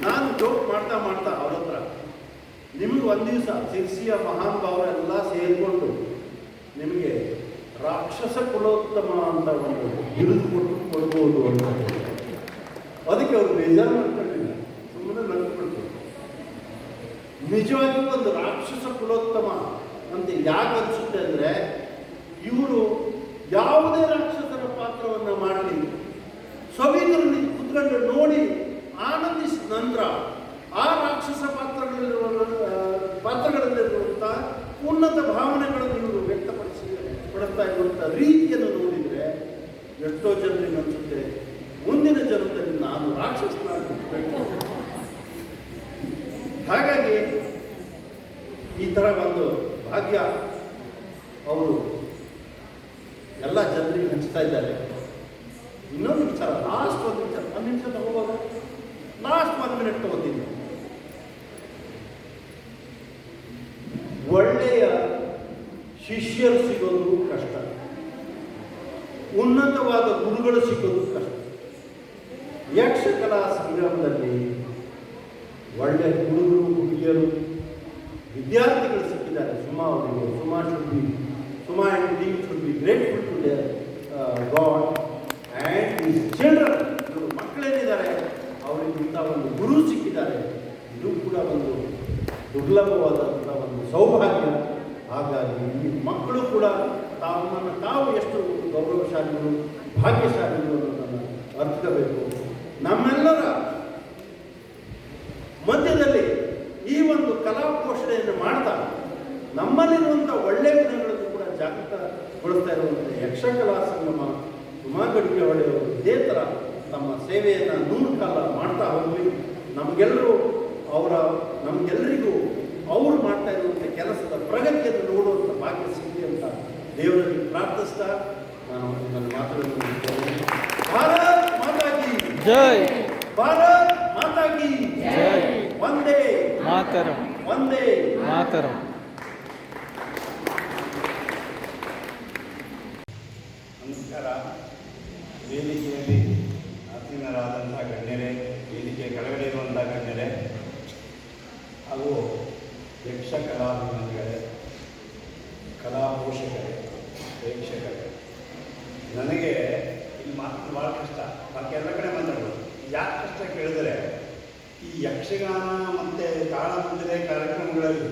ನಾನು ಜೋಕ್ ಮಾಡ್ತಾ ಅವ್ರ ಹತ್ರ, ನಿಮಗೆ ಒಂದು ದಿವಸ ಸಿರ್ಸಿಯ ಮಹಾನ್ ಭಾವರೆಲ್ಲ ಸೇರಿಕೊಂಡು ನಿಮಗೆ ರಾಕ್ಷಸ ಕುಲೋತ್ತಮ ಅಂತ ಒಂದು ಬಿರುದು ಕೊಡ್ಬೋದು ಅಂತ. ಅದಕ್ಕೆ ಅವರು ಬೇಜಾರು ಮಾಡ್ಕೊಂಡಿಲ್ಲ, ಸುಮ್ಮನೆ ನಡ್ಕೊಳ್ತಾರೆ. ನಿಜವಾಗಿಯೂ ಒಂದು ರಾಕ್ಷಸ ಕುಲೋತ್ತಮ ಅಂತ ಯಾಕೆ ಅನಿಸುತ್ತೆ ಅಂದರೆ, ಇವರು ಯಾವುದೇ ರಾಕ್ಷಸರ ಪಾತ್ರವನ್ನು ಮಾಡಲಿ, ಸಭಿಕರಲ್ಲಿ ಕುತ್ಕೊಂಡು ನೋಡಿ ಆನಂದಿಸಿದ ನಂತರ ಆ ರಾಕ್ಷಸ ಪಾತ್ರಗಳಲ್ಲಿರುವಂಥ ಉನ್ನತ ಭಾವನೆಗಳನ್ನು ಇವರು ಪಡಿಸ್ತಾ ಇರುವಂಥ ರೀತಿಯನ್ನು ನೋಡಿದರೆ ಎಷ್ಟೋ ಜನರಿಗೆ ಅನಿಸುತ್ತೆ ಮುಂದಿನ ಜನ್ಮದಲ್ಲಿ ನಾನು ರಾಕ್ಷಸನಾಗಬೇಕು. ಹಾಗಾಗಿ ಈ ಥರ ಒಂದು ಭಾಗ್ಯ ಅವರು ಎಲ್ಲ ಜನರಿಗೆ ಹಂಚ್ತಾ ಇದ್ದಾರೆ. ಇನ್ನೊಂದು ವಿಚಾರ, ಲಾಸ್ಟ್ ಒಂದು ವಿಚಾರ, 1 ನಿಮಿಷ ತಗೋಬೋದು, ಲಾಸ್ಟ್ 1 ಮಿನಿಟ್ ತಗೋತೀನಿ. ಒಳ್ಳೆಯ ಶಿಷ್ಯರು ಸಿಗೋದು ಕಷ್ಟ, ಉನ್ನತವಾದ ಗುರುಗಳು ಸಿಗೋದು ಕಷ್ಟ. ಯಕ್ಷಕಲಾ ಸಂಗ್ರಾಮದಲ್ಲಿ ಒಳ್ಳೆಯ ಹುಡುಗರು, ಹುಡುಗಿಯರು, ವಿದ್ಯಾರ್ಥಿಗಳು ಸಿಕ್ಕಿದ್ದಾರೆ. ಸುಮಾ ಅವರಿಗೆ, Suma and team should be grateful to their god and his children. ಇವರು ಮಕ್ಕಳೇನಿದ್ದಾರೆ ಅವರಿಗೆ ಇಂಥ ಒಂದು ಗುರು ಸಿಕ್ಕಿದ್ದಾರೆ. ಇದು ಕೂಡ ಒಂದು ದುರ್ಲಭವಾದಂಥ ಒಂದು ಸೌಭಾಗ್ಯ. ಹಾಗಾಗಿ ಈ ಮಕ್ಕಳು ಕೂಡ ತಮ್ಮನ್ನು ತಾವು ಎಷ್ಟು ಗೌರವಶಾಲಿಗಳು, ಭಾಗ್ಯಶಾಲಿಗಳು ಅನ್ನೋದನ್ನು ಅರ್ಥಬೇಕು. ನಮ್ಮೆಲ್ಲರ ಮಧ್ಯದಲ್ಲಿ ಈ ಒಂದು ಕಲಾ ಪೋಷಣೆಯನ್ನು ಮಾಡ್ತಾ ನಮ್ಮಲ್ಲಿರುವಂಥ ಒಳ್ಳೆಯ ಗುಣಗಳನ್ನು ಕೂಡ ಜಾಗೃತಗೊಳಿಸ್ತಾ ಇರುವಂಥ ಯಕ್ಷಕಲಾ ಸಂಗಮ ಸುಮಾ ಗಡಿಗೆಹೊಳೆಯವರು ಇದೇ ಥರ ತಮ್ಮ ಸೇವೆಯನ್ನು 100 ಕಾಲ ಮಾಡ್ತಾ ಹೋಗಲಿ. ನಮಗೆಲ್ಲರಿಗೂ ಅವರು ಮಾಡ್ತಾ ಇರುವಂಥ ಕೆಲಸದ ಪ್ರಗತಿಯನ್ನು ನೋಡುವಂಥ ಭಾಗ್ಯ ಸಿಗಲಿ ಅಂತ ದೇವರಲ್ಲಿ ಪ್ರಾರ್ಥಿಸ್ತಾ ನಾನು ನನ್ನ ಮಾತುಗಳನ್ನು ಮುಗಿಸ್ತೇನೆ. ಭಾರತ್ ಮಾತಾ ಕಿ ಜೈ, ಭಾರತ್ ಮಾತಾ ಕಿ ಜೈ, ವಂದೇ ಮಾತರಂ, ವಂದೇ ಮಾತರಂ. ನಮಸ್ಕಾರ. ವೇದಿಕೆಯಲ್ಲಿ ಆಸೀನರಾದಂಥ ಗಣ್ಯರೇ, ವೇದಿಕೆ ಕೆಳಗಡೆ ಇರುವಂಥ ಗಣ್ಯರೇ ಹಾಗೂ ಯಕ್ಷ ಕಲಾಭಿಮಾನಿಗಳೇ, ಕಲಾ ಪೋಷಕರೇ, ಪ್ರೇಕ್ಷಕರೇ, ನನಗೆ ಇಲ್ಲಿ ಮಾತು ಭಾಳ ಕಷ್ಟ. ಬಾಕಿ ಎಲ್ಲ ಕಡೆ ಮಾತಾಡ್ಬೋದು. ಯಾಕೆ ಕಷ್ಟ ಕೇಳಿದರೆ, ಈ ಯಕ್ಷಗಾನ ಮತ್ತು ತಾಳಮಂದಿರ ಕಾರ್ಯಕ್ರಮಗಳಲ್ಲಿ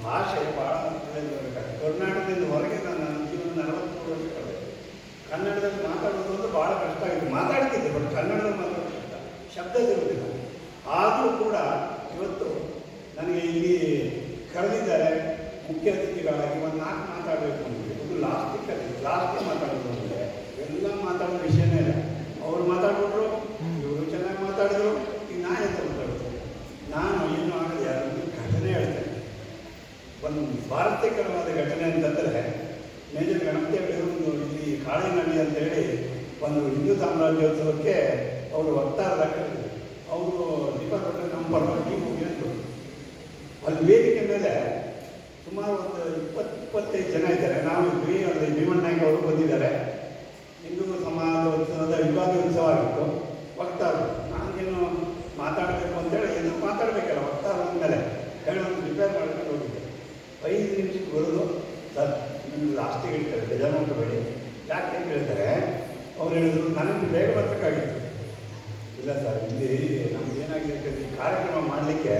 ಭಾಷೆ ಭಾಳ ಬೇಕಾಗ್ತದೆ. ಕರ್ನಾಟಕದಿಂದ ಹೊರಗೆ ನಾನು ನನ್ನ ಜೀವನ 43 ವರ್ಷ ಕಳೆದೆ. ಕನ್ನಡದಲ್ಲಿ ಮಾತಾಡೋದು ಅಂದ್ರೆ ಭಾಳ ಕಷ್ಟ ಆಗಿದೆ. ಮಾತಾಡ್ತಿದ್ದೆ, ಬಟ್ ಕನ್ನಡದಲ್ಲಿ ಮಾತಾಡೋದು ಕಷ್ಟ, ಶಬ್ದ ಇರುವುದಿಲ್ಲ. ಆದರೂ ಕೂಡ ಇವತ್ತು ನನಗೆ ಇಲ್ಲಿ ಕರೆದಿದ್ದಾರೆ ಮುಖ್ಯ ಅತಿಥಿಗಳಾಗಿ. ಒಂದು 4 ಮಾತಾಡಬೇಕು ಅಂದರೆ ಒಂದು ಲಾಸ್ಟಿಗೆ ಮಾತಾಡೋದು ಅಂದರೆ ಎಲ್ಲ ಮಾತಾಡೋ ವಿಷಯನೇ ಇಲ್ಲ. ಅವರು ಮಾತಾಡ್ಬಿಟ್ರು, ಇವರು ಚೆನ್ನಾಗಿ ಮಾತಾಡಿದ್ರು, ಈಗ ನಾನು ಎಂತ ಮಾತಾಡೋದು? ನಾನು ಏನು ಆಗದೆ ಅದೊಂದು ಘಟನೆ ಹೇಳ್ತೇನೆ. ಒಂದು ಸ್ವಾರಸ್ಯಕರವಾದ ಘಟನೆ ಅಂತಂದರೆ, ಮೇಜರ್ ಗಣಪತಿ ಅವರು ಇಲ್ಲಿ ಕಾಳಿನಹಳ್ಳಿ ಅಂತೇಳಿ ಒಂದು ಹಿಂದೂ ಸಾಮ್ರಾಜ್ಯೋತ್ಸವಕ್ಕೆ ಅವರು ವಕ್ತಾರರಾಗಿ ಕರೆದಿದ್ದಾರೆ. ಅವರು ದೀಪಕ್ಕೆ ನಮ್ಮ ಪರವಾಗಿ ಹೋಗಿ ಅಂತ ಅಲ್ಲಿ ವೇದಿಕೆ ಮೇಲೆ ಸುಮಾರು ಒಂದು 20-25 ಜನ ಇದ್ದಾರೆ. ನಾವು ಭೀಮಣ್ಣ ನಾಯ್ಕ ಅವರು ಬಂದಿದ್ದಾರೆ. ಹಿಂದೂ ಸಮಾಜೋತ್ಸವದ ಯುಗಾದಿ ಉತ್ಸವ ಆಗಿತ್ತು. ವಕ್ತಾರರು, ನಾನೇನು ಮಾತಾಡ ಹೇಳ್ತಾರೆ, ಬೇಜಾರು ಮಾಡ್ಕೋಬೇಡಿ. ಯಾಕೆ ಅಂತ ಹೇಳ್ತಾರೆ, ಅವ್ರು ಹೇಳಿದ್ರು ನನಗೆ ಬೇಗ ಬರಬೇಕಾಗಿತ್ತು. ಇಲ್ಲ ಸರ್, ಇಲ್ಲಿ ನಮ್ಗೆ ಏನಾಗಿದೆ ಅಂತಂದರೆ ಈ ಕಾರ್ಯಕ್ರಮ ಮಾಡಲಿಕ್ಕೆ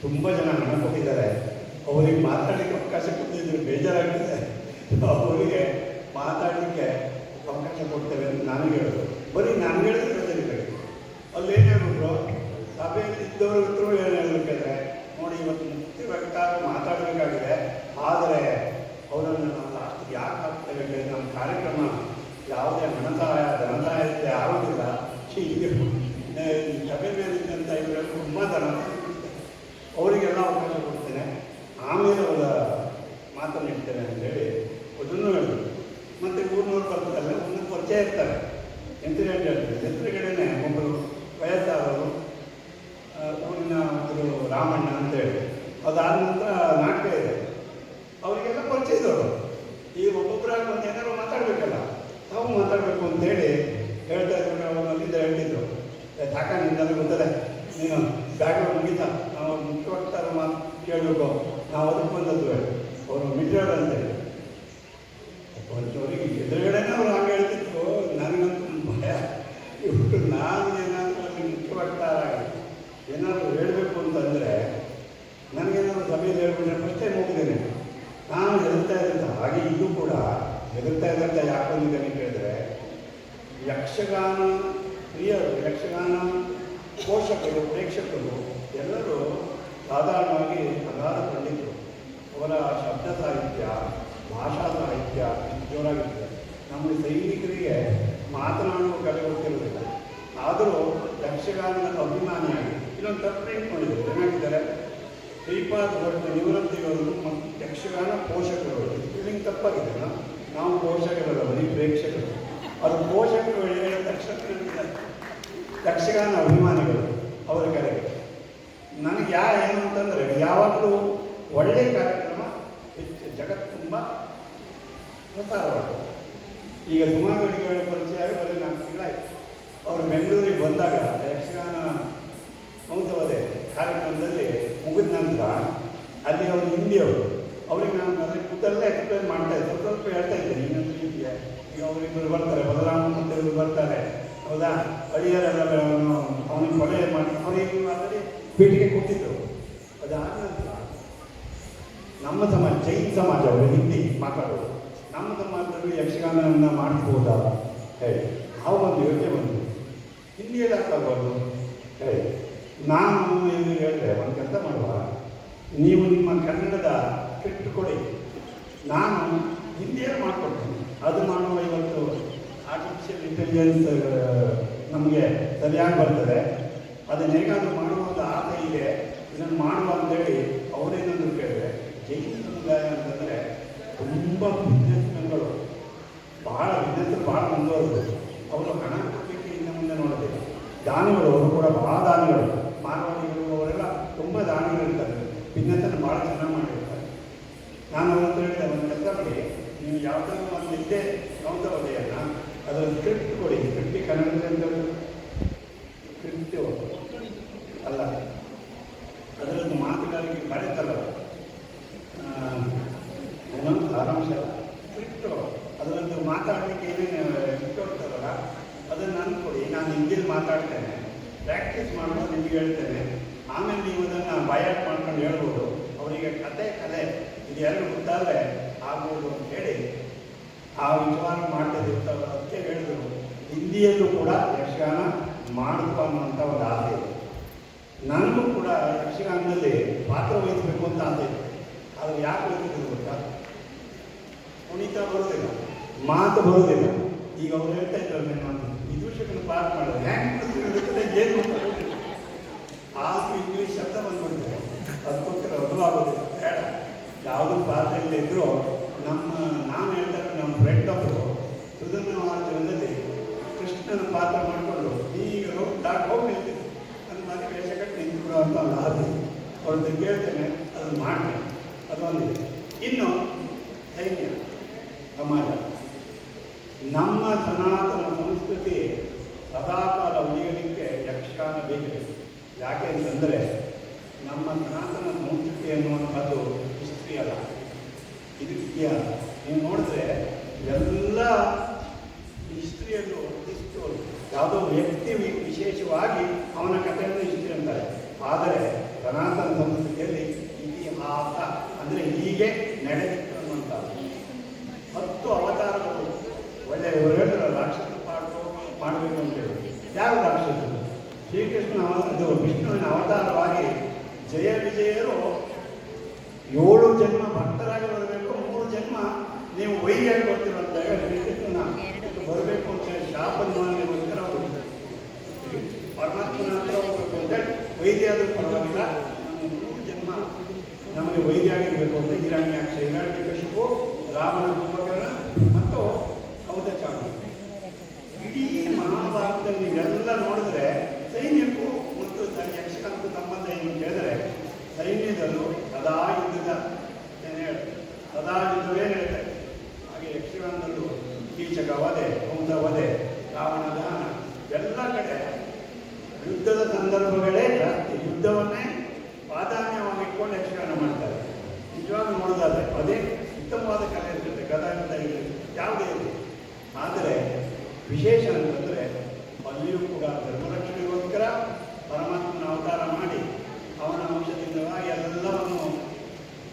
ತುಂಬ ಜನ ಹಣ ಕೊಟ್ಟಿದ್ದಾರೆ, ಅವರಿಗೆ ಮಾತಾಡಲಿಕ್ಕೆ ಅವಕಾಶ ಕೊಟ್ಟಿದ್ರು, ಬೇಜಾರಾಗ್ತದೆ, ಅವರಿಗೆ ಮಾತಾಡಲಿಕ್ಕೆ ಅವಕಾಶ ಕೊಡ್ತೇವೆ ಅಂತ ನನಗೆ ಹೇಳಿದ್ರು. ಬರೀ ನಾನು ಹೇಳಿದ್ರೆ ಬೇಜಾರಿದ್ದಾರೆ. ಅಲ್ಲಿ ಏನು ಹೇಳ್ಬಿಟ್ರು, ಸಭೆಯಲ್ಲಿ ಇದ್ದವರು ಹತ್ರ ಏನು ಹೇಳ್ಬೇಕಂದ್ರೆ, ನೋಡಿ ಇವತ್ತು ಮುಕ್ತಿ ವಕ್ತಾರ ಮಾತಾಡಬೇಕಾಗಿದೆ, ಆದರೆ ಅವರನ್ನು ನಾವು ಲಾಸ್ಟಿಗೆ ಯಾಕೆ ಹಾಕ್ತೇವೆ ಅಂದರೆ ನಮ್ಮ ಕಾರ್ಯಕ್ರಮ ಯಾವುದೇ ಹಣಸಹಾಯ ಧನಸಹಾಯತೆ ಆಗೋದಿಲ್ಲ. ಹೀಗೆ ಸಭೆ ಮೇಲಿದ್ದಂಥ ಇವರೆಲ್ಲ ತುಂಬ ಧನ ಅವರಿಗೆಲ್ಲ ಅವಕಾಶ ಕೊಡ್ತೇನೆ, ಆಮೇಲೆ ಅವರ ಮಾತನ್ನು ಇಡ್ತೇನೆ ಅಂತೇಳಿ ಅದನ್ನು ಹೇಳಿದ್ರು. ಮತ್ತು ಊರಿನವ್ರು ಬರ್ತಾರಲ್ಲ, ಒಂದು ಪರಿಚಯ ಇರ್ತಾರೆ, ಎಂತಿರೇಟ್ ಹೇಳ್ತಾರೆ. ಎದುರುಗಡೆನೆ ಒಬ್ಬರು ವಯಸ್ಸಾದವರು, ಊರಿನ ಒಬ್ಬರು ರಾಮಣ್ಣ ಅಂತೇಳಿ, ಅದಾದ ನಂತರ ನಾಟಕ ಇದೆ, ಅವರಿಗೆಲ್ಲ ಪರಿಚಯ ಇದ್ದವರು. ಈ ಒಬ್ಬೊಬ್ಬರಾಗಿ ಒಂದು ಏನಾದ್ರು ಮಾತಾಡಬೇಕಲ್ಲ, ತಾವು ಮಾತಾಡಬೇಕು ಅಂತೇಳಿ ಹೇಳ್ತಾ ಇದ್ರು. ಅವರು ಅಲ್ಲಿಂದ ಹೇಳ್ತಿದ್ರು, ಸಾಕ ನಿಂದೆಲ್ಲ ಗೊತ್ತದೆ, ನೀನು ಬ್ಯಾಗ ಮುಗಿತಾ ನಾವು ಮುಖ್ಯವಾಗ್ತಾರ ಮಾತು ಕೇಳಬೇಕು, ನಾವು ಅದಕ್ಕೆ ಬಂದದ್ದು ಅವರು ಮಿಡ್ರಾಡ್ ಅಂತೇಳಿ. ಅವರಿಗೆ ಎದುರುಗಡೆನೇ ಅವ್ರು ಹಾಗೆ ಹೇಳ್ತಿದ್ರು. ನನಗಂತೂ ಭಯ, ಇವರು ನಾನು ಏನಾದರೂ ಅಲ್ಲಿ ಮುಖ್ಯವಾಗ್ತಾರಾಗಿ ಏನಾದರೂ ಹೇಳಬೇಕು ಅಂತಂದರೆ ನನಗೇನಾದರೂ ಸಭೆಯಲ್ಲಿ ಹೇಳ್ಬಿಟ್ರೆ ಫಸ್ಟೇ ಹೋಗಿದ್ದೇನೆ. ನಾನು ಹೆದರ್ತಾ ಇದ್ದಂಥ ಹಾಗೆ ಇದು ಕೂಡ ಹೆದರ್ತಾ ಇದ್ದಂಥ ಯಾಕೆ ಬಂದಿದ್ದೇನೆ ಕೇಳಿದ್ರೆ, ಯಕ್ಷಗಾನ ಪ್ರಿಯರು, ಯಕ್ಷಗಾನ ಪೋಷಕರು, ಪ್ರೇಕ್ಷಕರು ಎಲ್ಲರೂ ಸಾಧಾರಣವಾಗಿ ಅಗಾಧ ಪಂಡಿತರು. ಅವರ ಶಬ್ದ ಸಾಹಿತ್ಯ, ಭಾಷಾ ಸಾಹಿತ್ಯ ಜೋರಾಗಿರ್ತದೆ. ನಮ್ಮ ಸೈನಿಕರಿಗೆ ಮಾತನಾಡುವ ಕಲೆ ಗೊತ್ತಿರೋದಿಲ್ಲ. ಆದರೂ ಯಕ್ಷಗಾನದ ಅಭಿಮಾನಿಯಾಗಿ ಇಲ್ಲೊಂದು ತಪ್ಪು ಇಟ್ಕೊಂಡಿದ್ದಾರೆ. ಏನಾಗಿದ್ದಾರೆ, ಶ್ರೀಪಾದ ಭಟ್ ನಿವೃತ್ತಿಗಳು ಮತ್ತು ಯಕ್ಷಗಾನ ಪೋಷಕರು. ಇಲ್ಲಿಂಗ್ ತಪ್ಪಾಗಿದೆ. ನಾವು ಪೋಷಕರಲ್ಲ, ಬರೀ ಪ್ರೇಕ್ಷಕರು. ಅದು ಪೋಷಕರು ಹೇಳಿದ ತಕ್ಷಣ ಯಕ್ಷಗಾನ ಅಭಿಮಾನಿಗಳು ಅವರ ಕರೆಗೆ. ನನಗೆ ಏನು ಅಂತಂದರೆ, ಯಾವಾಗಲೂ ಒಳ್ಳೆಯ ಕಾರ್ಯಕ್ರಮ ಜಗತ್ತು ತುಂಬ ಪ್ರಸಾರವಾಗಿದೆ. ಈಗ ಸುಮಾರು ಅಡಿಗಳ ಪರಿಚಯ ಆಗಿ ಬರೀ 4 ತಿಂಗಳಾಯಿತು. ಅವರು ಬೆಂಗಳೂರಿಗೆ ಬಂದಾಗ ಯಕ್ಷಗಾನ ಮಹೋತ್ಸವದ ಕಾರ್ಯಕ್ರಮದಲ್ಲಿ ಮುಗಿದ ನಂತರ ಅಲ್ಲಿ ಅವರು ಹಿಂದಿಯವರು, ಅವ್ರಿಗೆ ನಾನು ಅದಕ್ಕೆ ಕೂತಲ್ಲೇ ಎಕ್ಸ್ಪ್ಲೇನ್ ಮಾಡ್ತಾ ಇದ್ದೆ, ಸ್ವಲ್ಪ ಹೇಳ್ತಾ ಇದ್ದೇನೆ. ಇನ್ನೊಂದು ರೀತಿಯ ಈಗ ಅವರಿಬ್ಬರು ಬರ್ತಾರೆ, ಬಲರಾಮ ಮತ್ತು ಇವರು ಬರ್ತಾರೆ, ಹೌದಾ, ಅಳಿಯರೆಲ್ಲ ಅವನಿಗೆ ಕೊಲೆ ಮಾಡಿ ಅವರಿಗೆ ಅದರಲ್ಲಿ ಪೀಠಿಗೆ ಕೂತಿದ್ರು. ಅದಾದ ನಂತರ ನಮ್ಮ ಸಮಾಜ, ಜೈನ್ ಸಮಾಜ, ಅವರು ಹಿಂದಿ ಮಾತಾಡೋದು, ನಮ್ಮ ಸಮಾಜದಲ್ಲಿ ಯಕ್ಷಗಾನವನ್ನು ಮಾಡಿಸ್ಬೋದಾ ಹೇಳಿ ನಾವು ಒಂದು ಯೋಚನೆ ಬಂದು ಹಿಂದಿಯಲ್ಲಿ ಹಾಕಬಾರ್ದು ಹೇಳಿ ನಾನು ಇಲ್ಲಿ ಹೇಳಿದೆ, ಒಂದು ಕೆಲಸ ಮಾಡುವ, ನೀವು ನಿಮ್ಮ ಕನ್ನಡದ ಸ್ಕ್ರಿಪ್ಟ್ ಕೊಡಿ, ನಾನು ಹಿಂದಿಯಲ್ಲಿ ಮಾಡಿಕೊಡ್ತೀನಿ. ಅದು ಮಾಡುವ ಇವತ್ತು ಆರ್ಟಿಫಿಷಿಯಲ್ ಇಂಟೆಲಿಜೆನ್ಸ್ ನಮಗೆ ಸರಿಯಾಗಿ ಬರ್ತದೆ. ಅದನ್ನ ಹೇಗಾದರೂ ಮಾಡುವಂಥ ಆಸೆ ಇದೆ, ಇದನ್ನು ಮಾಡುವ ಅಂತೇಳಿ ಅವರೇನಂದ್ರು ಕೇಳಿದ್ರೆ, ಜೈನ ಸಮುದಾಯ ಅಂತಂದರೆ ತುಂಬ ಬಿಸ್ನೆಸ್ಮೆನ್ಗಳು, ಭಾಳ ಮುಂದುವರೆದು ಅವರು ಹಣ ಕೊಡಲಿಕ್ಕೆ ಇನ್ನು ಮುಂದೆ ನೋಡೋದಿಲ್ಲ. ದಾನಿಗಳು, ಅವರು ಕೂಡ ಭಾಳ ದಾನಿಗಳು, ಮಾನವನಿಗಳು, ಅವರೆಲ್ಲ ತುಂಬ ದಾನಿಗಳಿರ್ತಾರೆ, ಬಿಸ್ನೆಸ್ಸನ್ನು ಭಾಳ ಚೆನ್ನಾಗಿ ಮಾಡಿರ್ತಾರೆ. ನಾನು ಅವತ್ತು ಹೇಳಿದೆ, ಒಂದು ಕೆಲಸ ಮಾಡಿ, ನೀವು ಯಾವುದಾದ್ರೂ ಒಂದು ಇದ್ದೇ ಸೌಂದರ್ಯವನ್ನು ಅದರ ಸ್ಕ್ರಿಪ್ಟ್ ಕೊಡಿ. ಸ್ಕ್ರಿಪ್ಟಿಗೆ ಕನ್ನಡದಲ್ಲಿ ಸ್ಕ್ರಿಪ್ಟ್ ಅಲ್ಲ, ಅದರದ್ದು ಮಾತುಗಾರಿಕೆ ಬರೆತಲ್ಲ, ಏನೋ ಸಾರಾಂಶ ಸ್ಕ್ರಿಪ್ಟು, ಅದರದ್ದು ಮಾತಾಡಲಿಕ್ಕೆ ಏನೇನು ಇಟ್ಕೊಡ್ತಾರಲ್ಲ ಅದನ್ನು ನಾನು ಕೊಡಿ. ನಾನು ಹಿಂದಿಯಲ್ಲಿ ಮಾತಾಡ್ತೇನೆ, ಪ್ರಾಕ್ಟೀಸ್ ಮಾಡೋದು ನಿಮಗೆ ಹೇಳ್ತೇನೆ. ಆಮೇಲೆ ನೀವು ಅದನ್ನು ಬಯಾಟ್ ಮಾಡ್ಕೊಂಡು ಹೇಳ್ಬೋದು. ಅವರಿಗೆ ಕಲೆ ಇದು ಎರಡು ಗೊತ್ತಾದರೆ ಆಗ್ಬೋದು ಅಂತ ಹೇಳಿ ಆ ವಿಚಾರ ಮಾಡ್ತಿರ್ತಾರೆ. ಅದಕ್ಕೆ ಹೇಳಿದ್ರು, ಹಿಂದಿಯಲ್ಲೂ ಕೂಡ ಯಕ್ಷಗಾನ ಮಾಡಬೇಕು ಅನ್ನುವಂಥ ಒಂದು ಆಸೆ ಇದೆ. ನನಗೂ ಕೂಡ ಯಕ್ಷಗಾನದಲ್ಲಿ ಪಾತ್ರ ವಹಿಸಬೇಕು ಅಂತ ಆಸೆ ಇದೆ. ಅದು ಯಾಕೆ ವಹಿಸಿದ್ರು ಗೊತ್ತಾ, ಕುಣಿತ ಬರೋದಿಲ್ಲ, ಮಾತು ಬರೋದಿಲ್ಲ. ಈಗ ಅವ್ರು ಹೇಳ್ತಾ ಇದ್ದಾರೆ, ನಾನು ವಿದೂಷಕನ ಪಾಠ ಮಾಡಿದ್ರೆ ಹ್ಯಾಂಗೆ ಏನು ಆಸು ಇಂಗ್ಲೀಷ್ ಶಬ್ದ ಬಂದ್ಬಿಡ್ತಾರೆ. ಅದಕ್ಕೋಸ್ಕರ ಅದು ಆಗೋದಿಲ್ಲ, ಬೇಡ. ಯಾವುದೂ ಪಾತ್ರ ಇಲ್ಲ ಇದ್ದರೂ ನಾನು ಹೇಳ್ತಾರೆ, ನಮ್ಮ ಫ್ರೆಂಡ್ ಒಬ್ಬರು ಸುಧನ್ಯವಾದದಲ್ಲಿ ಕೃಷ್ಣನ ಪಾತ್ರ ಮಾಡಿಕೊಂಡು ಈಗ ಹೋಗಿ ಹೇಳ್ತೀನಿ, ನನ್ನ ಮನೆ ವೇಷ ಕಟ್ಟಿ ನಿಂತು ಅಂತ ಒಂದು ಆಸೆ. ಅವ್ರದ್ದು ಕೇಳ್ತೇನೆ, ಅದನ್ನು ಮಾಡ್ತೇನೆ, ಅದೊಂದಿದೆ. ಇನ್ನು ಸೈನ್ಯ ಸಮಾಜ, ನಮ್ಮ ಸನಾತನ ಸಂಸ್ಕೃತಿ ಸದಾಕಾಲ ಉಳಿಯಲಿಕ್ಕೆ ಯಕ್ಷಗಾನ ಬೇಕಿದೆ. ಯಾಕೆ ಅಂತಂದರೆ ನಮ್ಮ ಸನಾತನ ಸಂಸ್ಕೃತಿ ಅನ್ನುವಂಥದ್ದು ಹಿಸ್ಟ್ರಿ ಅಲ್ಲ, ಇದು ಇತಿಹಾಸ. ನೀವು ನೋಡಿದ್ರೆ ಎಲ್ಲ ಹಿಸ್ಟ್ರಿಯಲ್ಲೂ ಇಷ್ಟು ಯಾವುದೋ ವ್ಯಕ್ತಿ ವಿಶೇಷವಾಗಿ ಅವನ ಕಥೆಯನ್ನು ಹಿಸ್ಟ್ರಿ ಅಂತಾರೆ. ಆದರೆ ಸನಾತನ ಸಂಸ್ಕೃತಿಯಲ್ಲಿ ಇತಿಹಾಸ ಅಂದರೆ ಹೀಗೆ ನಡೆದಿತ್ತು ಅನ್ನುವಂಥದ್ದು. 10 ಅವತಾರಗಳು ಒಳ್ಳೆ ಹೇಳಿದ್ರು, ರಾಕ್ಷಸ ಮಾಡಬೇಕು ಅಂತೇಳಿ. ಯಾವ ರಾಕ್ಷಸರು? ಶ್ರೀಕೃಷ್ಣ ಇದು ವಿಷ್ಣುವಿನ ಅವತಾರವಾಗಿ ಜಯ ವಿಜಯರು 7 ಜನ್ಮ ಭಕ್ತರಾಗಿ ಬರಬೇಕು, 3 ಜನ್ಮ ನೀವು ವೈರಿಯಾಗಿ ಬರ್ತೀರ ಅಂತ ಹೇಳಿ ಶ್ರೀಕೃಷ್ಣನ ಬರಬೇಕು ಅಂತ ಹೇಳಿ ಶಾಪ ನಿವಾರಣೆಗೋಸ್ಕರ ಅವರು ಪರಮಾತ್ಮನ ಹತ್ರ ಹೋಗ್ಬೇಕು ಅಂತೇಳಿ ವೈದ್ಯಾದರೂ ಪರವಾಗಿಲ್ಲ, 3 ಜನ್ಮ ನಮಗೆ ವೈದ್ಯಾಗಿರಬೇಕು ಅಂತ ಹಿರಣ್ಯಕಶಿಪು, ರಾವಣ, ಕುಂಭಕರ್ಣ ಮತ್ತು ಕೌದಚಾಂಡ. ಇಡೀ ಮಹಾಭಾರತದಲ್ಲಿ ಎಲ್ಲ ನೋಡಿದ್ರೆ ಸೈನ್ಯಕ್ಕೂ ಮತ್ತು ಯಕ್ಷಗಾನಕ್ಕೂ ಸಂಬಂಧ ಏನು ಕೇಳಿದ್ರೆ ಸೈನ್ಯದಲ್ಲೂ ಸದಾ ಯುದ್ಧದ ಸದಾ ಯುದ್ಧವೇ ಹೇಳ್ತಾರೆ. ಹಾಗೆ ಯಕ್ಷಗಾನದಲ್ಲೂ ಕೀಚಕ ವಧೆ, ಕಂಸ ವಧೆ, ರಾವಣ ದಹನ ಎಲ್ಲ ಕಡೆ ಯುದ್ಧದ ಸಂದರ್ಭಗಳೇ ಜಾಸ್ತಿ. ಯುದ್ಧವನ್ನೇ ಪ್ರಾಧಾನ್ಯವಾಗಿಟ್ಕೊಂಡು ಯಕ್ಷಗಾನ ಮಾಡ್ತಾರೆ. ನಿಜವಾಗಿ ನೋಡೋದಾದ್ರೆ ಅದೇ ಉತ್ತಮವಾದ ಕಲೆ ಇರ್ತದೆ, ಗದಾಯುದ್ಧ ಯಾವುದೇ ಇರಲಿ. ಆದರೆ ವಿಶೇಷ ಅಂತಂದರೆ ಅಲ್ಲಿಯೂ ಕೂಡ ಧರ್ಮರಕ್ಷಣೆಗೋಸ್ಕರ ಪರಮಾತ್ಮನ ಅವತಾರ ಮಾಡಿ ಅವನ ಅಂಶದಿಂದ ಎಲ್ಲವನ್ನು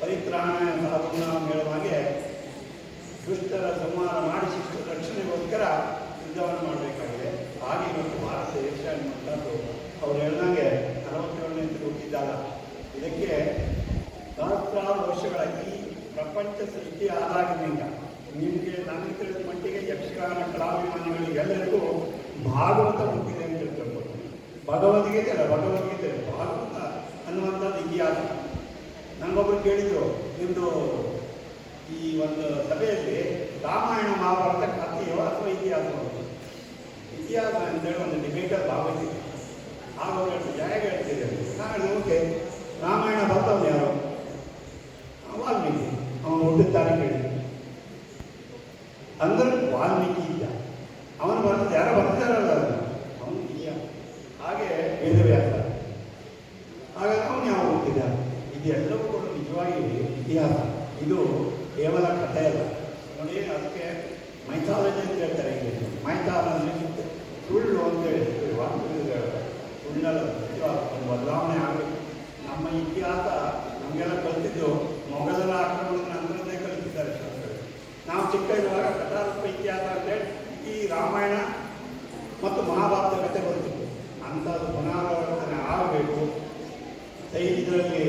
ಪರಿತ್ರಾಣ ಸಾಧನ ಹೇಳುವ ಹಾಗೆ ದುಷ್ಟರ ಸಂಹಾರ ಮಾಡಿ ಶಿಷ್ಟ ರಕ್ಷಣೆಗೋಸ್ಕರ ಯುದ್ಧವನ್ನು ಮಾಡಬೇಕಾಗಿದೆ. ಹಾಗೆ ಇವತ್ತು ಭಾರತ ದೇಶ ಅನ್ನುವಂಥದ್ದು ಅವ್ರು ಹೇಳ್ದಂಗೆ 47ನೇ ಹುಟ್ಟಿದ್ದಲ್ಲ. ಇದಕ್ಕೆ ಸಹಸ್ರಾರು ವರ್ಷಗಳ ಈ ಪ್ರಪಂಚ ಸೃಷ್ಟಿ ಆದಾಗಿನಿಂದ ನಿಮಗೆ ನನಗೆ ತಿಳಿದ ಮಟ್ಟಿಗೆ ಯಕ್ಷಗಾನ ಕಲಾಭಿಮಾನಿಗಳಿಗೆಲ್ಲರಿಗೂ ಭಾಗವತ ಹುಟ್ಟಿದೆ ಅಂತ ಹೇಳ್ತಾರೆ. ಭಗವದ್ಗೀತೆ ಅಲ್ಲ, ಭಗವದ್ಗೀತೆ ಭಾಗವತ ಅನ್ನುವಂಥದ್ದು ಇತಿಹಾಸ. ನನಗೊಬ್ಬರು ಕೇಳಿದರು, ನಿಮ್ಮದು ಈ ಒಂದು ಸಭೆಯಲ್ಲಿ ರಾಮಾಯಣ ಮಹಾಭಾರತ ಕಥೆಯೋ ಅಥವಾ ಇತಿಹಾಸವೋ? ಇತಿಹಾಸ ಅಂತೇಳಿ ಒಂದು ಡಿಬೇಟಲ್ಲಿ ಭಾಗವಹಿಸಿದೆ. ಆವಾಗ ಹೇಗೆ ಹೇಳ್ತಿದೆ ನಾನು ಓಕೆ, ರಾಮಾಯಣ ಬರ್ತವನು ಯಾರು? ವಾಲ್ಮೀಕಿ. ಅವನು ಹುಟ್ಟುತ್ತಾನೆ ಕೇಳಿ ಅಂದ್ರೆ ವಾಲ್ಮೀಕಿ ಇಲ್ಲ, ಅವನು ಬರ್ತದೆ, ಯಾರೋ ಬರ್ತಾರಲ್ಲ ಅವನು ಇಲ್ಲ. ಹಾಗೆ ವೇದವ್ಯಾಸ, ಹಾಗಾಗಿ ಅವನು ಯಾವ ಹುಟ್ಟಿದ? ಇದೆಲ್ಲವೂ ಕೂಡ ನಿಜವಾಗಿ ಇತಿಹಾಸ. ಇದು ಕೇವಲ ಕಥೆ ಅಲ್ಲ ನೋಡಿ. ಅದಕ್ಕೆ ಮೈಥಾಲಜಿ ಅಂತ ಹೇಳ್ತಾರೆ. ಇಲ್ಲಿ ಮೈಥಾಲಜಿ ಸುಳ್ಳು ಅಂತೇಳಿ ಸುಳ್ಳಲ್ಲ, ನಿಜವಾದ ಒಂದು ಬದಲಾವಣೆ ಆಗಬೇಕು. ನಮ್ಮ ಇತಿಹಾಸ ನಮಗೆಲ್ಲ ಕಲಿತಿದ್ದು ಮೊಘಲರ ಆಕ್ರಮಣದ ನಂತರದೇ ಕಲಿತಿದ್ದಾರೆ ಶಾಸ್ತ್ರಗಳು. ನಾವು ಚಿಕ್ಕ ಇರುವಾಗ ಕಥಾರೂಪ ಇತಿಹಾಸ ಅಂತೇಳಿ ಈ ರಾಮಾಯಣ ಮತ್ತು ಮಹಾಭಾರತ ಕಥೆ ಬರ್ತಿತ್ತು. ಅಂಥದ್ದು ಪುನರಾವರ್ತನೆ ಆಗಬೇಕು. ಇದರಲ್ಲಿ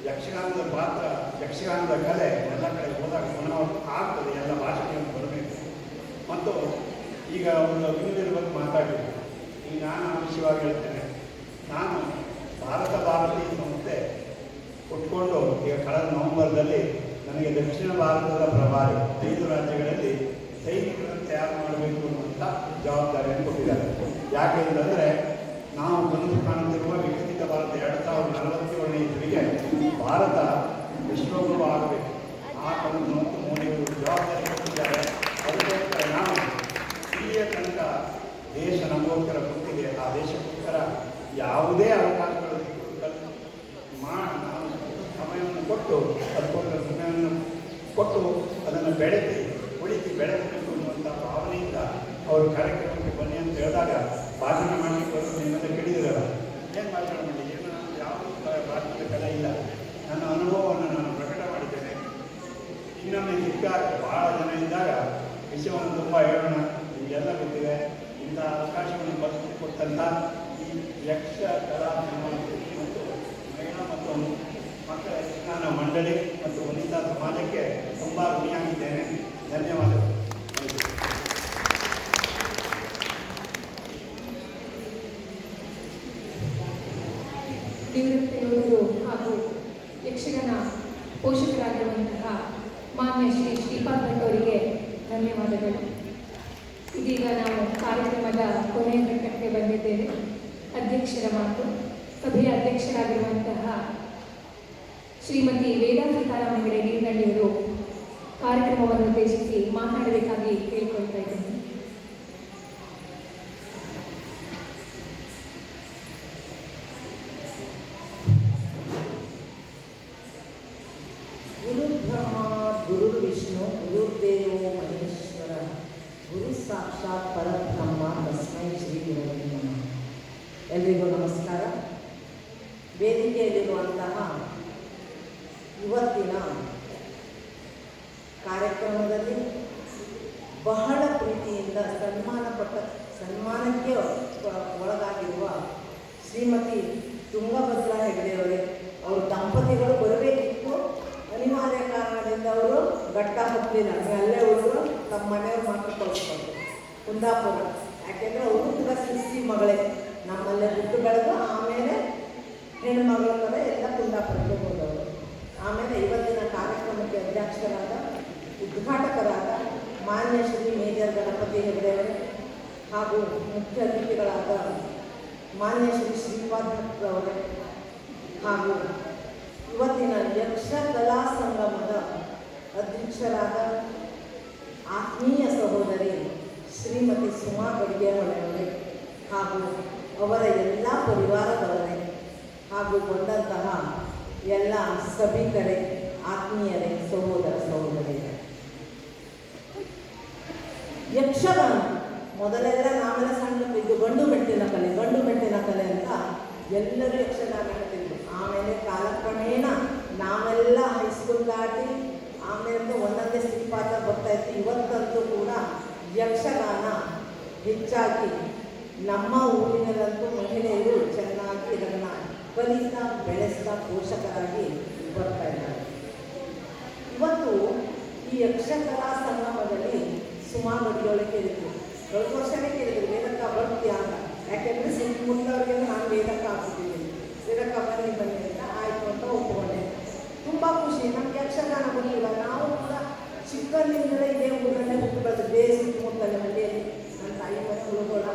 ಯಕ್ಷಗಾನದ ಪಾತ್ರ, ಯಕ್ಷಗಾನದ ಕಲೆ ಎಲ್ಲ ಕಡೆ ಹೋದಾಗ ಪುನರಾವರ್ತನೆ ಆಗ್ತದೆ, ಎಲ್ಲ ಭಾಷೆಗಳನ್ನು ಬರಬೇಕು. ಮತ್ತು ಈಗ ಒಂದು ಅಭಿನಯದ ಬಗ್ಗೆ ಮಾತಾಡಿದ್ರು. ಈಗ ನಾನು ವಿಷಯವಾಗಿ ಹೇಳ್ತೇನೆ, ನಾನು ಭಾರತೀಯ ಸಂಸ್ಥೆ ಕೊಟ್ಕೊಂಡು ಈಗ ಕಳೆದ ನವೆಂಬರ್ದಲ್ಲಿ ನನಗೆ ದಕ್ಷಿಣ ಭಾರತದ ಪ್ರಭಾರಿ 5 ರಾಜ್ಯಗಳಲ್ಲಿ ಸೈನಿಕರನ್ನು ತಯಾರು ಮಾಡಬೇಕು ಅನ್ನುವಂಥ ಜವಾಬ್ದಾರಿಯನ್ನು ಕೊಟ್ಟಿದ್ದಾರೆ. ಯಾಕೆ ಅಂತಂದರೆ ನಾವು ಕನಸು ಕಾಣುತ್ತಿರುವ ವಿಕಸಿತ ಭಾರತ 2047ನೇ ಇಸ್ವಿಗೆ ಭಾರತ ವಿಶ್ವಗುರು ಆಗಬೇಕು. ಆ ಕನಸು ಮತ್ತು ಮೋದಿಯವರು ಜವಾಬ್ದಾರಿ ಕೊಟ್ಟಿದ್ದಾರೆ. ಅದಕ್ಕೋಸ್ಕರ ನಾವು ಇಲ್ಲಿಯ ತನಕ ದೇಶ ನಮಗೋಸ್ಕರ ಕೊಟ್ಟಿದೆ. ಆ ದೇಶಕ್ಕೋಸ್ಕರ ಯಾವುದೇ ಅವಕಾಶಗಳು ನಾವು ಸಮಯವನ್ನು ಕೊಟ್ಟು ಅದಕ್ಕೋಸ್ಕರ ಸಮಯವನ್ನು ಕೊಟ್ಟು ಅದನ್ನು ಬೆಳೆಸಬೇಕು ಅನ್ನುವಂಥ ಭಾವನೆಯಿಂದ ಅವರು ಕಾರ್ಯಕ್ರಮಕ್ಕೆ ಬನ್ನಿ ಅಂತ ಹೇಳಿದಾಗ ಭಾಷಣ ಮಾಡಲಿಕ್ಕೆ ಬರೋದು ನಿಮ್ಮೆಲ್ಲ ಕೇಳಿದಿರಲ್ಲ. ಏನು ಭಾಷಣ ಮಾಡಿ, ಏನು ಯಾವ ಭಾಷಣದ ಕಲೆ ಇಲ್ಲ. ನನ್ನ ಅನುಭವವನ್ನು ನಾನು ಪ್ರಕಟ ಮಾಡಿದ್ದೇನೆ. ಇನ್ನೊಮ್ಮೆ ಸಿಕ್ಕಾಗ ಭಾಳ ಜನ ಇದ್ದಾಗ ವಿಷಯವನ್ನು ತುಂಬ ಹೇಳೋಣ. ನಿಮಗೆಲ್ಲ ಗೊತ್ತಿದೆ. ಇಂಥ ಅವಕಾಶವನ್ನು ಕೊಟ್ಟಂಥ ಈ ಯಕ್ಷ ಕಲಾ ಮತ್ತು ಮಹಿಳಾ ಮತ್ತು ಮಕ್ಕಳ ಯಕ್ಷಗಾನ ಮಂಡಳಿ ಮತ್ತು ವನಿತಾ ಸಮಾಜಕ್ಕೆ ತುಂಬ ಋಣಿಯಾಗಿದ್ದೇನೆ. ಧನ್ಯವಾದಗಳು. ನಿವೃತ್ತ ಯೋಧರು ಹಾಗೂ ಯಕ್ಷಗಾನ ಪೋಷಕರಾಗಿರುವಂತಹ ಮಾನ್ಯ ಶ್ರೀಪಾದ್ ಭಟ್ ಅವರಿಗೆ ಧನ್ಯವಾದಗಳು. ಇದೀಗ ನಾವು ಕಾರ್ಯಕ್ರಮದ ಕೊನೆಯ ಘಟ್ಟಕ್ಕೆ ಬಂದಿದ್ದೇವೆ. ಅಧ್ಯಕ್ಷರ ಮಾತು. ಸಭೆಯ ಅಧ್ಯಕ್ಷರಾಗಿರುವಂತಹ ಶ್ರೀಮತಿ ವೇದಾ ಸೀತಾರಾಮ ಹೆಗಡೆ ನೀರ್ನಳ್ಳಿಯವರು ಕಾರ್ಯಕ್ರಮವನ್ನು ಉದ್ದೇಶಿಸಿ ಮಾತನಾಡಬೇಕಾಗಿ ಕೇಳಿಕೊಳ್ತಾ ಇದ್ದೇನೆ. ಗುರು ಬ್ರಹ್ಮ ಗುರು ವಿಷ್ಣು ಗುರುದೇವೋ ಮಹೇಶ್ವರ ಗುರು ಸಾಕ್ಷಾತ್ ಪರಬ್ರಹ್ಮ ತಸ್ಮೈ ಶ್ರೀ ಗುರುವೇ ನಮಃ. ಎಲ್ರಿಗೂ ನಮಸ್ಕಾರ. ವೇದಿಕೆಯಲ್ಲಿರುವಂತಹ ಇವತ್ತಿನ ಕಾರ್ಯಕ್ರಮದಲ್ಲಿ ಬಹಳ ಪ್ರೀತಿಯಿಂದ ಸನ್ಮಾನಕ್ಕೆ ಒಳಗಾಗಿರುವ ಶ್ರೀಮತಿ ತುಂಗಭದ್ರಾ ಹೆಗಡೆಯವರೇ, ಅವರು ದಂಪತಿಗಳು ಬರಬೇಕಿತ್ತು. ಅನಿವಾರ್ಯ ಕಾರಣದಿಂದ ಅವರು ಘಟ್ಟ ಹತ್ತಲಿಲ್ಲ. ಅಲ್ಲೇ ಉಳಿದು ತಮ್ಮ ಮನೆಯವ್ರು ಮಾತ್ರ ಕಳಿಸ್ಕೊಂಡು ಕುಂದಾಪುರ. ಯಾಕೆಂದರೆ ಅವರು ಕೂಡ ಸಿಸಿ ಮಗಳೇ, ನಮ್ಮಲ್ಲೇ ಹುಟ್ಟು ಬೆಳೆದು ಆಮೇಲೆ ಹೆಣ್ಣುಮಗಳ ಕಡೆ ಎಲ್ಲ ಕುಂದಾಪುರಕ್ಕೆ ಹೋದವರು. ಆಮೇಲೆ ಇವತ್ತಿನ ಕಾರ್ಯಕ್ರಮಕ್ಕೆ ಅಧ್ಯಕ್ಷರಾದ ಉದ್ಘಾಟಕರಾದ ಮಾನ್ಯ ಶ್ರೀ ಮೇಜರ್ ಗಣಪತಿ ಹೆಗಡೆಯವರೇ ಹಾಗೂ ಮುಖ್ಯ ಅತಿಥಿಗಳಾದ ಮಾನ್ಯ ಶ್ರೀ ಶ್ರೀಪಾದ್ ಭಟ್ರವರೇ ಹಾಗೂ ಇವತ್ತಿನ ಯಕ್ಷ ಕಲಾ ಸಂಗಮದ ಅಧ್ಯಕ್ಷರಾದ ಆತ್ಮೀಯ ಸಹೋದರಿ ಶ್ರೀಮತಿ ಸುಮಾ ಗಡಿಗೆಹೊಳೆಯವರೇ ಹಾಗೂ ಅವರ ಎಲ್ಲ ಪರಿವಾರದವರೇ ಹಾಗೂ ಬಂದಂತಹ ಎಲ್ಲ ಸಭಿಕರೇ, ಆತ್ಮೀಯರೇ, ಸಹೋದರ ಸಹೋದರಿಯರೇ, ಯಕ್ಷಗಾನ ಮೊದಲೆಲ್ಲ ನಾವೆಲ್ಲ ಸಣ್ಣ ಇದು ಗಂಡು ಮೆಟ್ಟಿನ ಕಲೆ ಅಂತ ಎಲ್ಲರೂ ಯಕ್ಷಗಾನ ಹೇಳ್ತಿದ್ರು. ಆಮೇಲೆ ಕಾಲಕ್ರಮೇಣ ನಾವೆಲ್ಲ ಹೈಸ್ಕೂಲ್ ದಾಟಿ ಆಮೇಲೆ ಒಂದೊಂದೇ ಸಿಪಾತ ಬರ್ತಾಯಿತ್ತು. ಇವತ್ತಂತೂ ಕೂಡ ಯಕ್ಷಗಾನ ಹೆಚ್ಚಾಗಿ ನಮ್ಮ ಊರಿನಲ್ಲಂತೂ ಮಹಿಳೆಯರು ಚೆನ್ನಾಗಿ ಇದನ್ನು ಕಲಿತಾ ಬೆಳೆಸ್ತಾ ಪೋಷಕರಾಗಿ ಬರ್ತಾ ಇದ್ದಾರೆ. ಇವತ್ತು ಈ ಯಕ್ಷಕಲಾ ಸಂಗಮದಲ್ಲಿ ಸುಮಾರು ಗಡಿಯೊಳಗೆ ಕೇಳಿದ್ರು, ಕಳೆದ ವರ್ಷನೇ ಕೇಳಿದ್ರು ವೇದಕ್ಕ ಬರ್ತೀಯಾ ಅಂತ. ಯಾಕೆಂದರೆ ಸಿಕ್ಕುಂದವ್ರಿಗೆಲ್ಲ ನಾನು ವೇದಕ್ಕ ಹಾಕ್ತಿದ್ದೀನಿ, ವೇದಕ್ಕ ಬನ್ನಿ ಅಂತ ಆಯಿತು ಅಂತ ಒಪ್ಪಿಕೊಂಡೆ. ತುಂಬ ಖುಷಿ. ನಮ್ಗೆ ಯಕ್ಷಗಾನ ಗೊತ್ತಿಲ್ಲ. ನಾವು ಕೂಡ ಚಿಕ್ಕಂದಿನಿಂದಲೇ ಇದೇ ಊರಲ್ಲೇ ಹುಟ್ಟು ಬೆಳೆದು ಸುತ್ತಮುತ್ತಲ ಹಳ್ಳಿಯಲ್ಲಿ ನನ್ನ ತಾಯಿ ಮನೆ ಉಳ್ಗೋಳ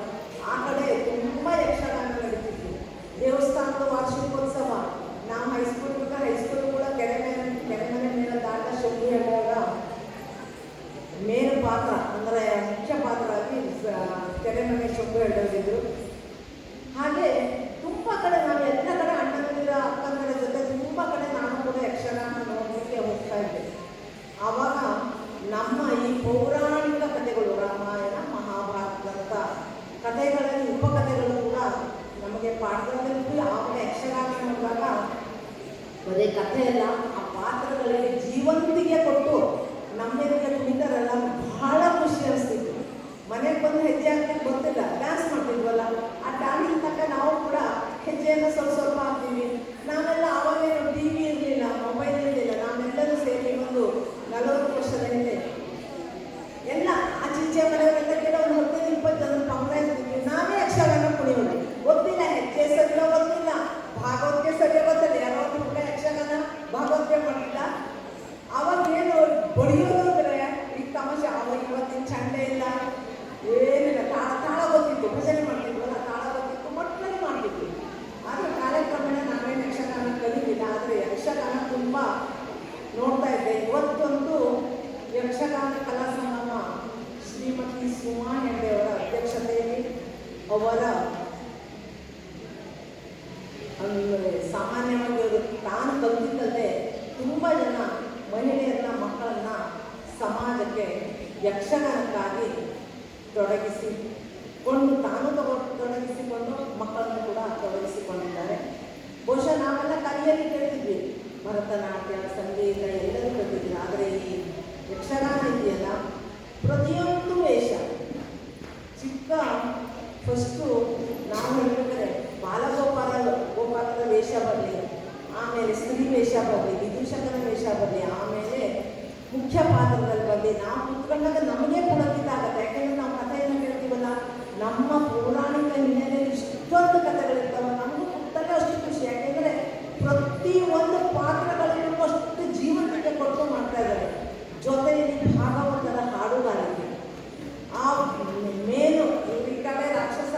ಆ ಕಡೆ ತುಂಬ ಯಕ್ಷಗಾನ ನಡೀತಿತ್ತು. ದೇವಸ್ಥಾನದ ವಾರ್ಷಿಕೋತ್ಸವ ನಾವು ಹೈಸ್ಕೂಲ್ ಕೂಡ ಕೆರೆಮನೆ ಮೇಲೆ ದಾಟ ಶಕ್ತಿ ಹೇಳುವಾಗ ಮೇನ್ ಪಾತ್ರ ಅಂದರೆ ಮುಖ್ಯ ಪಾತ್ರ ಆಗಿ ಕೆರೆಮನೆ ಶೊಂಬು ಹೇಳೋದಿದ್ರು. ಹಾಗೆ ತುಂಬ ಕಡೆ ನಾವು ಎಲ್ಲ ಕಡೆ ಅಣ್ಣಂದಿರ ಅಕ್ಕಂದಿರ ಜೊತೆ ತುಂಬ ಕಡೆ ನಾನು ಕೂಡ ಯಕ್ಷಗಾನ ನೋಡಲಿಕ್ಕೆ ಹೋಗ್ತಾ ಇದ್ದೆ. ಆವಾಗ ನಮ್ಮ ಈ ಪೌರಾಣಿಕ ಕಥೆಗಳು, ರಾಮಾಯಣ ಮಹಾಭಾರತದಂಥ ಕಥೆಗಳಲ್ಲಿ ಉಪಕಥೆಗಳು ಕೂಡ ನಮಗೆ ಪಾಠದಲ್ಲಿ ಆವಾಗ ಯಕ್ಷಗಾನ ನೋಡಿದಾಗ ಬರೀ ಕಥೆಯಲ್ಲ, ಆ ಪಾತ್ರಗಳಿಗೆ ಜೀವಂತಿಗೆ ಕೊಟ್ಟು ನಮ್ಮೆರಿಗೆ ಕುಣಿತಾರಲ್ಲ, ಬಹಳ ಖುಷಿ ಅನಿಸ್ತಿತ್ತು. ಮನೆಗೆ ಬಂದು ಹೆಜ್ಜೆ ಹಾಕ್ಲಿಕ್ಕೆ ಗೊತ್ತಿಲ್ಲ, ಡ್ಯಾನ್ಸ್ ಮಾಡ್ತಿದ್ವಲ್ಲ, ಆ ಡ್ಯಾನ್ಸ್ ತಕ್ಕ ನಾವು ಕೂಡ ಹೆಜ್ಜೆಯನ್ನು ಸ್ವಲ್ಪ ಹಾಕ್ತೀವಿ. ನಾವೆಲ್ಲ ಆವಾಗೇನು ಟಿ ವಿ ಇರಲಿಲ್ಲ, ಮೊಬೈಲ್ ಇರಲಿಲ್ಲ. ನಾವೆಲ್ಲರೂ ಸೇರಿ ಒಂದು 40 ವರ್ಷದ ಹಿಂದೆ ಎಲ್ಲ ಆಚೀಚೆ ಮನೆಯವರೆಲ್ಲ ಕೆಲವೊಂದು 15-20 ಜನ ಪಂಗ್ಲ ಇರ್ತಿದ್ವಿ. ನಾವೇ ಯಕ್ಷಗಾನ ಕುಣಿಯೋದು. ಗೊತ್ತಿಲ್ಲ ಹೆಜ್ಜೆ ಸರಿಯೋ ಗೊತ್ತಿಲ್ಲ, ಭಾಗವತಿಗೆ ಸರಿಯೋ ಗೊತ್ತಿಲ್ಲ. ಯಾರೋ ಒಂದು ಹುಡುಗ ಯಕ್ಷಗಾನ ಭಾಗವತಿಗೆ ಮಾಡಿಲ್ಲ. ಅವಾಗ ಏನು ಬಡಿಯೋದು ಅಂದರೆ ಈಗ ತಮಾಷೆ. ಅವಾಗ ಇವತ್ತಿನ ಚಂಡೆ ಇಲ್ಲ, ಏನಿಲ್ಲ. ತಾಳ ಗೊತ್ತಿತ್ತು, ಭಜನೆ ಮಾಡ್ತಿದ್ವಲ್ಲ, ತಾಳ ಗೊತ್ತಿತ್ತು, ಮಕ್ಕಳಲ್ಲಿ ಮಾಡ್ತಿದ್ವಿ. ಆದರೆ ಕಾರ್ಯಕ್ರಮನ ನಾವೇನು ಯಕ್ಷಗಾನ ಕಲಿತಿಲ್ಲ. ಆದರೆ ಯಕ್ಷಗಾನ ತುಂಬ ನೋಡ್ತಾ ಇದ್ದೆ. ಇವತ್ತೊಂದು ಯಕ್ಷಗಾನ ಕಲಾ ಸಂಗಮ ಶ್ರೀಮತಿ ಸುಮಾ ಹೆಗಡೆಯವರ ಅಧ್ಯಕ್ಷತೆಯಲ್ಲಿ ಅವರ ಸಾಮಾನ್ಯವಾಗಿ ಅವರು ತಾನು ಕಲಿತಿದ್ದಲ್ಲದೆ ತುಂಬ ಜನ ಮಹಿಳೆಯರನ್ನ, ಮಕ್ಕಳನ್ನ ಸಮಾಜಕ್ಕೆ ಯಕ್ಷಗಾನಕ್ಕಾಗಿ ತೊಡಗಿಸಿಕೊಂಡು ತೊಡಗಿಸಿಕೊಂಡು ಮಕ್ಕಳನ್ನು ಕೂಡ ತೊಡಗಿಸಿಕೊಂಡಿದ್ದಾರೆ. ಬಹುಶಃ ನಾವೆಲ್ಲ ಕಲಿಯಲ್ಲಿ ಕೇಳ್ತಿದ್ವಿ, ಭರತನಾಟ್ಯ, ಸಂಗೀತ ಎಲ್ಲರೂ ಕಲಿತಿದ್ವಿ. ಆದರೆ ಈ ಯಕ್ಷಗಾನ ಇದೆಯಲ್ಲ, ಪ್ರತಿಯೊಂದು ವೇಷ ಚಿಕ್ಕ ಫಸ್ಟು ನಾವು ಹೇಳ್ಬೇಕಾದ್ರೆ ಗೋಪಾಲದ ವೇಷ ಬರಲಿ, ಆಮೇಲೆ ಸ್ತ್ರೀ ವೇಷ ಬರಲಿ, ವಿದೂಷಕನ ವೇಷ ಬರಲಿ, ಆಮೇಲೆ ಮುಖ್ಯ ಪಾತ್ರದಲ್ಲಿ ಬರಲಿ. ನಾವು ಕುತ್ಕೊಂಡಾಗ ನಮಗೆ ಪುಳಕಿತ ಆಗುತ್ತೆ. ಯಾಕೆಂದರೆ ನಾವು ಕಥೆಯನ್ನು ಕೇಳ್ತೀವಲ್ಲ, ನಮ್ಮ ಪೌರಾಣಿಕ ಹಿನ್ನೆಲೆಯಲ್ಲಿ ಇಷ್ಟೊಂದು ಕಥೆಗಳಿರ್ತಾವೆ. ನಮಗೂ ಕುತ್ತಲ್ಲೇ ಅಷ್ಟು ಖುಷಿ. ಯಾಕೆಂದರೆ ಪ್ರತಿಯೊಂದು ಪಾತ್ರಗಳಿಗೂ ಅಷ್ಟು ಜೀವಂತಿಕೆ ಕೊಟ್ಟು ಮಾಡ್ತಾ ಇದ್ದಾರೆ. ಜೊತೆಯಲ್ಲಿ ಭಾಗವತರ ಹಾಡುಗಾರಿಕೆ, ಆ ಮೇನು ಈ ಕಡೆ ರಾಕ್ಷಸ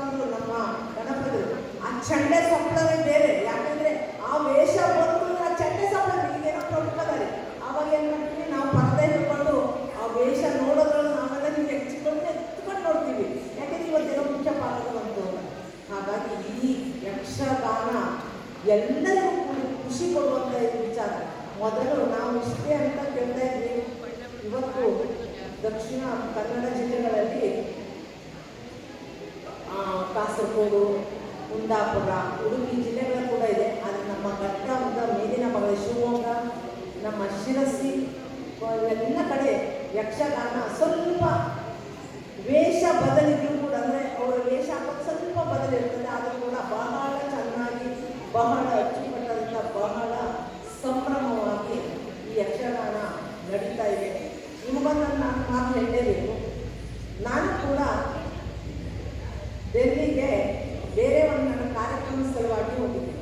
ಅಂದರು ನಮ್ಮ ಗಣಪತಿ. ಆ ಚಂಡೆ ಸಪ್ಪಳವೇ ಬೇರೆ. ಯಾಕಂದರೆ ಆ ವೇಷ ಬಂದು ಆ ಚಂಡೆ ಸಪ್ಪಳ ಈಗೇನೋ ಪ್ರಮುಖದಲ್ಲಿ ಆವಾಗ ಏನು ಮಾಡ್ತೀವಿ, ನಾವು ಪರದೆ ಹಿಡ್ಕೊಂಡು ಆ ವೇಷ ನೋಡೋದ್ರಲ್ಲಿ ನಾವೆಲ್ಲ ನಿಮ್ಗೆ ಎತ್ಕೊಂಡು ನೋಡ್ತೀವಿ. ಯಾಕೆಂದರೆ ಇವತ್ತೇನೋ ಮುಖ್ಯ ಪಾತ್ರ ಬಂತು. ಹಾಗಾಗಿ ಈ ಯಕ್ಷಗಾನ ಎಲ್ಲರಿಗೂ ಖುಷಿ ಕೊಡುವಂಥ ವಿಚಾರ. ಮೊದಲು ನಾವು ಇಷ್ಟೇ ಅಂತ ಕೇಳ್ತಾ ಇದ್ವಿ, ಇವತ್ತು ದಕ್ಷಿಣ ಕನ್ನಡ ಜಿಲ್ಲೆಗಳಲ್ಲಿ ಕಾಸರಗೋಡು, ಕುಂದಾಪುರ, ಉಡುಪಿ ಜಿಲ್ಲೆಗಳು ಕೂಡ ಇದೆ. ಆದರೆ ನಮ್ಮ ಘಟ್ಟದ ಮೇಲಿನ ಭಾಗ ಶಿವಮೊಗ್ಗ, ನಮ್ಮ ಶಿರಸಿ ಎಲ್ಲ ಕಡೆ ಯಕ್ಷಗಾನ ಸ್ವಲ್ಪ ವೇಷ ಬದಲಿದ್ರು ಕೂಡ, ಅಂದರೆ ಅವರ ವೇಷ ಹಾಕೋದು ಸ್ವಲ್ಪ ಬದಲಿರ್ತದೆ, ಆದರೂ ಕೂಡ ಬಹಳ ಚೆನ್ನಾಗಿ, ಬಹಳ ಅಚ್ಚುಕಟ್ಟದಿಂದ, ಬಹಳ ಸಂಭ್ರಮವಾಗಿ ಈ ಯಕ್ಷಗಾನ ನಡೀತಾ ಇದೆ. ನಿಮಗೊಂದು ನಾನು ಮಾತು ಹೇಳಲೇಬೇಕು. ನಾನು ಕೂಡ ಡೆಲ್ಲಿಗೆ ಬೇರೆ ಒಂದು ನನ್ನ ಕಾರ್ಯಕ್ರಮ ಸಲುವಾಗಿ ಹೋಗಿದ್ದೆ.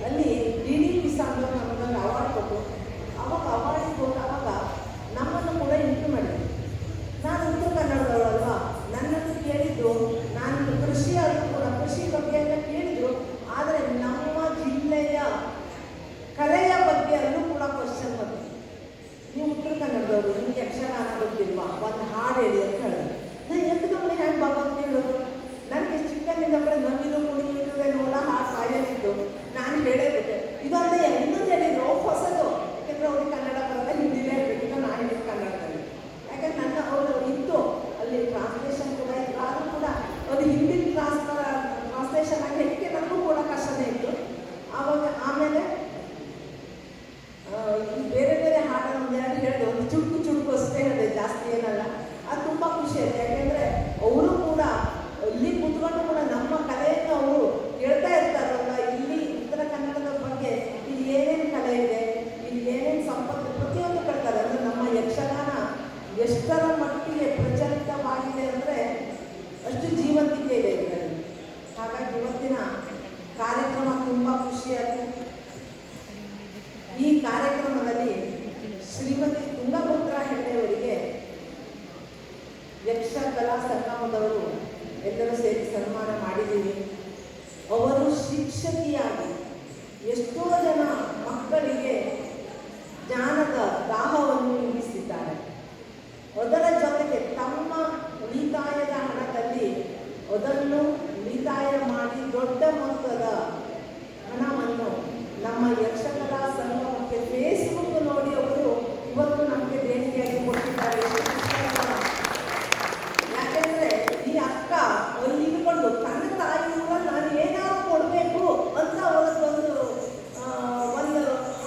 ಅಲ್ಲಿ DDP ಸಾಂಗ್ ನಮಗೊಂದು ಅವಾರ್ಡ್ ಕೊಟ್ಟು, ಅವಾಗ ಅವಾರ್ಡಿಗೆ ಹೋದಾಗ ನಮ್ಮನ್ನು ಕೂಡ ಇಂಟ್ರ್ಯೂ ಮಾಡಿದ್ರು. ನಾನು ಉತ್ತರ ಕನ್ನಡದವಳಲ್ವಾ, ನನ್ನನ್ನು ಕೇಳಿದ್ರು, ನಾನು ಕೃಷಿ ಆದರೂ ಕೂಡ ಕೃಷಿ ಬಗ್ಗೆ ಎಲ್ಲ ಕೇಳಿದ್ರು. ಆದರೆ ನಮ್ಮ ಜಿಲ್ಲೆಯ ಕಲೆಯ ಬಗ್ಗೆ ಅಲ್ಲೂ ಕೂಡ ಕ್ವಶನ್ ಬಂತು. ನೀವು ಉತ್ತರ ಕನ್ನಡದವರು, ನಿಮ್ಗೆ ಯಕ್ಷಗಾನ ಗೊತ್ತಿಲ್ವಾ, ಒಂದು ಹಾಡು ಹೇಳಿ ಅಂತ ಹೇಳಿದ್ರು. ನಾನು ಎತ್ತುಕೊಂಡು ಹ್ಯಾಂಗೆ ಬಾಬಾ ಅಂತ ಹೇಳೋದು? ನನಗೆ ಚಿಕ್ಕನಿಂದ ಕೂಡ ನಮ್ಮಿದು ಕುಣಿಯುತ್ತದೆ ನೋಡ ಹಾಡು ಕಾಯಲಿದ್ದು ನಾನು ಹೇಳೇಬಿಟ್ಟೆ. ಇದೊಂದು ಇನ್ನೊಂದು ಹೇಳಿದ್ರು ಹೊಸದು, ಯಾಕೆಂದರೆ ಅವ್ರಿಗೆ ಕನ್ನಡ ಬರೋದ ಹಿಂದಿಲೇ ಇರಬೇಕು. ಈಗ ನಾನು ಹೇಳಿದ್ದು ಕನ್ನಡದಲ್ಲಿ, ಯಾಕಂದ್ರೆ ನನ್ನ ಅವರು ಇತ್ತು ಅಲ್ಲಿ ಟ್ರಾನ್ಸ್ಲೇಷನ್ ಕೂಡ ಇತ್ತು. ಆದರೂ ಕೂಡ ಅದು ಹಿಂದಿ ಟ್ರಾನ್ಸ್ಲೇಷನ್ ಆಗಿ ಹೆಚ್ಚಿಗೆ ನನಗೂ ಕೂಡ ಕಷ್ಟನೇ ಇತ್ತು. ಆವಾಗ ಆಮೇಲೆ ಬೇರೆ ಬೇರೆ ಹಾಡನ್ನು ಒಂದೆರಡು ಹೇಳಿದೆ, ಒಂದು ಚುಟುಕು ಅಷ್ಟೇ ಹೇಳಿದೆ, ಜಾಸ್ತಿ ಏನಲ್ಲ. ಅದು ತುಂಬ ಖುಷಿ ಆಯಿತು. ಯಾಕೆಂದರೆ ಅವರು ಕೂಡ ಇಲ್ಲಿ ಕೂತ್ಕೊಂಡು ಕೂಡ ನಮ್ಮ ಕಲೆಯನ್ನು ಅವರು ಹೇಳ್ತಾ ಇರ್ತಾರಲ್ಲ, ಇಲ್ಲಿ ಉತ್ತರ ಕನ್ನಡದ ಬಗ್ಗೆ ಇಲ್ಲಿ ಏನೇನು ಕಲೆ ಇದೆ, ಇಲ್ಲಿ ಏನೇನು ಸಂಪತ್ತು, ಪ್ರತಿಯೊಂದು ಕಳ್ತಾರೆ. ಅಂದರೆ ನಮ್ಮ ಯಕ್ಷಗಾನ ಎಷ್ಟರ ಮಟ್ಟಿಗೆ ಪ್ರಚಲಿತವಾಗಿದೆ ಅಂದರೆ ಅಷ್ಟು ಜೀವಂತಿಕೆ ಇದೆ ಇದರಲ್ಲಿ. ಹಾಗಾಗಿ ಇವತ್ತಿನ ಕಾರ್ಯಕ್ರಮ ತುಂಬ ಖುಷಿಯಾಯಿತು. ಈ ಕಾರ್ಯಕ್ರಮದಲ್ಲಿ ಶ್ರೀಮತಿ ತುಂಗಭದ್ರಾ ಹೆಗ್ಡೆಯವರಿಗೆ ಯಕ್ಷ ಕಲಾ ಸಂಗಮದವರು ಎಲ್ಲರೂ ಸೇರಿ ಸನ್ಮಾನ ಮಾಡಿದ್ದೀವಿ. ಅವರು ಶಿಕ್ಷಕಿಯಾಗಿ ಎಷ್ಟೋ ಜನ ಮಕ್ಕಳಿಗೆ ಜ್ಞಾನದ ದಾಹವನ್ನು ನೀಗಿಸಿದ್ದಾರೆ. ಅದರ ಜೊತೆಗೆ ತಮ್ಮ ಉಳಿತಾಯದ ಹಣದಲ್ಲಿ ಅದನ್ನು ಉಳಿತಾಯ ಮಾಡಿ ದೊಡ್ಡ ಮೊತ್ತದ ಹಣವನ್ನು ನಮ್ಮ ಯಕ್ಷಕಲಾ ಸಂಗಮಕ್ಕೆ ಫೇಸ್ಬುಕ್ ನೋಡಿ ಅವರು ಇವತ್ತು ನಮಗೆ ದೇಣಿಗೆಯಾಗಿ ಕೊಟ್ಟಿದ್ದಾರೆ. ಯಾಕೆಂದರೆ ಈ ಅಕ್ಕ ಅಲ್ಲಿ ಇಟ್ಕೊಂಡು ತನ್ನ ತಾಯಿ ಕೂಡ ನಾನು ಏನಾದ್ರು ಕೊಡಬೇಕು ಅಂತ ಅವರದ್ದೊಂದು ಒಂದು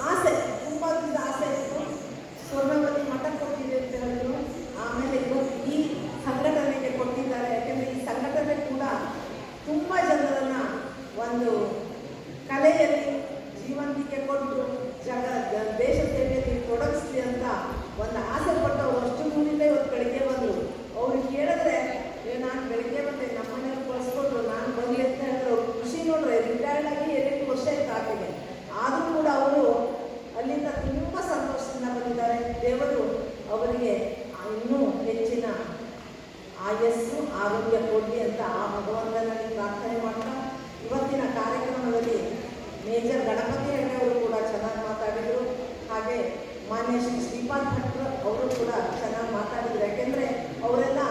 ಆಸೆ, ತುಂಬ ಆಸೆ ಇತ್ತು. ಸ್ವರ್ಣವತಿ ಮಠ ಕೊಟ್ಟಿದೆ ಅಂತ ಹೇಳಿದ್ರು. ಆಮೇಲೆ ಇವತ್ತು ಈ ಸಂಘಟನೆಗೆ ಕೊಟ್ಟಿದ್ದಾರೆ. ಯಾಕೆಂದರೆ ಈ ಸಂಘಟನೆ ಕೂಡ ತುಂಬ ಜನರನ್ನು ಒಂದು ಕಲೆಯಲ್ಲಿ ಜೀವಂತಿಕೆ ಕೊಟ್ಟು ದೇಶ ಸೇವೆಯಲ್ಲಿ ತೊಡಗಿಸ್ಲಿ ಅಂತ ಒಂದು ಆಸೆ ಪಟ್ಟವರು ಅಷ್ಟು ದೂರಿಂದ ಇವತ್ತು ಬೆಳಗ್ಗೆ ಬಂದರು. ಅವ್ರಿಗೆ ಕೇಳಿದ್ರೆ ನಾನು ಬೆಳಗ್ಗೆ ಬಂದೆ, ನಮ್ಮನೆಯವ್ರು ಕಳಿಸ್ಕೊಟ್ರು, ನಾನು ಬರಲಿ ಅಂತ ಹೇಳಿದ್ರು. ಅವ್ರು ಖುಷಿ ನೋಡ್ರೆ, ರಿಟೈರ್ಡ್ ಆಗಿ 2 ವರ್ಷ ಇತ್ತು ಆಕೆಗೆ. ಆದರೂ ಕೂಡ ಅವರು ಅಲ್ಲಿಂದ ತುಂಬ ಸಂತೋಷದಿಂದ ಬಂದಿದ್ದಾರೆ. ದೇವರು ಅವರಿಗೆ ಇನ್ನೂ ಹೆಚ್ಚಿನ ಆಯಸ್ಸು ಆರೋಗ್ಯ ಕೊಡಲಿ ಅಂತ ಆ ಭಗವಂತನಲ್ಲಿ ಪ್ರಾರ್ಥನೆ ಮಾಡ್ತಾ, ಇವತ್ತಿನ ಕಾರ್ಯಕ್ರಮದಲ್ಲಿ ಮೇಜರ್ ಗಣಪತಿ ಹೆಗ್ಡೆ ಅವರು ಕೂಡ ಚೆನ್ನಾಗಿ ಮಾತಾಡಿದರು. ಹಾಗೆ ಮಾನ್ಯ ಶ್ರೀ ಶ್ರೀಪಾದ್ ಭಟ್ರು ಅವರು ಕೂಡ ಚೆನ್ನಾಗಿ ಮಾತಾಡಿದರು. ಯಾಕೆಂದರೆ ಅವರೆಲ್ಲ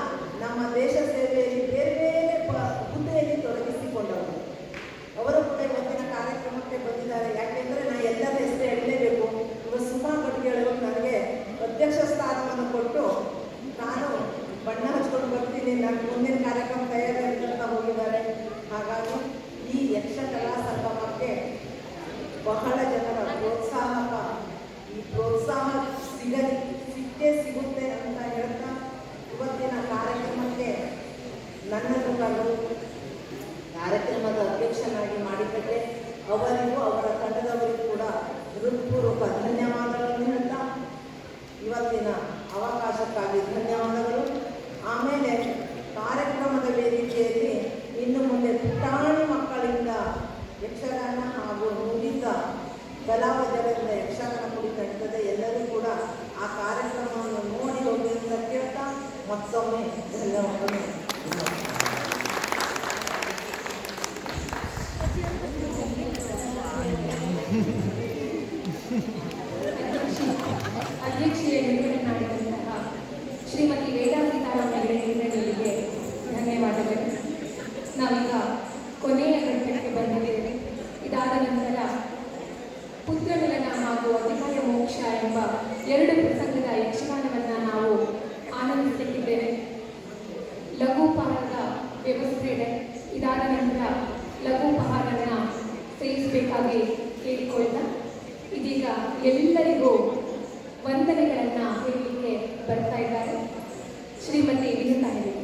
ನಮ್ಮ ದೇಶ ಸೇವೆಯಲ್ಲಿ ಬೇರೆ ಬೇರೆ ಹುದ್ದೆಯಲ್ಲಿ ತೊಡಗಿಸಿಕೊಂಡವರು. ಅವರು ಕೂಡ ಇವತ್ತಿನ ಕಾರ್ಯಕ್ರಮಕ್ಕೆ ಬಂದಿದ್ದಾರೆ. ಯಾಕೆಂದರೆ ನಾನು ಎಲ್ಲರ ಹೆಸರು ಹೇಳಲೇಬೇಕು. ಇವರು ಸುಮಾ ಗಡ್ಗೆಯವರು ನನಗೆ ಅಧ್ಯಕ್ಷ ಸ್ಥಾನವನ್ನು ಕೊಟ್ಟು ನಾನು ಬಣ್ಣ ಹಚ್ಕೊಂಡು ಬರ್ತೀನಿ, ನನ್ನ ಮುಂದಿನ ಕಾರ್ಯಕ್ರಮ ತಯಾರಿ ಅಂತ ಹೋಗಿದ್ದಾರೆ. ಹಾಗಾಗಿ ಈ ಯಕ್ಷಕಲಾ ಸಂಗಮಕ್ಕೆ ಬಹಳ ಜನರ ಈ ಪ್ರೋತ್ಸಾಹ ಸಿಕ್ಕೇ ಸಿಗುತ್ತೆ ಅಂತ ಹೇಳ್ತಾ, ಇವತ್ತಿನ ಕಾರ್ಯಕ್ರಮಕ್ಕೆ ನನ್ನನ್ನು ಕಂಡು ಕಾರ್ಯಕ್ರಮದ ಅಧ್ಯಕ್ಷನಾಗಿ ಮಾಡಿಕೊಟ್ಟೆ ಅವರಿಗೂ ಅವರ ತಂಡದವರಿಗೂ ಕೂಡ ಹೃತ್ಪೂರ್ವಕ ಧನ್ಯವಾದಗಳನ್ನು ಹೇಳ್ತಾ, ಇವತ್ತಿನ ಅವಕಾಶಕ್ಕಾಗಿ ಧನ್ಯವಾದಗಳು. ಆಮೇಲೆ ಕಾರ್ಯಕ್ರಮದ ವೇದಿಕೆಯಲ್ಲಿ ಇನ್ನು ಮುಂದೆ ಪುಟಾಣಿ ಮಕ್ಕಳಿಂದ ಯಕ್ಷಗಾನ ಹಾಗೂ ನುರಿತ ಕಲಾವಿದರಿಂದ ಯಕ್ಷಗಾನ ಕುರಿತು ನಡೀತದೆ. ಎಲ್ಲರೂ ಕೂಡ ಆ ಕಾರ್ಯಕ್ರಮವನ್ನು ನೋಡಿ ಹೋಗಿ ಅಂತ ಕೇಳ್ತಾ ಮತ್ತೊಮ್ಮೆ ಧನ್ಯವಾದಗಳು. ಅಧ್ಯಕ್ಷೆಯನ್ನು ಮಾಡಿದಂತಹ ಶ್ರೀಮತಿ ವೇದಾಂತಿತಾರಾಮ ಹೆಗ್ಡೆಯವರಿಗೆ ಧನ್ಯವಾದಗಳು. ನಾವೀಗ ಕೊನೆಯ ಘಟ್ಟಕ್ಕೆ ಬಂದಿದ್ದೇವೆ. ಇದಾದ ನಂತರ ಪುತ್ರ ಮಿಲನ ಹಾಗೂ ಅತಿಥಯ ಮೋಕ್ಷ ಎಂಬ 2 ಪ್ರಸಂಗದ ಯಕ್ಷಗಾನವನ್ನು ಹಾಗೆ ಕೇಳಿಕೊಳ್ತಾ ಇದೀಗ ಎಲ್ಲರಿಗೂ ವಂದನೆಗಳನ್ನು ಹೇಳಲಿಕ್ಕೆ ಬರ್ತಾ ಇದ್ದಾರೆ ಶ್ರೀಮತಿ ವಿನುತಾ ಹೆಗಡೆ.